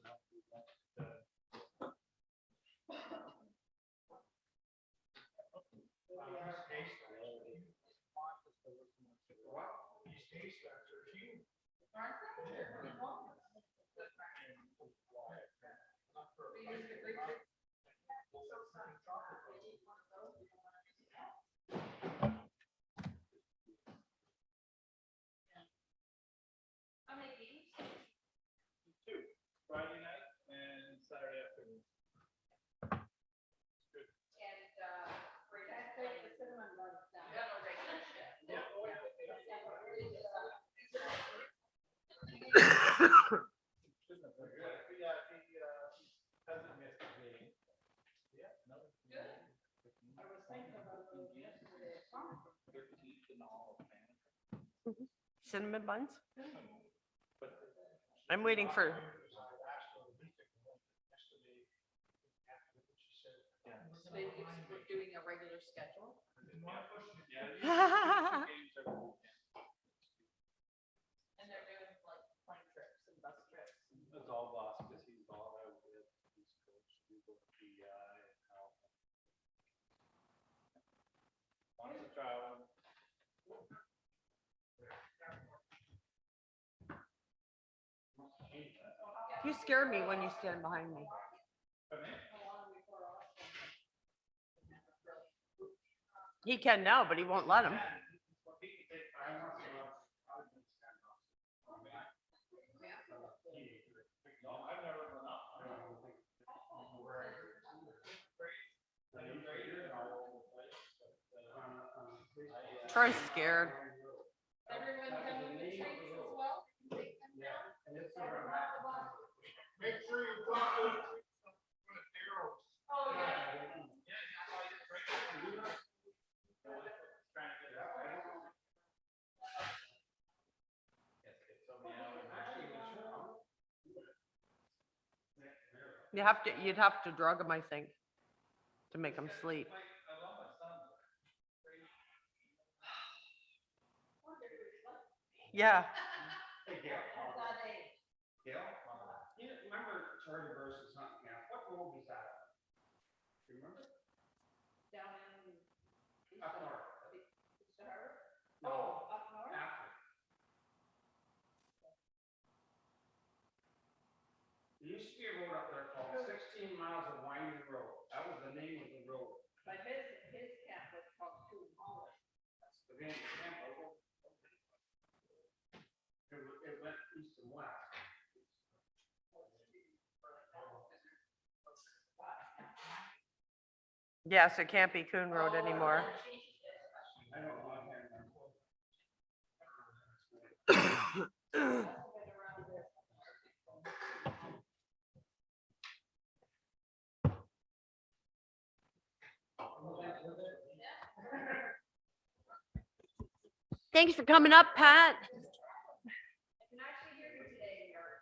How many games? 2, Friday night and Saturday afternoon. And, right, I played the cinnamon runs down. Yeah, no, right. Yeah. Cinnamon buns? I'm waiting for, We're doing a regular schedule. And they're doing like plane trips and bus trips. It's all boss, because he's all out with his coach, we go to PI and help. Lots of travel. you scared me when you stand behind me. He can now, but he won't let him. Troy's scared. Everyone coming to treats as well? Take them down? Make sure you drop those arrows. Oh, yeah. You'd have to drug him, I think, to make him sleep. Yeah. Gail, you remember Charlie versus Hunting Camp? What road was that? Do you remember? Down in. Up north. Oh, up north? After. There used to be a road up there called 16 miles of winding road. That was the name of the road. But his camp was called Coon Hollow. That's the name of the camp. It went east and west. Yes, it can't be Coon Road anymore. I don't know. Thanks for coming up, Pat. I can actually hear you today, Eric.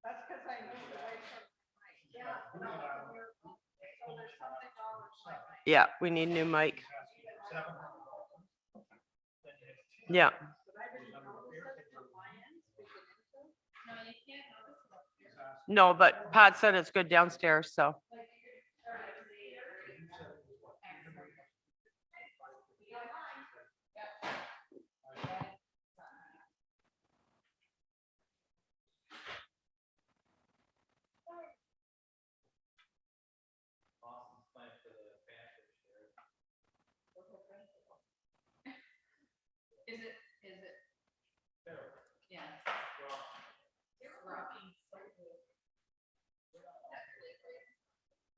That's because I moved away from my, Yeah. No, so there's something wrong with my mic. Yeah, we need a new mic. Yeah. No, you can't notice it up here. No, but Pat said it's good downstairs, so. Austin's playing for the Panthers here. Is it? Yeah. Rocky.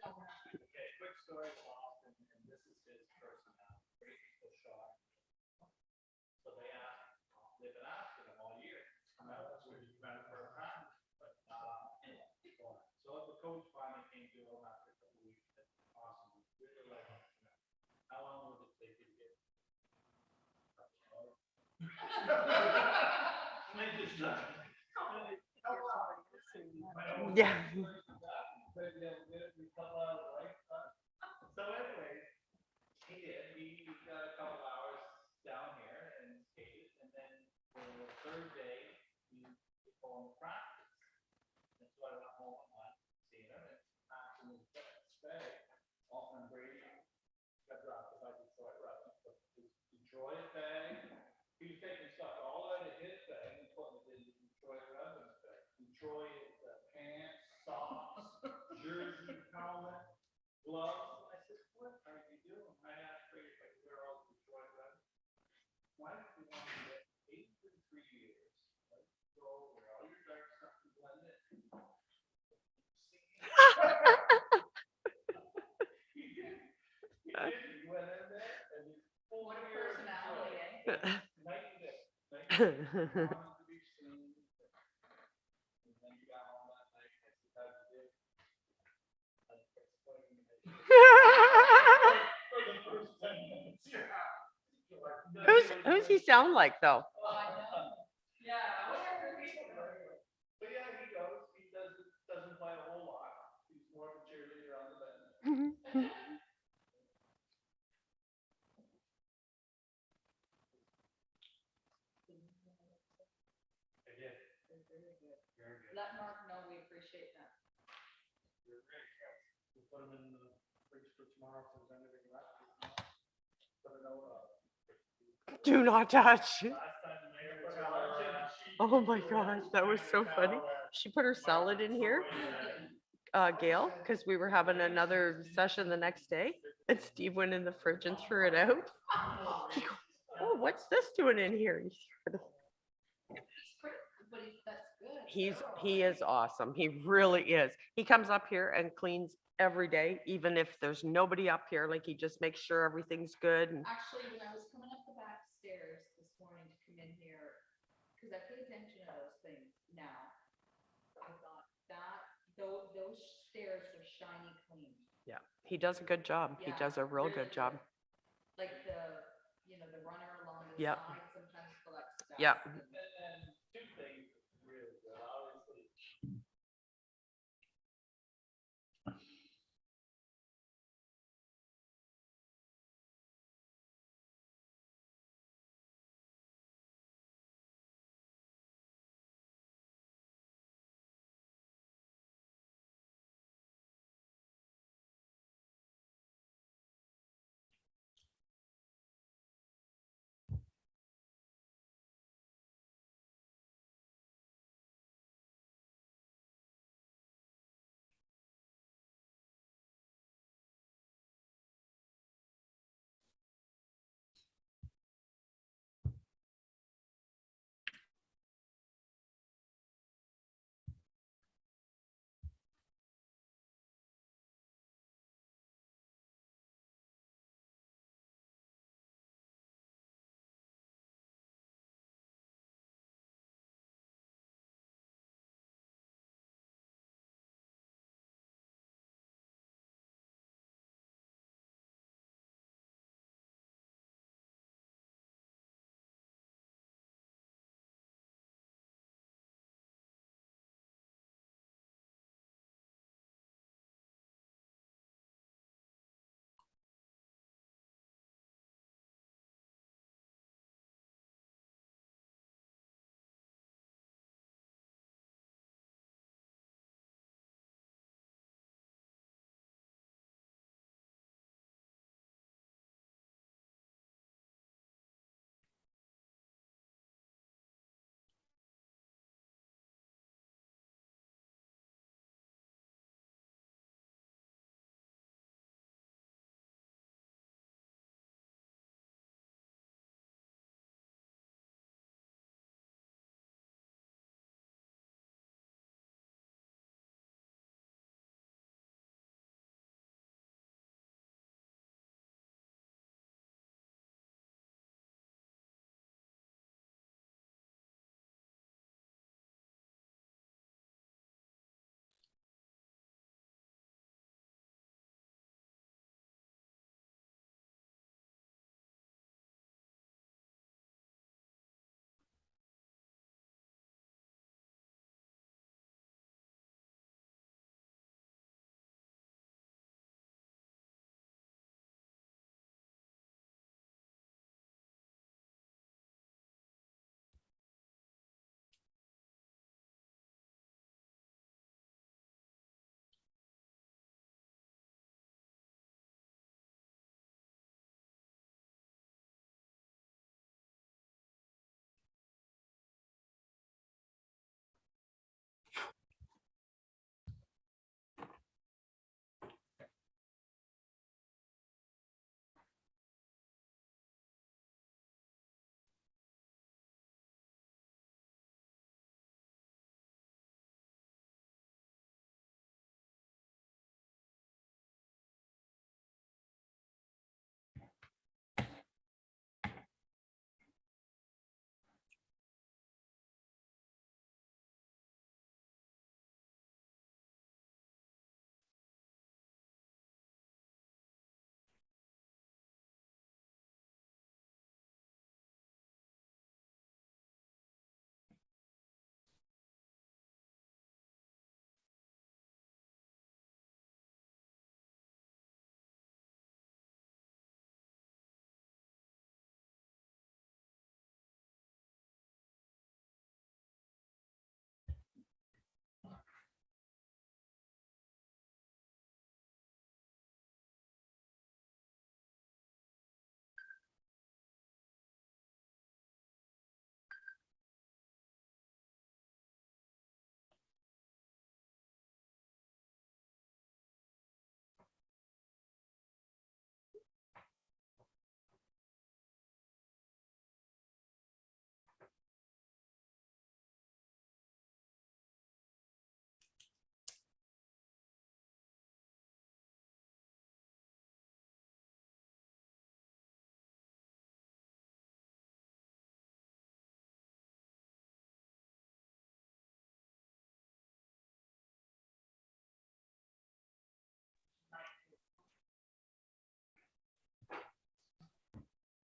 Okay, quick story of Austin, and this is his personality. Great people shot. So they've been asking him all year. That's where you met for a practice, but so the coach finally came to him after a couple of weeks. Said, Austin, we really like him. How long would it take you to get? Yeah. So anyway, he did. He got a couple hours down here and skated, and then the third day he performed practice. And so I went home and I seen him and asked him to stay. Often Brady got drafted by Detroit Red Wings, but his Detroit bag, he was taking stuff all out of his bag and putting it in the Detroit Red Wings bag. Detroit pants, socks, jersey, helmet, gloves. I said, what are you doing? I asked Brady if I could wear all the Detroit Red Wings. Why did you want to get 8 for 3 years? Let's go where all your dark stuff can blend in. He did. He went in there and he's full What a of years. personality, eh? Night and day. Night and day. Wanted to be seen. And then you got home that night. I said, how'd you do? I explained to him. For the first 10 minutes. Yeah. Who's he sound like though? Oh, I know. Let Mark know we appreciate that. We'll put them in the fridge for tomorrow if there's anything left. Put it out. Do not touch. Last time the mayor was out, she- Oh my gosh, that was so funny. She put her salad in here, Gail, because we were having another session the next day, and Steve went in the fridge and threw it out. He goes, oh, what's this doing in here? And he threw it. He's pretty, but that's good. He is awesome. He really is. He comes up here and cleans every day, even if there's nobody up here. Like, he just makes sure everything's good. And Actually, when I was coming up the back stairs this morning to come in here, because I pay attention to those things now, I thought that, those stairs were shiny clean. yeah, he does a good job. He Yeah, does a real really good job. Like the, the runner along the Yep. side sometimes collects dust. Yep. and- Two things really good, obviously.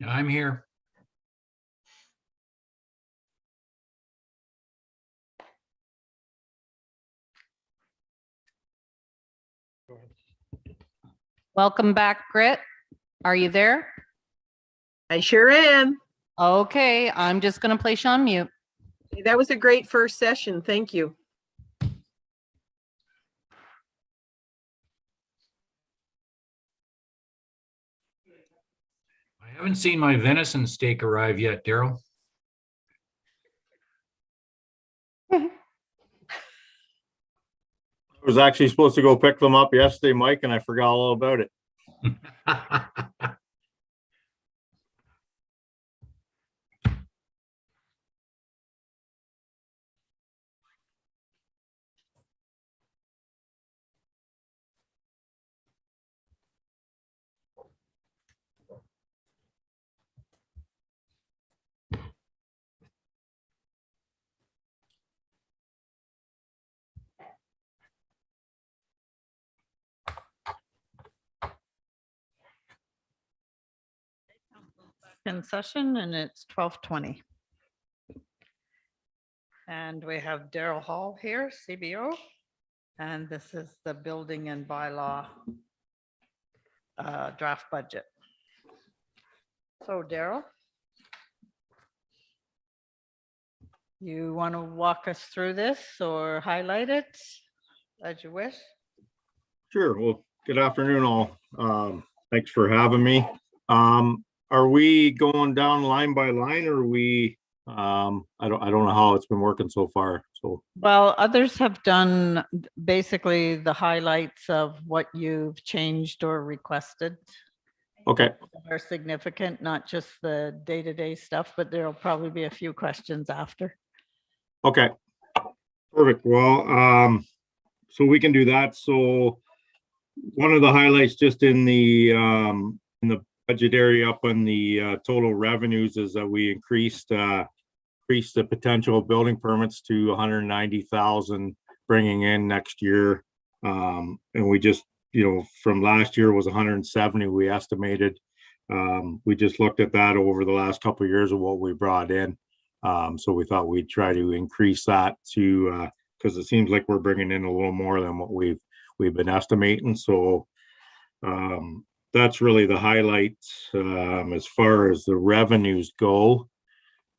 I'm here. Welcome back, Grit. Are you there? I sure am. Okay, I'm just going to place you on mute. That was a great first session. Thank you. I haven't seen my venison steak arrive yet, Daryl. I was actually supposed to go pick them up yesterday, Mike, and I forgot all about it. In session, and it's 12:20. And we have Daryl Hall here, CBO. And this is the building and bylaw draft budget. So Daryl, you want to walk us through this or highlight it as you wish? Sure. Well, good afternoon, all. Thanks for having me. Are we going down line by line, or are we? I don't know how it's been working so far. So Well, others have done basically the highlights of what you've changed or requested. okay, Are significant, not just the day-to-day stuff, but there'll probably be a few questions after. okay, perfect. Well, so we can do that. So one of the highlights just in the budget area up on the total revenues is that we increased the potential building permits to 190,000 bringing in next year. And we just, from last year was 170 we estimated. We just looked at that over the last couple of years of what we brought in. So we thought we'd try to increase that to because it seems like we're bringing in a little more than what we've been estimating. So that's really the highlight as far as the revenues go.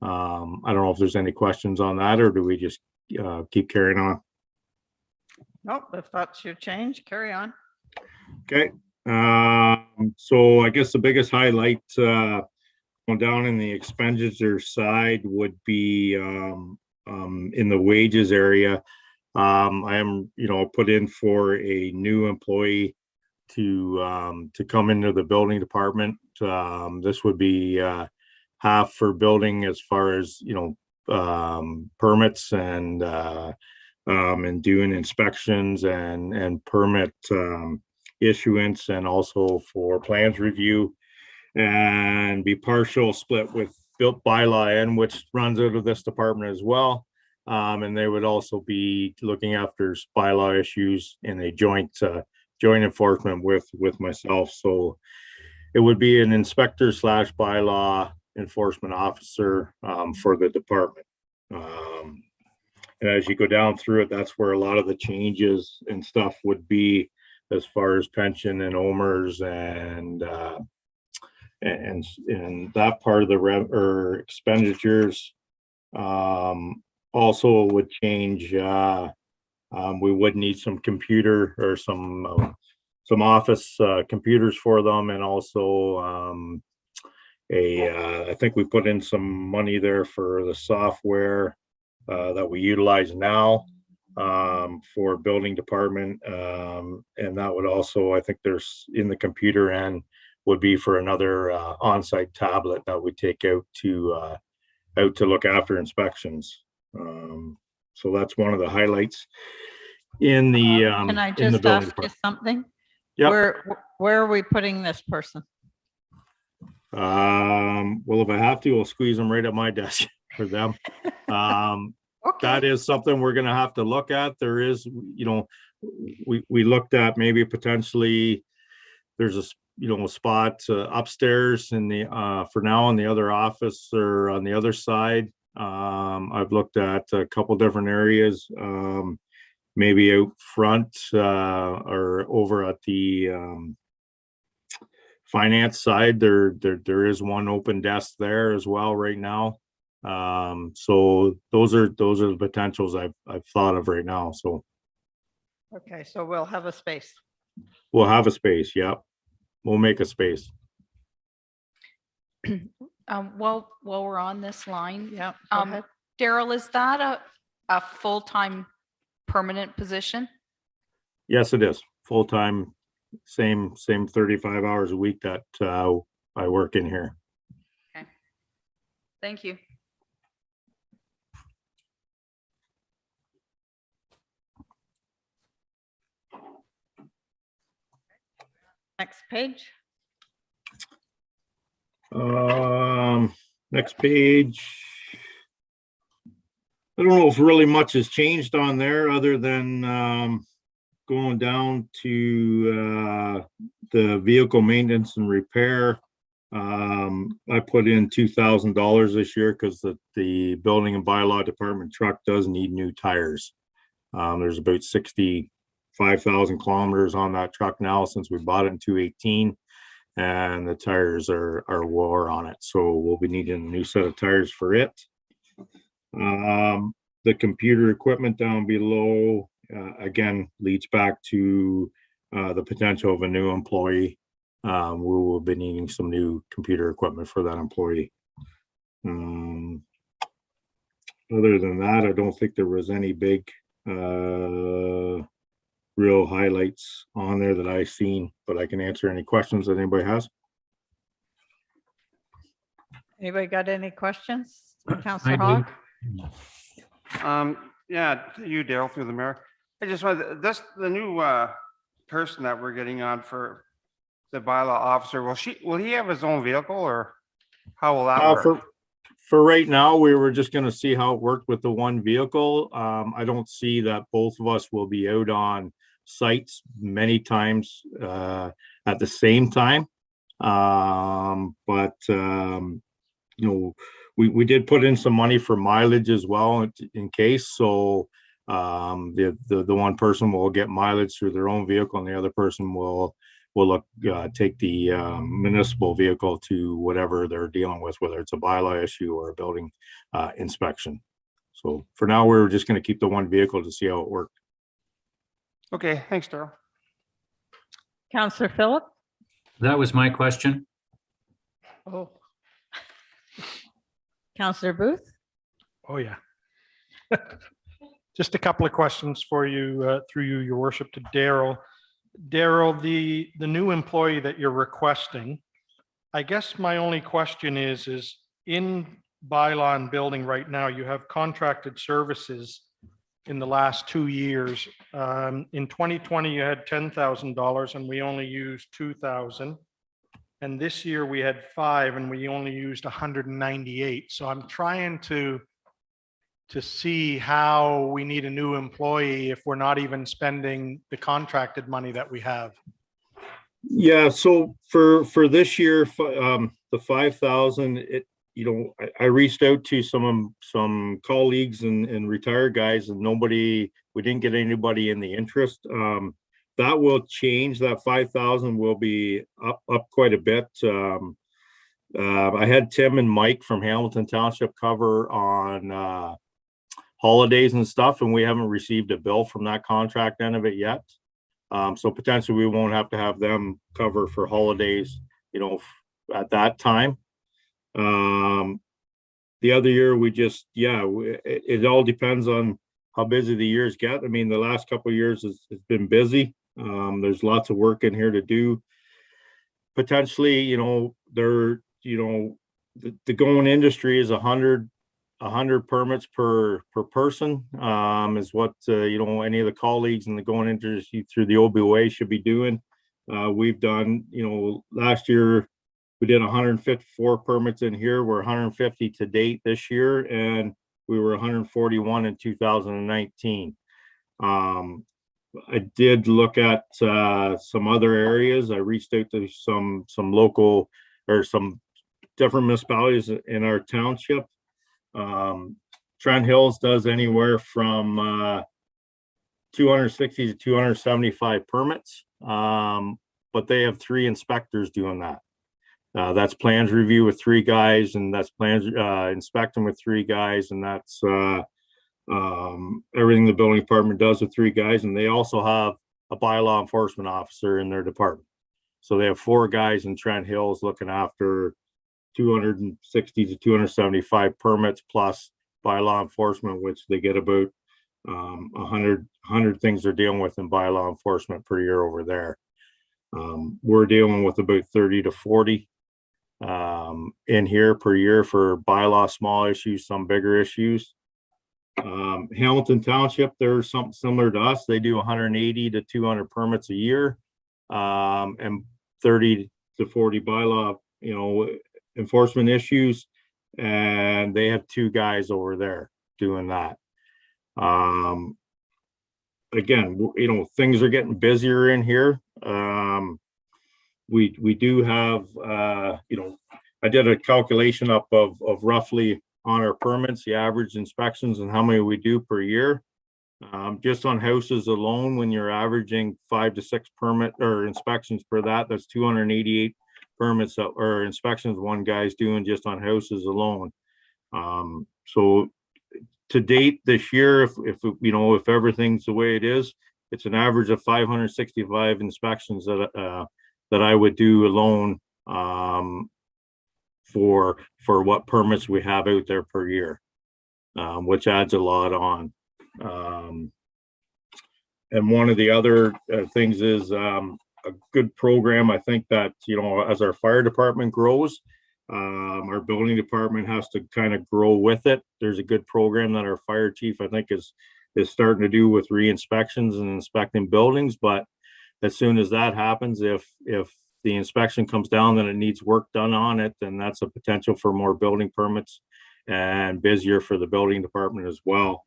I don't know if there's any questions on that, or do we just keep carrying on? Nope, if that's your change, carry on. Okay. So I guess the biggest highlight going down in the expenditure side would be in the wages area. I am, put in for a new employee to come into the building department. This would be half for building as far as, permits and doing inspections and permit issuance, and also for plans review, and be partial split with built bylaw in, which runs out of this department as well. And they would also be looking after bylaw issues in a joint enforcement with myself. So it would be an inspector / bylaw enforcement officer for the department. And as you go down through it, that's where a lot of the changes and stuff would be, as far as pension and OMERS and that part of the expenditures. Also would change. We would need some computer or some office computers for them, and also I think we put in some money there for the software that we utilize now for building department, and that would also, I think there's in the computer end would be for another on-site tablet that we take out to look after inspections. So that's one of the highlights in the Can I in the just building ask you department. something? Yep. Where are we putting this person? Well, if I have to, I'll squeeze them right at my desk for them. Okay. That is something we're gonna have to look at. There is, we looked at maybe potentially, there's spot upstairs in the, for now in the other office or on the other side. I've looked at a couple different areas, maybe out front, or over at the, finance side. There is one open desk there as well right now. So those are the potentials I've thought of right now. So Okay, so we'll have a space. we'll have a space. Yep. We'll make a space. While we're on this line, Yeah, go ahead. Daryl, is that a full-time permanent position? Yes, it is full-time, same 35 hours a week that I work in here. Okay. Thank you. Next page. Next page. I don't know if really much has changed on there other than going down to the vehicle maintenance and repair. I put in $2,000 this year because the building and bylaw department truck does need new tires. There's about 65,000 kilometers on that truck now since we bought it in 2018, and the tires are wore on it. So we'll be needing a new set of tires for it. The computer equipment down below, again, leads back to the potential of a new employee. We will be needing some new computer equipment for that employee. Other than that, I don't think there was any big real highlights on there that I've seen, but I can answer any questions that anybody has. Anybody got any questions? I Councillor do. Hogg? Yeah, you, Daryl, through the mayor. I just wanted, the new person that we're getting on for the bylaw officer, will he have his own vehicle, or how will that work? For right now, we were just gonna see how it worked with the one vehicle. I don't see that both of us will be out on sites many times at the same time. We did put in some money for mileage as well in case. So the one person will get mileage through their own vehicle, and the other person will take the municipal vehicle to whatever they're dealing with, whether it's a bylaw issue or a building inspection. So for now, we're just going to keep the one vehicle to see how it worked. Okay, thanks, Daryl. Councillor Phillip? That was my question. Oh. Councillor Booth? Oh, yeah. Just a couple of questions for you, through you, your worship, to Daryl. Daryl, the new employee that you're requesting, I guess my only question is in bylaw and building right now, you have contracted services in the last 2 years. In 2020, you had $10,000 and we only used 2,000. And this year we had 5 and we only used 198. So I'm trying to see how we need a new employee if we're not even spending the contracted money that we have. Yeah, so for this year, the 5,000, I reached out to some colleagues and retired guys, and we didn't get anybody in the interest. That will change. That 5,000 will be up quite a bit. I had Tim and Mike from Hamilton Township cover on holidays and stuff, and we haven't received a bill from that contract end of it yet. So potentially we won't have to have them cover for holidays, at that time. The other year it all depends on how busy the years get. I mean, the last couple of years has been busy. There's lots of work in here to do. Potentially, the going industry is 100 permits per person, is what any of the colleagues in the going industry through the OBOA should be doing. We've done, last year we did 154 permits in here. We're 150 to date this year, and we were 141 in 2019. I did look at some other areas. I reached out to some local or some different municipalities in our township. Trent Hills does anywhere from 260 to 275 permits, but they have 3 inspectors doing that. That's plans review with 3 guys, and that's plans inspecting with 3 guys, and that's everything the building department does with 3 guys. And they also have a bylaw enforcement officer in their department. So they have 4 guys in Trent Hills looking after 260 to 275 permits plus bylaw enforcement, which they get about 100 things they're dealing with in bylaw enforcement per year over there. We're dealing with about 30 to 40 in here per year for bylaw small issues, some bigger issues. Hamilton Township, there's something similar to us. They do 180 to 200 permits a year, and 30 to 40 bylaw, enforcement issues, and they have 2 guys over there doing that. Again, things are getting busier in here. We do have, I did a calculation up of roughly on our permits, the average inspections and how many we do per year. Just on houses alone, when you're averaging 5 to 6 permit or inspections per that's 288 permits or inspections one guy's doing just on houses alone. So to date this year, if everything's the way it is, it's an average of 565 inspections that I would do alone for what permits we have out there per year, which adds a lot on. And one of the other things is a good program. I think that, as our fire department grows, our building department has to kind of grow with it. There's a good program that our fire chief, I think, is starting to do with re-inspections and inspecting buildings. But as soon as that happens, if the inspection comes down that it needs work done on it, then that's a potential for more building permits and busier for the building department as well.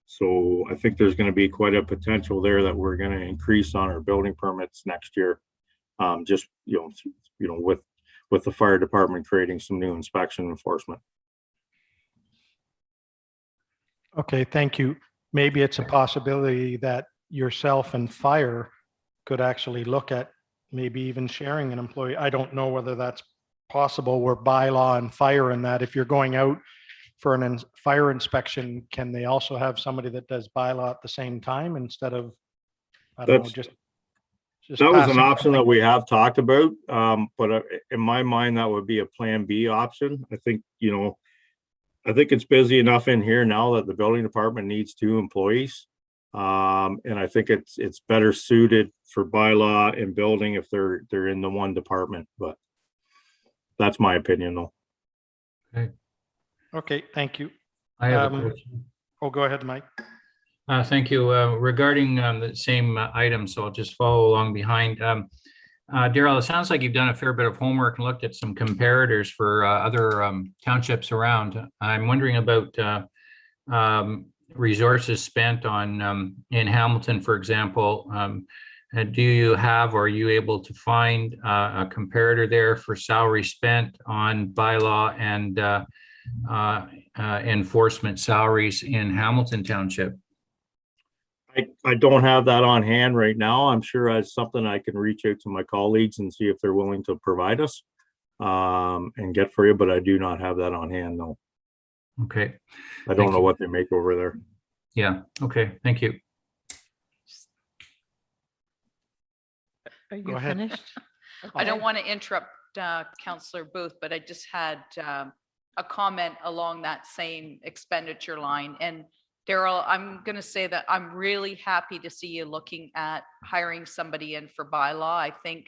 So I think there's going to be quite a potential there that we're going to increase on our building permits next year. Just, with the fire department creating some new inspection enforcement. Okay, thank you. Maybe it's a possibility that yourself and fire could actually look at maybe even sharing an employee. I don't know whether that's possible where bylaw and fire and that if you're going out for an fire inspection, can they also have somebody that does bylaw at the same time instead of, I don't know, just that was an passing option that something? we have talked about. But in my mind, that would be a plan B option. I think, I think it's busy enough in here now that the building department needs 2 employees. And I think it's better suited for bylaw and building if they're in the one department, but that's my opinion though. Okay. Okay, thank you. I have a question. Oh, go ahead, Mike. Thank you. Regarding the same item, so I'll just follow along behind. Daryl, it sounds like you've done a fair bit of homework and looked at some comparators for other townships around. I'm wondering about resources spent on in Hamilton, for example. Do you have, or are you able to find a comparator there for salary spent on bylaw and enforcement salaries in Hamilton Township? I don't have that on hand right now. I'm sure that's something I can reach out to my colleagues and see if they're willing to provide us and get for you, but I do not have that on hand, no. Okay. I don't know what they make over there. Yeah. Okay. Thank you. Are Go you ahead. finished? I don't want to interrupt Councillor Booth, but I just had a comment along that same expenditure line. And Daryl, I'm going to say that I'm really happy to see you looking at hiring somebody in for bylaw. I think,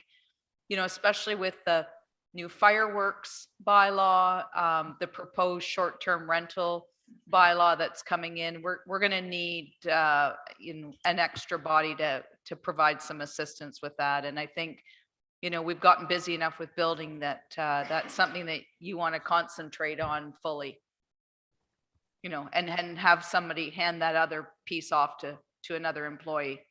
especially with the new fireworks bylaw, the proposed short-term rental bylaw that's coming in, we're going to need an extra body to provide some assistance with that. And I think, we've gotten busy enough with building that that's something that you want to concentrate on fully. And have somebody hand that other piece off to another employee.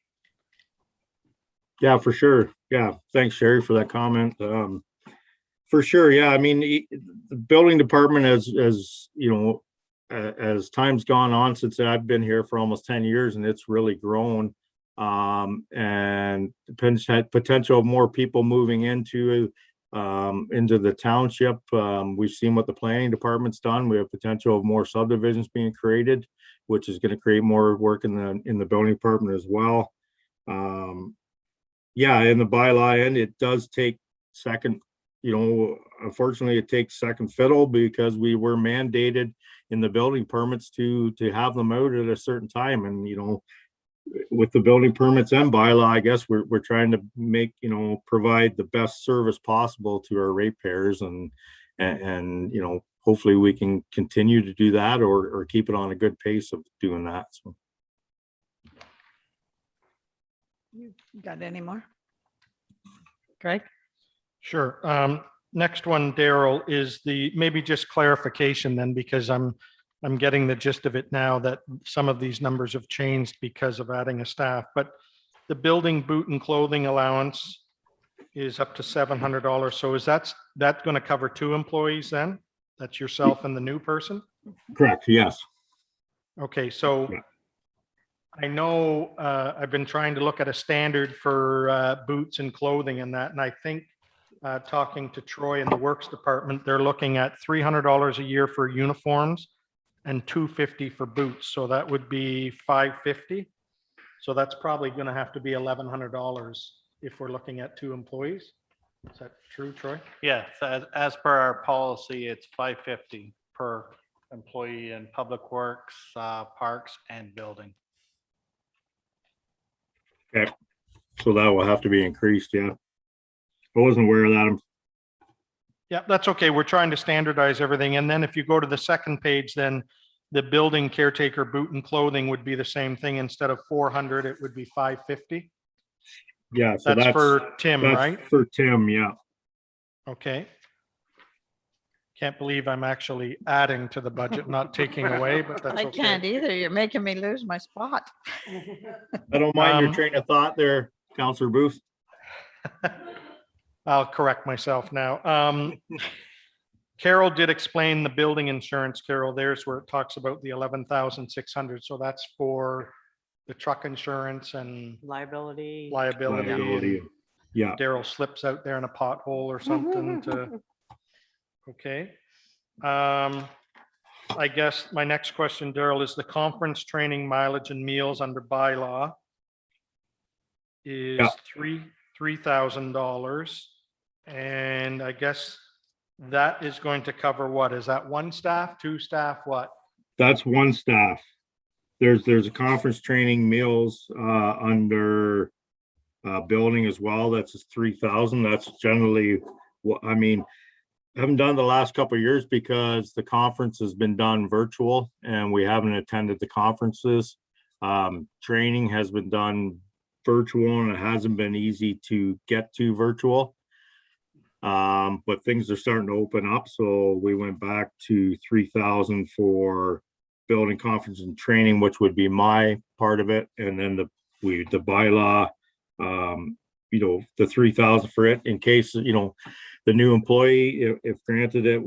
Yeah, for sure. Yeah, thanks, Sherry, for that comment. For sure, yeah, I mean, the building department as you know, as time's gone on since I've been here for almost 10 years, and it's really grown. And depends, had potential of more people moving into the township. We've seen what the planning department's done. We have potential of more subdivisions being created, which is going to create more work in the building department as well. Yeah, in the bylaw end, it does take second, unfortunately, it takes second fiddle because we were mandated in the building permits to have them out at a certain time. And, with the building permits and bylaw, I guess we're trying to make, provide the best service possible to our ratepayers and hopefully we can continue to do that or keep it on a good pace of doing that. So. You got any more? Greg? Sure. Next one, Daryl, is maybe just clarification then, because I'm getting the gist of it now that some of these numbers have changed because of adding a staff, but the building boot and clothing allowance is up to $700. So is that going to cover 2 employees then? That's yourself and the new person? Correct, yes. Okay, so Yeah. I know I've been trying to look at a standard for boots and clothing and that, and I think talking to Troy in the Works Department, they're looking at $300 a year for uniforms and $250 for boots. So that would be $550. So that's probably going to have to be $1,100 if we're looking at 2 employees. Is that true, Troy? Yes, as per our policy, it's $550 per employee in Public Works, Parks, and Building. Okay, so that will have to be increased, yeah. I wasn't aware of that. Yeah, that's okay. We're trying to standardize everything. And then if you go to the second page, then the building caretaker boot and clothing would be the same thing. Instead of 400, it would be 550. Yeah, so That's for Tim, that's right? for Tim, yeah. Okay. Can't believe I'm actually adding to the budget, not taking away, but that's I okay. can't either. You're making me lose my spot. I don't mind your train of thought there, Councillor Booth. I'll correct myself now. Carol did explain the building insurance, Carol. There's where it talks about the 11,600. So that's for the truck insurance and Liability. liability. Yeah, Daryl slips out there in a pothole or something to, okay. I guess my next question, Daryl, is the conference training mileage and meals under bylaw is Yeah. $3,000. And I guess that is going to cover what? Is that 1 staff, 2 staff, what? that's 1 staff. There's a conference training meals under building as well. That's 3,000. That's generally what I mean. I haven't done the last couple of years because the conference has been done virtual and we haven't attended the conferences. Training has been done virtual and it hasn't been easy to get to virtual. But things are starting to open up. So we went back to 3,000 for building conference and training, which would be my part of it. And then the bylaw, the 3,000 for it in case, the new employee, if granted it,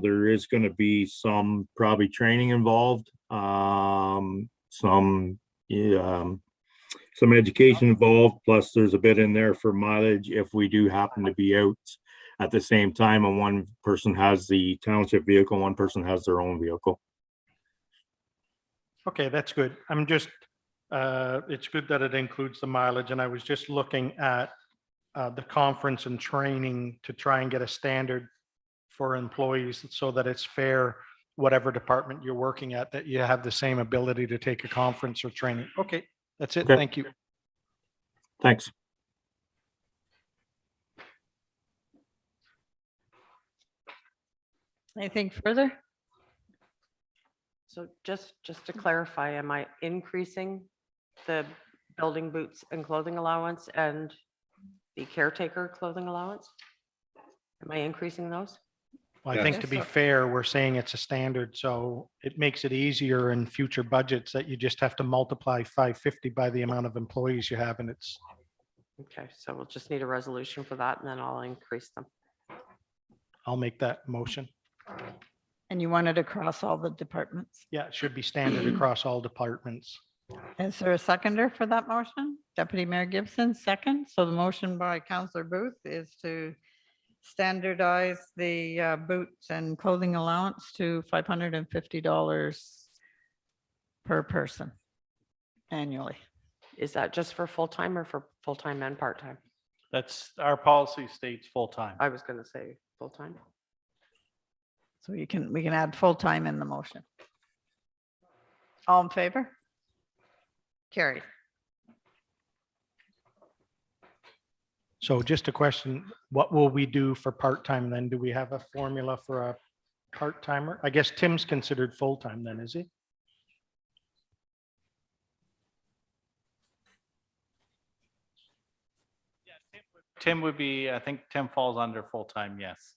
there is going to be some probably training involved, some education involved, plus there's a bit in there for mileage if we do happen to be out at the same time and one person has the township vehicle, one person has their own vehicle. Okay, that's good. I'm just, it's good that it includes the mileage, and I was just looking at the conference and training to try and get a standard for employees so that it's fair, whatever department you're working at, that you have the same ability to take a conference or training. Okay, that's it. Okay. Thank you. Thanks. Anything further? So just to clarify, am I increasing the building boots and clothing allowance and the caretaker clothing allowance? Am I increasing those? Well, I think Yeah, to be so- fair, we're saying it's a standard, so it makes it easier in future budgets that you just have to multiply 550 by the amount of employees you have, and it's, Okay, so we'll just need a resolution for that and then I'll increase them. I'll make that motion. And you want it across all the departments? Yeah, it should be standard across all departments. Is there a seconder for that motion? Deputy Mayor Gibson, second. So the motion by Councillor Booth is to standardize the boots and clothing allowance to $550 per person annually. Is that just for full-time or for full-time and part-time? That's, our policy states full-time. I was gonna say full-time. So we can add full-time in the motion. All in favor? Carried. So just a question, what will we do for part-time then? Do we have a formula for a part-timer? I guess Tim's considered full-time then, is he? Tim would be, I think Tim falls under full-time, yes.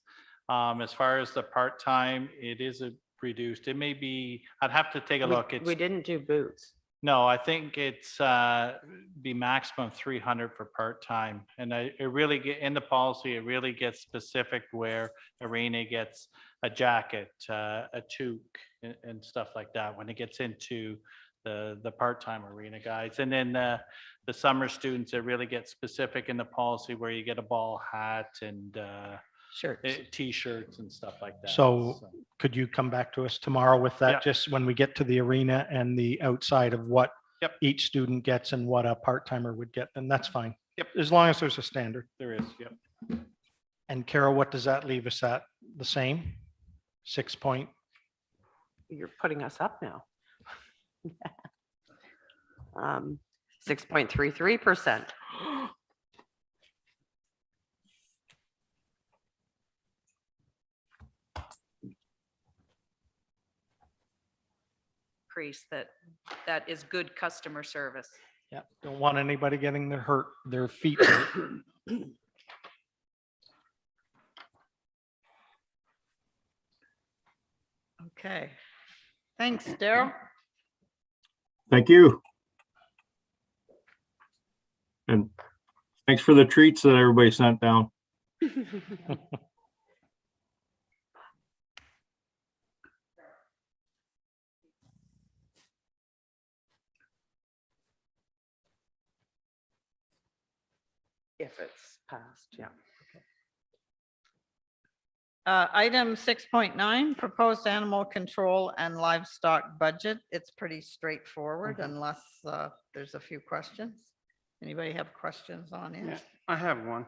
As far as the part-time, it is a reduced, it may be, I'd have to take a look. It's, We didn't do boots. no, I think it's be maximum 300 for part-time. And it really get, in the policy, it really gets specific where Arena gets a jacket, a toque and stuff like that when it gets into the part-time Arena guys. And then the summer students, it really gets specific in the policy where you get a ball hat and Shirts. T-shirts and stuff like that. So could you come back to us tomorrow with Yeah. that, just when we get to the arena and the outside of what Yep. each student gets and what a part-timer would get, then that's fine. Yep. As long as there's a standard. There is, yep. And Carol, what does that leave us at? The same? 6 point? You're putting us up now. 6.33%. Increase that is good customer service. Yeah, don't want anybody getting their feet hurt. Okay. Thanks, Daryl. Thank you. And thanks for the treats that everybody sent down. If it's passed, yeah. Item 6.9, proposed animal control and livestock budget. It's pretty straightforward unless there's a few questions. Anybody have questions on Yeah, it? I have one.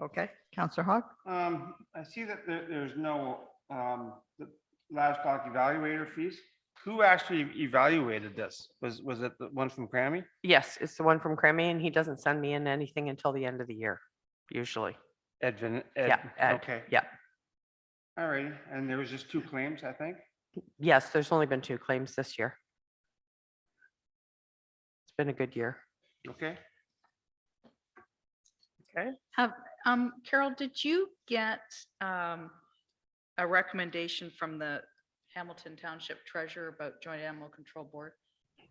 Okay, Counselor Hogg? I see that there's no the livestock evaluator fees. Who actually evaluated this? Was it the one from Grammy? Yes, it's the one from Cremmy and he doesn't send me in anything until the end of the year, usually. Ed, Yeah, Ed, okay. yeah. All right, and there was just 2 claims, I think. Yes, there's only been 2 claims this year. It's been a good year. Okay. Okay. Carol, did you get a recommendation from the Hamilton Township Treasurer about Joint Animal Control Board?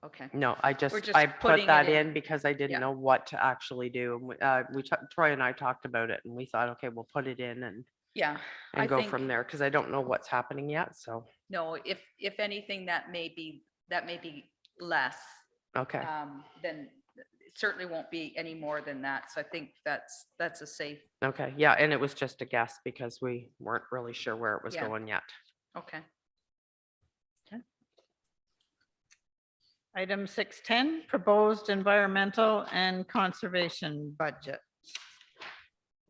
Okay. No, I just I putting put that it in in. because I didn't Yeah. know what to actually do. And Troy and I talked about it and we thought, okay, we'll put it in Yeah. I and go think- from there because I don't know what's happening yet. So, No, if anything, that may be less, okay. then it certainly won't be any more than that. So I think that's a safe, Okay. Yeah. And it was just a guess because we weren't really sure where it was Yeah. going yet. okay. Item 6.10, proposed environmental and conservation budget.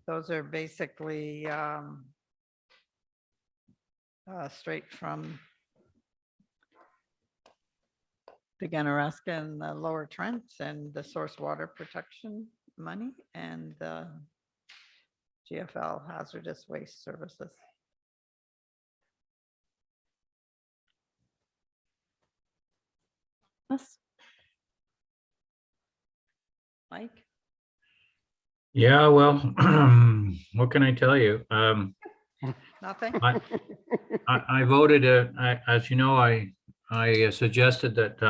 Those are basically straight from the Ganaraska and the Lower Trent and the source water protection money and the GFL hazardous waste services. Yes. Mike? Yeah, well, what can I tell you? Nothing? I voted, as you know, I suggested that,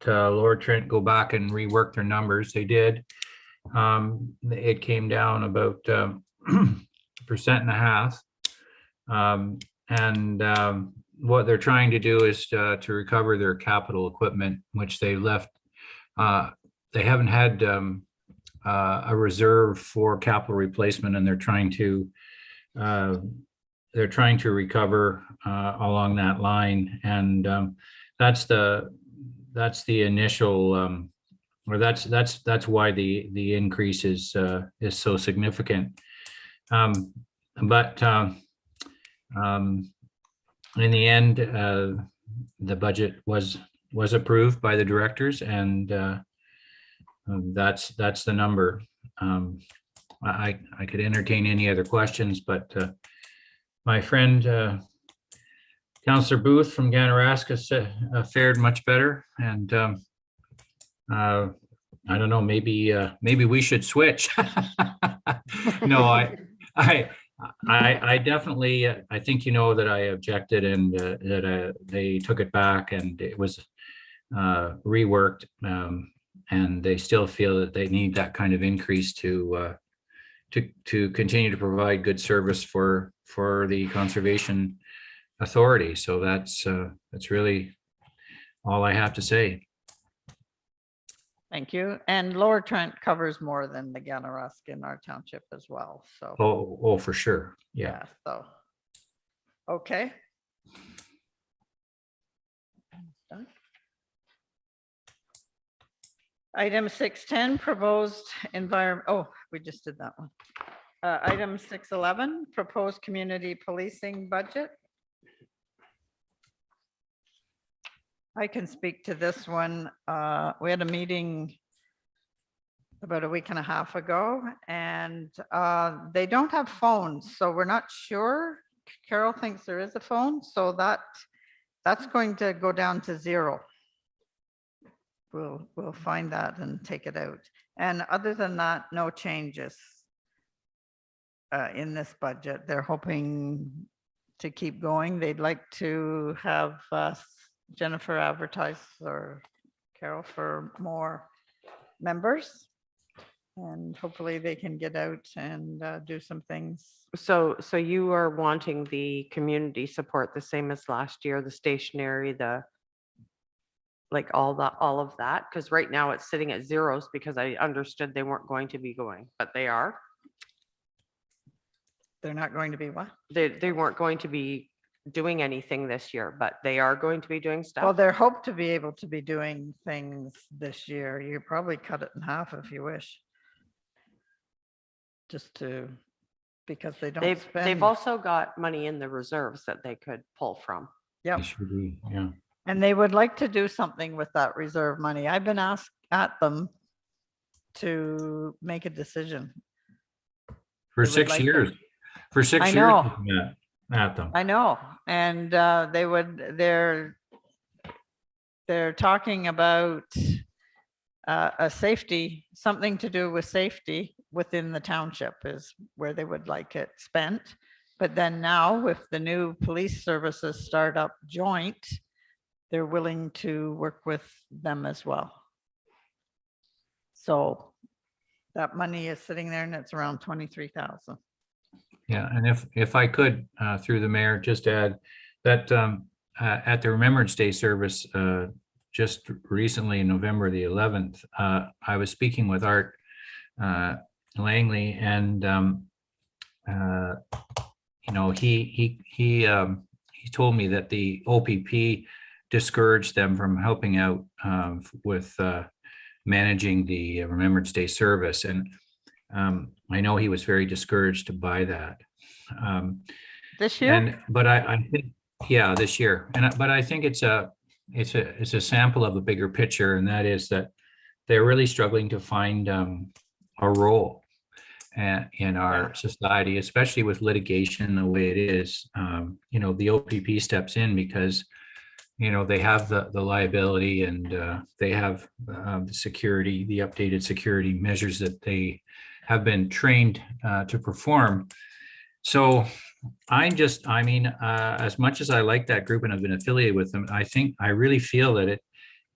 Lower Trent go back and rework their numbers. They did. It came down about 1.5%. What they're trying to do is to recover their capital equipment, which they left. They haven't had a reserve for capital replacement, and they're trying to recover along that line. And that's the initial, or that's why the increase is so significant. But in the end, the budget was approved by the directors, and that's the number. I could entertain any other questions, but my friend Councillor Booth from Ganaraska fared much better, and I don't know, maybe we should switch. No, I definitely, I think you know that I objected, and that they took it back, and it was reworked, and they still feel that they need that kind of increase to continue to provide good service for the Conservation Authority. So that's really all I have to say. Thank you. And Lower Trent covers more than the Ganarask in our township as well, so. Oh, for sure. Yeah. So, okay. Item 610, proposed environment, oh, we just did that one. Item 611, proposed community policing budget. I can speak to this one. We had a meeting about a week and a half ago, and they don't have phones, so we're not sure. Carol thinks there is a phone, so that's going to go down to 0. We'll find that and take it out. And other than that, no changes in this budget. They're hoping to keep going. They'd like to have Jennifer advertise, or Carol, for more members. And hopefully they can get out and do some things. So you are wanting the community support the same as last year, the stationery, like all of that? Because right now it's sitting at zeros, because I understood they weren't going to be going, but they are. They're not going to be what? They weren't going to be doing anything this year, but they are going to be doing stuff. Well, they're hoped to be able to be doing things this year. You probably cut it in half if you wish. Just to, because they don't They've spend. also got money in the reserves that they could pull from. Yep. It should be, yeah. And they would like to do something with that reserve money. I've been asked at them to make a decision. For They would 6 like to- years. For 6 I years. know. At them. I know, and they're talking about a safety, something to do with safety within the township is where they would like it spent. But then now with the new police services startup joint, they're willing to work with them as well. So that money is sitting there, and it's around 23,000. Yeah, and if I could, through the mayor, just add that at the Remembrance Day service just recently, November the 11th, I was speaking with Art Langley, and you know, he told me that the OPP discouraged them from helping out with managing the Remembrance Day service, and I know he was very discouraged by that. This year? But I think, yeah, this year. But I think it's a sample of a bigger picture, and that is that they're really struggling to find a role in our society, especially with litigation the way it is. You know, the OPP steps in because, you know, they have the liability, and they have the security, the updated security measures that they have been trained to perform. So I mean, as much as I like that group and have been affiliated with them, I really feel that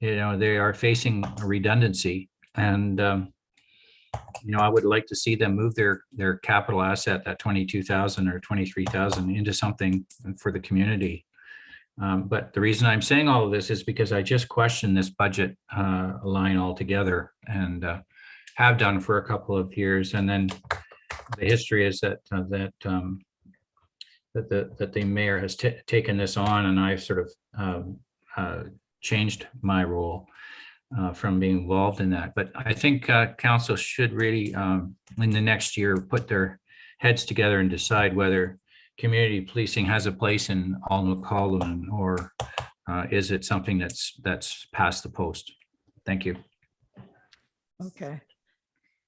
they are facing a redundancy, and I would like to see them move their capital asset, that 22,000 or 23,000, into something for the community. But the reason I'm saying all of this is because I just question this budget line altogether, and have done for a couple of years. And then the history is that the mayor has taken this on, and I've sort of changed my role from being involved in that. But I think council should really, in the next year, put their heads together and decide whether community policing has a place in Alnwick-Calderland, or is it something that's past the post? Thank you. Okay.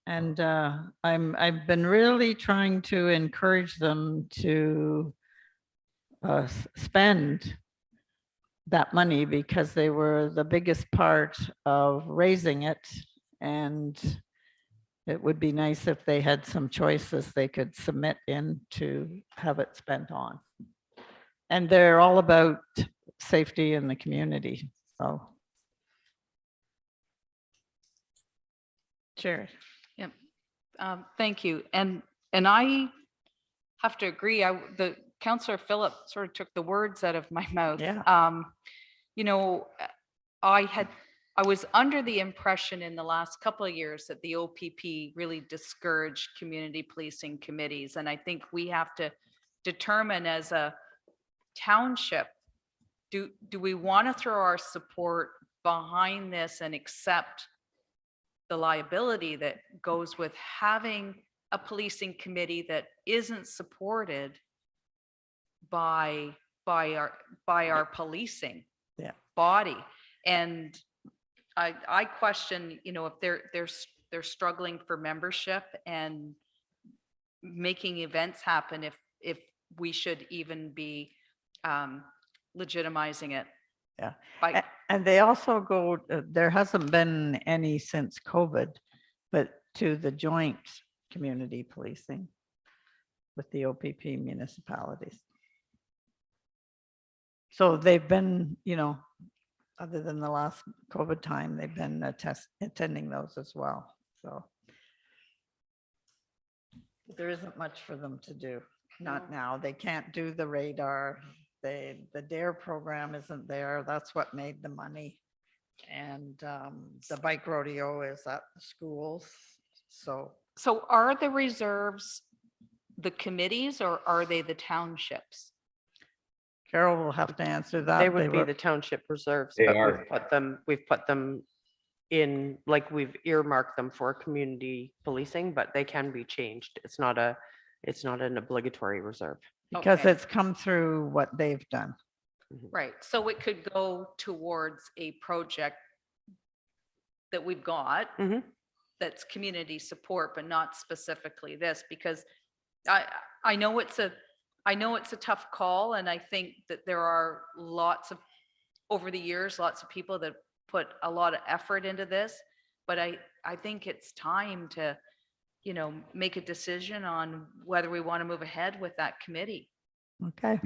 And I've been really trying to encourage them to spend that money, because they were the biggest part of raising it. And it would be nice if they had some choices they could submit in to have it spent on. And they're all about safety in the community, so. Sure. Yep. Thank you. And I have to agree. The Councillor Phillip sort of took the words out of my mouth. Yeah. I was under the impression in the last couple of years that the OPP really discouraged community policing committees. And I think we have to determine as a township, do we want to throw our support behind this and accept the liability that goes with having a policing committee that isn't supported by our policing body? And I question, if they're struggling for membership and making events happen, if we should even be legitimizing it. Yeah. By, And they also go, there hasn't been any since COVID, but to the joint community policing with the OPP municipalities. So they've been, other than the last COVID time, they've been attending those as well. So there isn't much for them to do. Not now. They can't do the radar. The DARE program isn't there. That's what made the money. And the bike rodeo is at the schools. So are the reserves the committees, or are they the townships? Carol will have to answer that. They would be the township reserves, They but are. we've put them in, like, we've earmarked them for community policing, but they can be changed. It's not an obligatory reserve. because Okay. it's come through what they've done. Right, so it could go towards a project that we've got Mhm. that's community support, but not specifically this, because I know it's a tough call, and I think that there are over the years, lots of people that put a lot of effort into this, but I think it's time to, make a decision on whether we want to move ahead with that committee. Okay.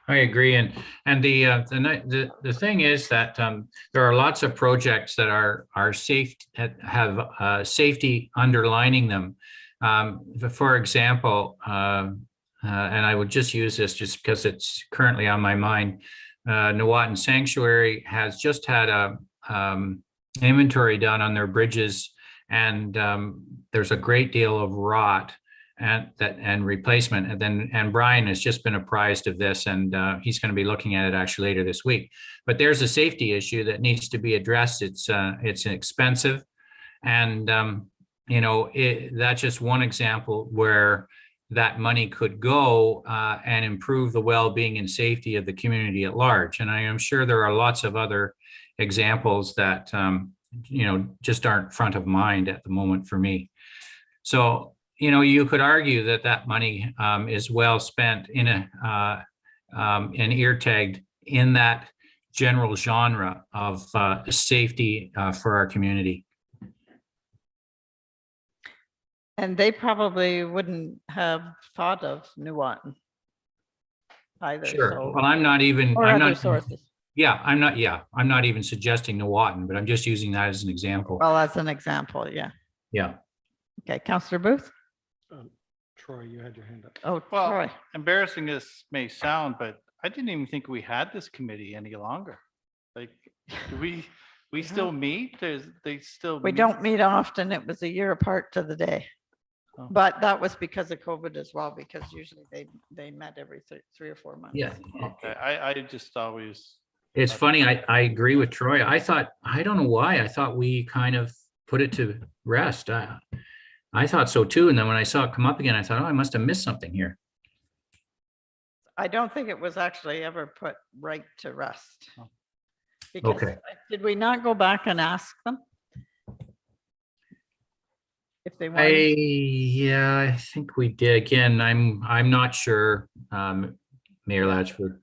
I agree. And the thing is that there are lots of projects that are safe, that have safety underlining them. For example, and I would just use this just because it's currently on my mind. Nawatin Sanctuary has just had a inventory done on their bridges, and there's a great deal of rot and replacement. And Brian has just been apprised of this, and he's going to be looking at it actually later this week. But there's a safety issue that needs to be addressed. It's expensive, and that's just one example where that money could go and improve the well-being and safety of the community at large. And I am sure there are lots of other examples that just aren't front of mind at the moment for me. So you could argue that money is well spent in an ear tagged in that general genre of safety for our community. And they probably wouldn't have thought of Nuwatan either. Sure. So, Well, I'm not even, or I'm other not, sources. yeah, I'm not even suggesting Nuwatan, but I'm just using that as an example. Well, as an example, yeah. Yeah. Okay, Councillor Booth? Troy, you had your hand up. Oh, Well, Troy. embarrassing as may sound, but I didn't even think we had this committee any longer. Like, do we still meet? They still. We meet? don't meet often. It was a year apart to the day. Oh. But that was because of COVID as well, because usually they met every 3 or 4 months. Yeah. Okay, I just always. It's funny. I agree with Troy. I don't know why. I thought we kind of put it to rest. I thought so too. And then when I saw it come up again, I thought, oh, I must have missed something here. I don't think it was actually ever put right to rest. Because Okay. did we not go back and ask them? If they I, wanted, yeah, I think we did. Again, I'm not sure, Mayor Latchford.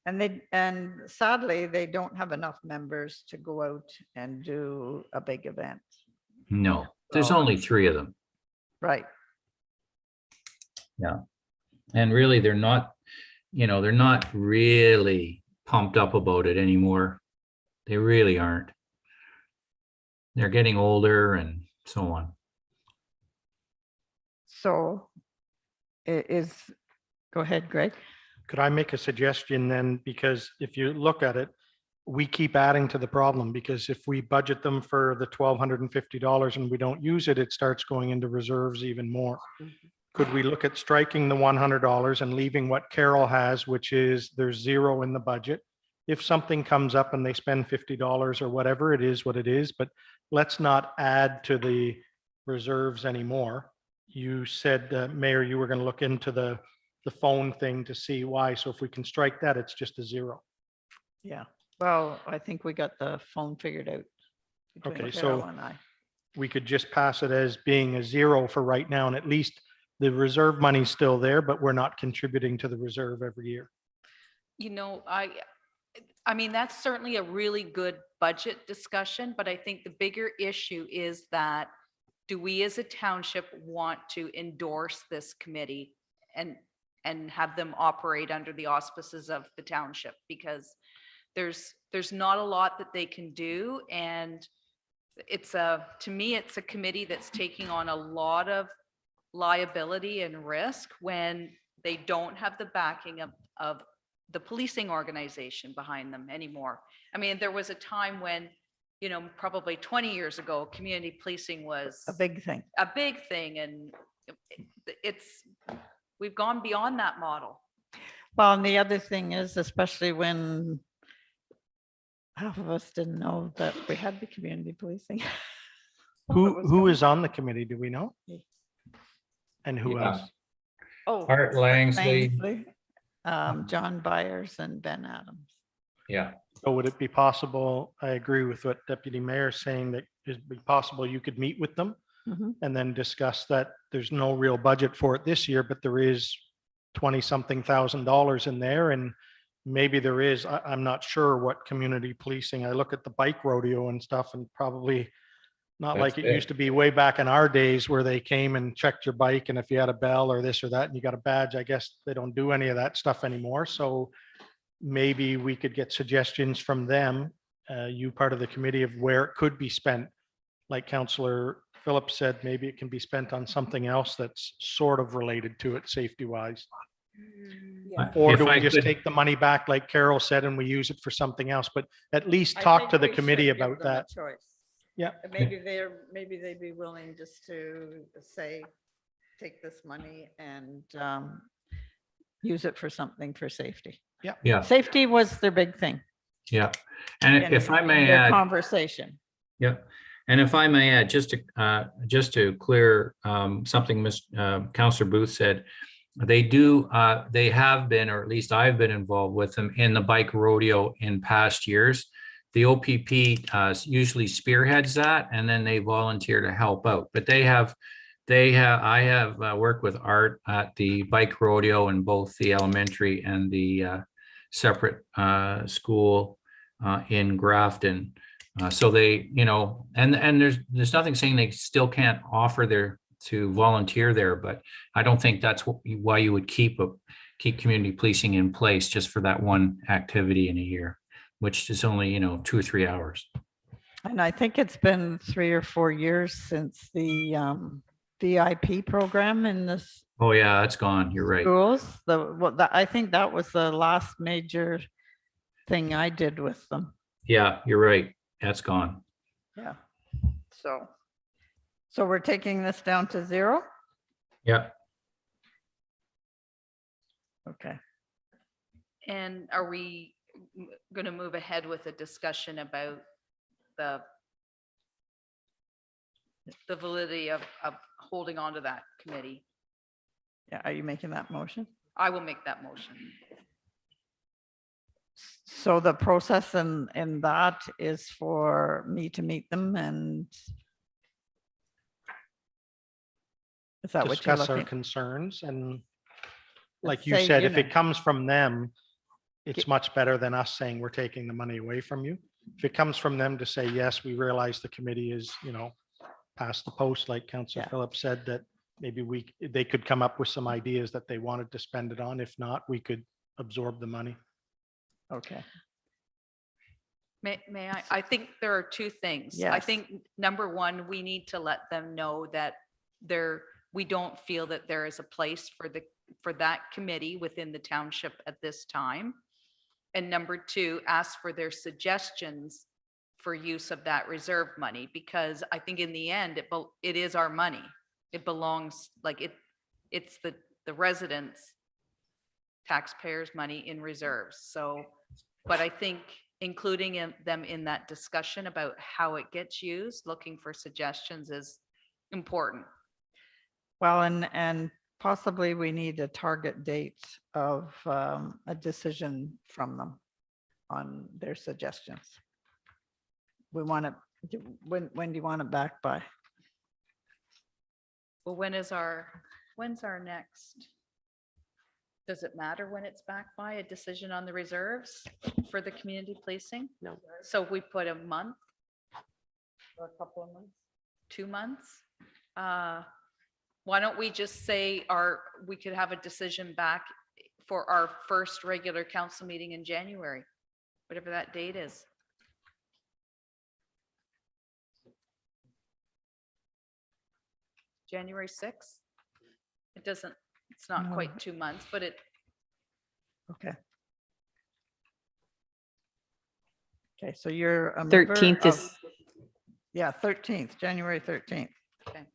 and sadly, they don't have enough members to go out and do a big event. No, there's So- only 3 of them. Right. Yeah. And really, they're not really pumped up about it anymore. They really aren't. They're getting older and so on. So go ahead, Greg. Could I make a suggestion then? Because if you look at it, we keep adding to the problem, because if we budget them for the $1,250 and we don't use it, it starts going into reserves even more. Could we look at striking the $100 and leaving what Carol has, which is there's 0 in the budget? If something comes up and they spend $50 or whatever, it is what it is, but let's not add to the reserves anymore. You said, Mayor, you were going to look into the phone thing to see why. So if we can strike that, it's just a 0. Yeah. Well, I think we got the phone figured out. between Okay, Carol so and I. we could just pass it as being a 0 for right now, and at least the reserve money's still there, but we're not contributing to the reserve every year. You know, I mean, that's certainly a really good budget discussion, but I think the bigger issue is that do we as a township want to endorse this committee and have them operate under the auspices of the township? Because there's not a lot that they can do, and to me, it's a committee that's taking on a lot of liability and risk when they don't have the backing of the policing organization behind them anymore. I mean, there was a time when, probably 20 years ago, community policing was A big thing. and we've gone beyond that model. Well, and the other thing is, especially when half of us didn't know that we had the community policing. Who is on the committee? Do we know? Me. And who Yeah. else? Oh, Art Langsley. John Byers and Ben Adams. Yeah. So would it be possible, I agree with what Deputy Mayor is saying, that it'd be possible you could meet with them Mhm. and then discuss that there's no real budget for it this year, but there is 20-something $1,000 in there, and maybe there is, I'm not sure what community policing, I look at the bike rodeo and stuff, and probably not like That's it it. used to be way back in our days where they came and checked your bike, and if you had a bell or this or that and you got a badge, I guess they don't do any of that stuff anymore. So maybe we could get suggestions from them, you part of the committee, of where it could be spent. Like Councillor Phillips said, maybe it can be spent on something else that's sort of related to it safety wise. Or If do I we just could- take the money back like Carol said and we use it for something else? But at least I talk think to the we committee should give about them a that. choice. Yeah. And maybe they'd be willing just to say, take this money and use it for something for safety. Yeah. Safety was their big thing. Yeah. And if I in may their add, Conversation. yeah. And if I may add, just to clear something Councillor Booth said, they have been, or at least I've been involved with them in the bike rodeo in past years. The OPP usually spearheads that, and then they volunteer to help out. But I have worked with Art at the bike rodeo in both the elementary and the separate school in Grafton. So they, and there's nothing saying they still can't offer to volunteer there, but I don't think that's why you would keep community policing in place just for that one activity in a year, which is only, 2 or 3 hours. And I think it's been 3 or 4 years since the VIP program in the Oh, yeah, that's gone. You're right. schools. I think that was the last major thing I did with them. Yeah, you're right. That's gone. Yeah. So we're taking this down to 0? Yeah. Okay. And are we going to move ahead with a discussion about the validity of holding on to that committee? Yeah, are you making that motion? I will make that motion. So the process in that is for me to meet them and is that what you're Discuss our looking? concerns and And like you say, said, you if know- it comes from them, it's Get- much better than us saying we're taking the money away from you. If it comes from them to say, yes, we realize the committee is, past the post, like Councillor Yeah. Phillips said, that maybe they could come up with some ideas that they wanted to spend it on. If not, we could absorb the money. Okay. May I? I think there are two things. I Yes. think number one, we need to let them know that we don't feel that there is a place for that committee within the township at this time. And number two, ask for their suggestions for use of that reserve money, because I think in the end, it is our money. It belongs, it's the residents, taxpayers' money in reserves. So, but I think including them in that discussion about how it gets used, looking for suggestions is important. Well, and possibly we need a target date of a decision from them on their suggestions. We want to, when do you want it back by? Well, when's our next? Does it matter when it's back by, a decision on the reserves for the community policing? No. So we put a month? Or a couple of months? 2 months? Why don't we just say we could have a decision back for our first regular council meeting in January, whatever that date is. January 6th? It's not No. quite 2 months, but Okay. Okay, so you're a member 13th of- is, Yeah, 13th, January 13th. okay.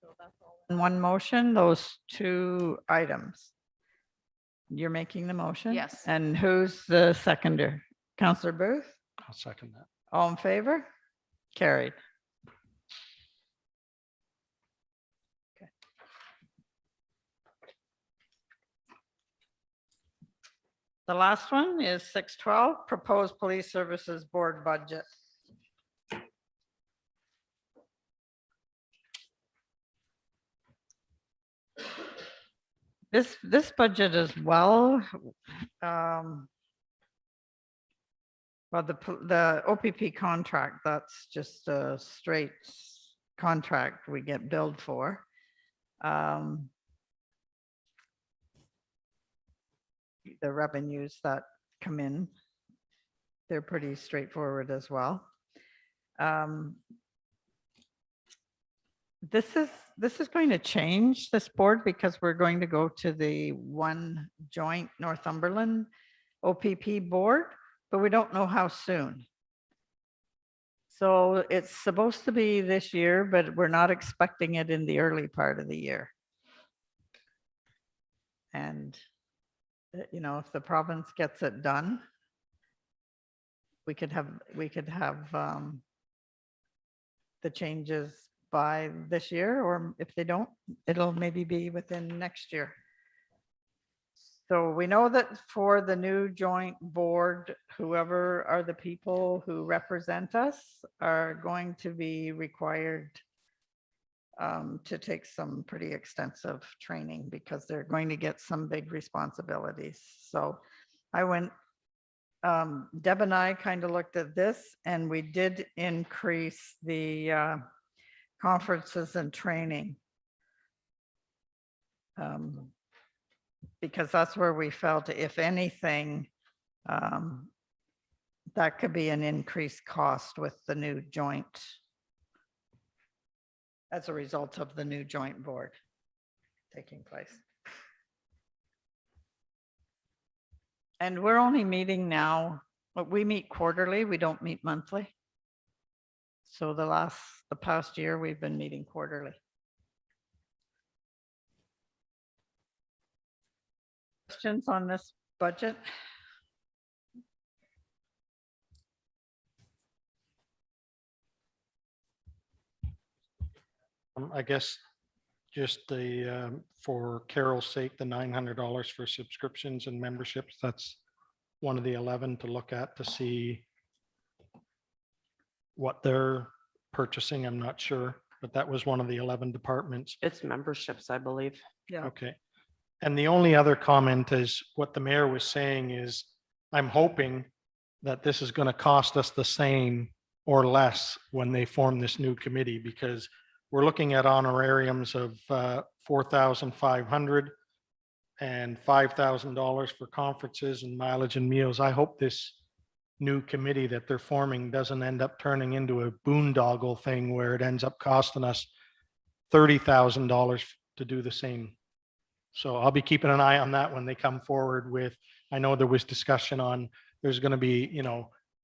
So that's all. In one motion, those 2 items. You're making the motion? Yes. And who's the seconder? Councillor Booth? I'll second that. All in favor? Carried. Okay. The last one is 612, proposed police services board budget. This budget as well. Well, the OPP contract, that's just a straight contract we get billed for. The revenues that come in, they're pretty straightforward as well. This is going to change this board because we're going to go to the one joint Northumberland OPP board, but we don't know how soon. So it's supposed to be this year, but we're not expecting it in the early part of the year. And, if the province gets it done, we could have the changes by this year, or if they don't, it'll maybe be within next year. So we know that for the new joint board, whoever are the people who represent us are going to be required to take some pretty extensive training because they're going to get some big responsibilities. So I went Deb and I kind of looked at this and we did increase the conferences and training. Because that's where we felt, if anything, that could be an increased cost with the new joint, as a result of the new joint board taking place. And we're only meeting now, but we meet quarterly, we don't meet monthly. So the past year, we've been meeting quarterly. Questions on this budget? I guess just for Carol's sake, the $900 for subscriptions and memberships, that's one of the 11 to look at to see what they're purchasing. I'm not sure, but that was one of the 11 departments. It's memberships, I believe. Yeah. Okay. And the only other comment is what the mayor was saying is, I'm hoping that this is going to cost us the same or less when they form this new committee, because we're looking at honorariums of $4,500 and $5,000 for conferences and mileage and meals. I hope this new committee that they're forming doesn't end up turning into a boondoggle thing where it ends up costing us $30,000 to do the same. So I'll be keeping an eye on that when they come forward with, I know there was discussion on, there's going to be,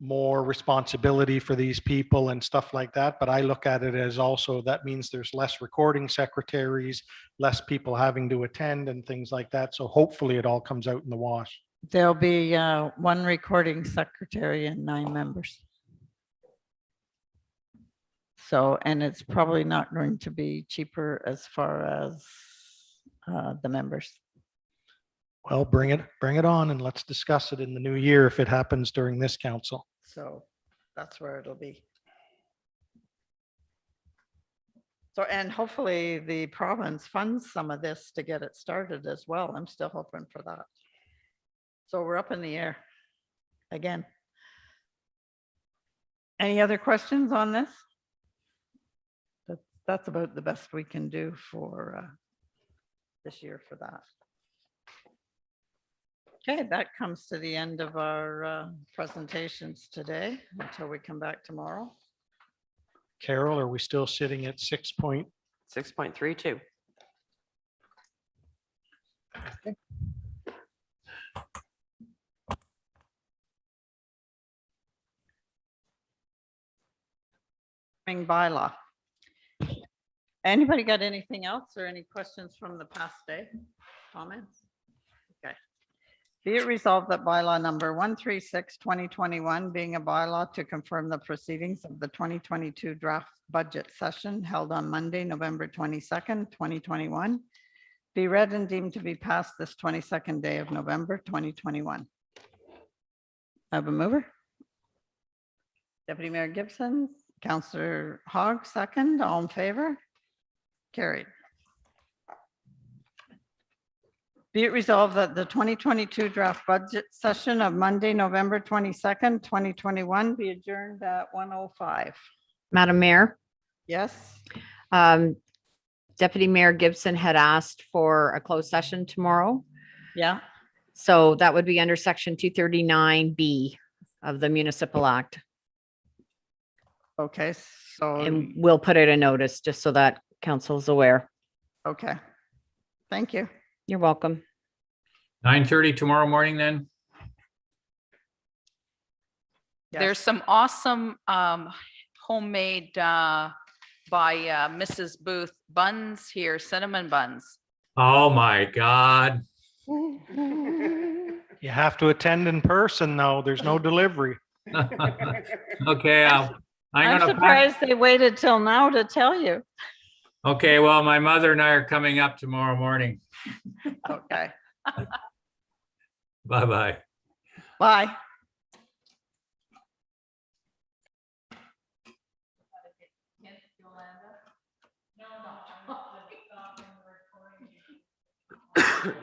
more responsibility for these people and stuff like that. But I look at it as also, that means there's less recording secretaries, less people having to attend and things like that. So hopefully it all comes out in the wash. There'll be one recording secretary and 9 members. So, and it's probably not going to be cheaper as far as the members. Well, bring it on and let's discuss it in the new year if it happens during this council. So that's where it'll be. So, and hopefully the province funds some of this to get it started as well. I'm still hoping for that. So we're up in the air again. Any other questions on this? That's about the best we can do for this year for that. Okay, that comes to the end of our presentations today until we come back tomorrow. Carol, are we still sitting at 6.32. Bylaw. Anybody got anything else or any questions from the past day? Comments? Okay. Be it resolved that bylaw number 136/2021 being a bylaw to confirm the proceedings of the 2022 draft budget session held on Monday, November 22nd, 2021, be read and deemed to be passed this 22nd day of November, 2021. I have a mover. Deputy Mayor Gibson, Councillor Hogg, second, all in favor? Carried. Be it resolved that the 2022 draft budget session of Monday, November 22nd, 2021 be adjourned at 1:05. Madam Mayor, Yes, Deputy Mayor Gibson had asked for a closed session tomorrow. yeah, So that would be under section 239B of the Municipal Act. okay, so, And we'll put it in notice just so that council's aware. okay. Thank you. You're welcome. 9:30 tomorrow morning then? There's some awesome homemade by Mrs. Booth buns here, cinnamon buns. Oh, my God. You have to attend in person though. There's no delivery. Okay, I'm I'm gonna pack. surprised they waited till now to tell you. Okay, well, my mother and I are coming up tomorrow morning. Okay, Bye-bye. bye. No, no.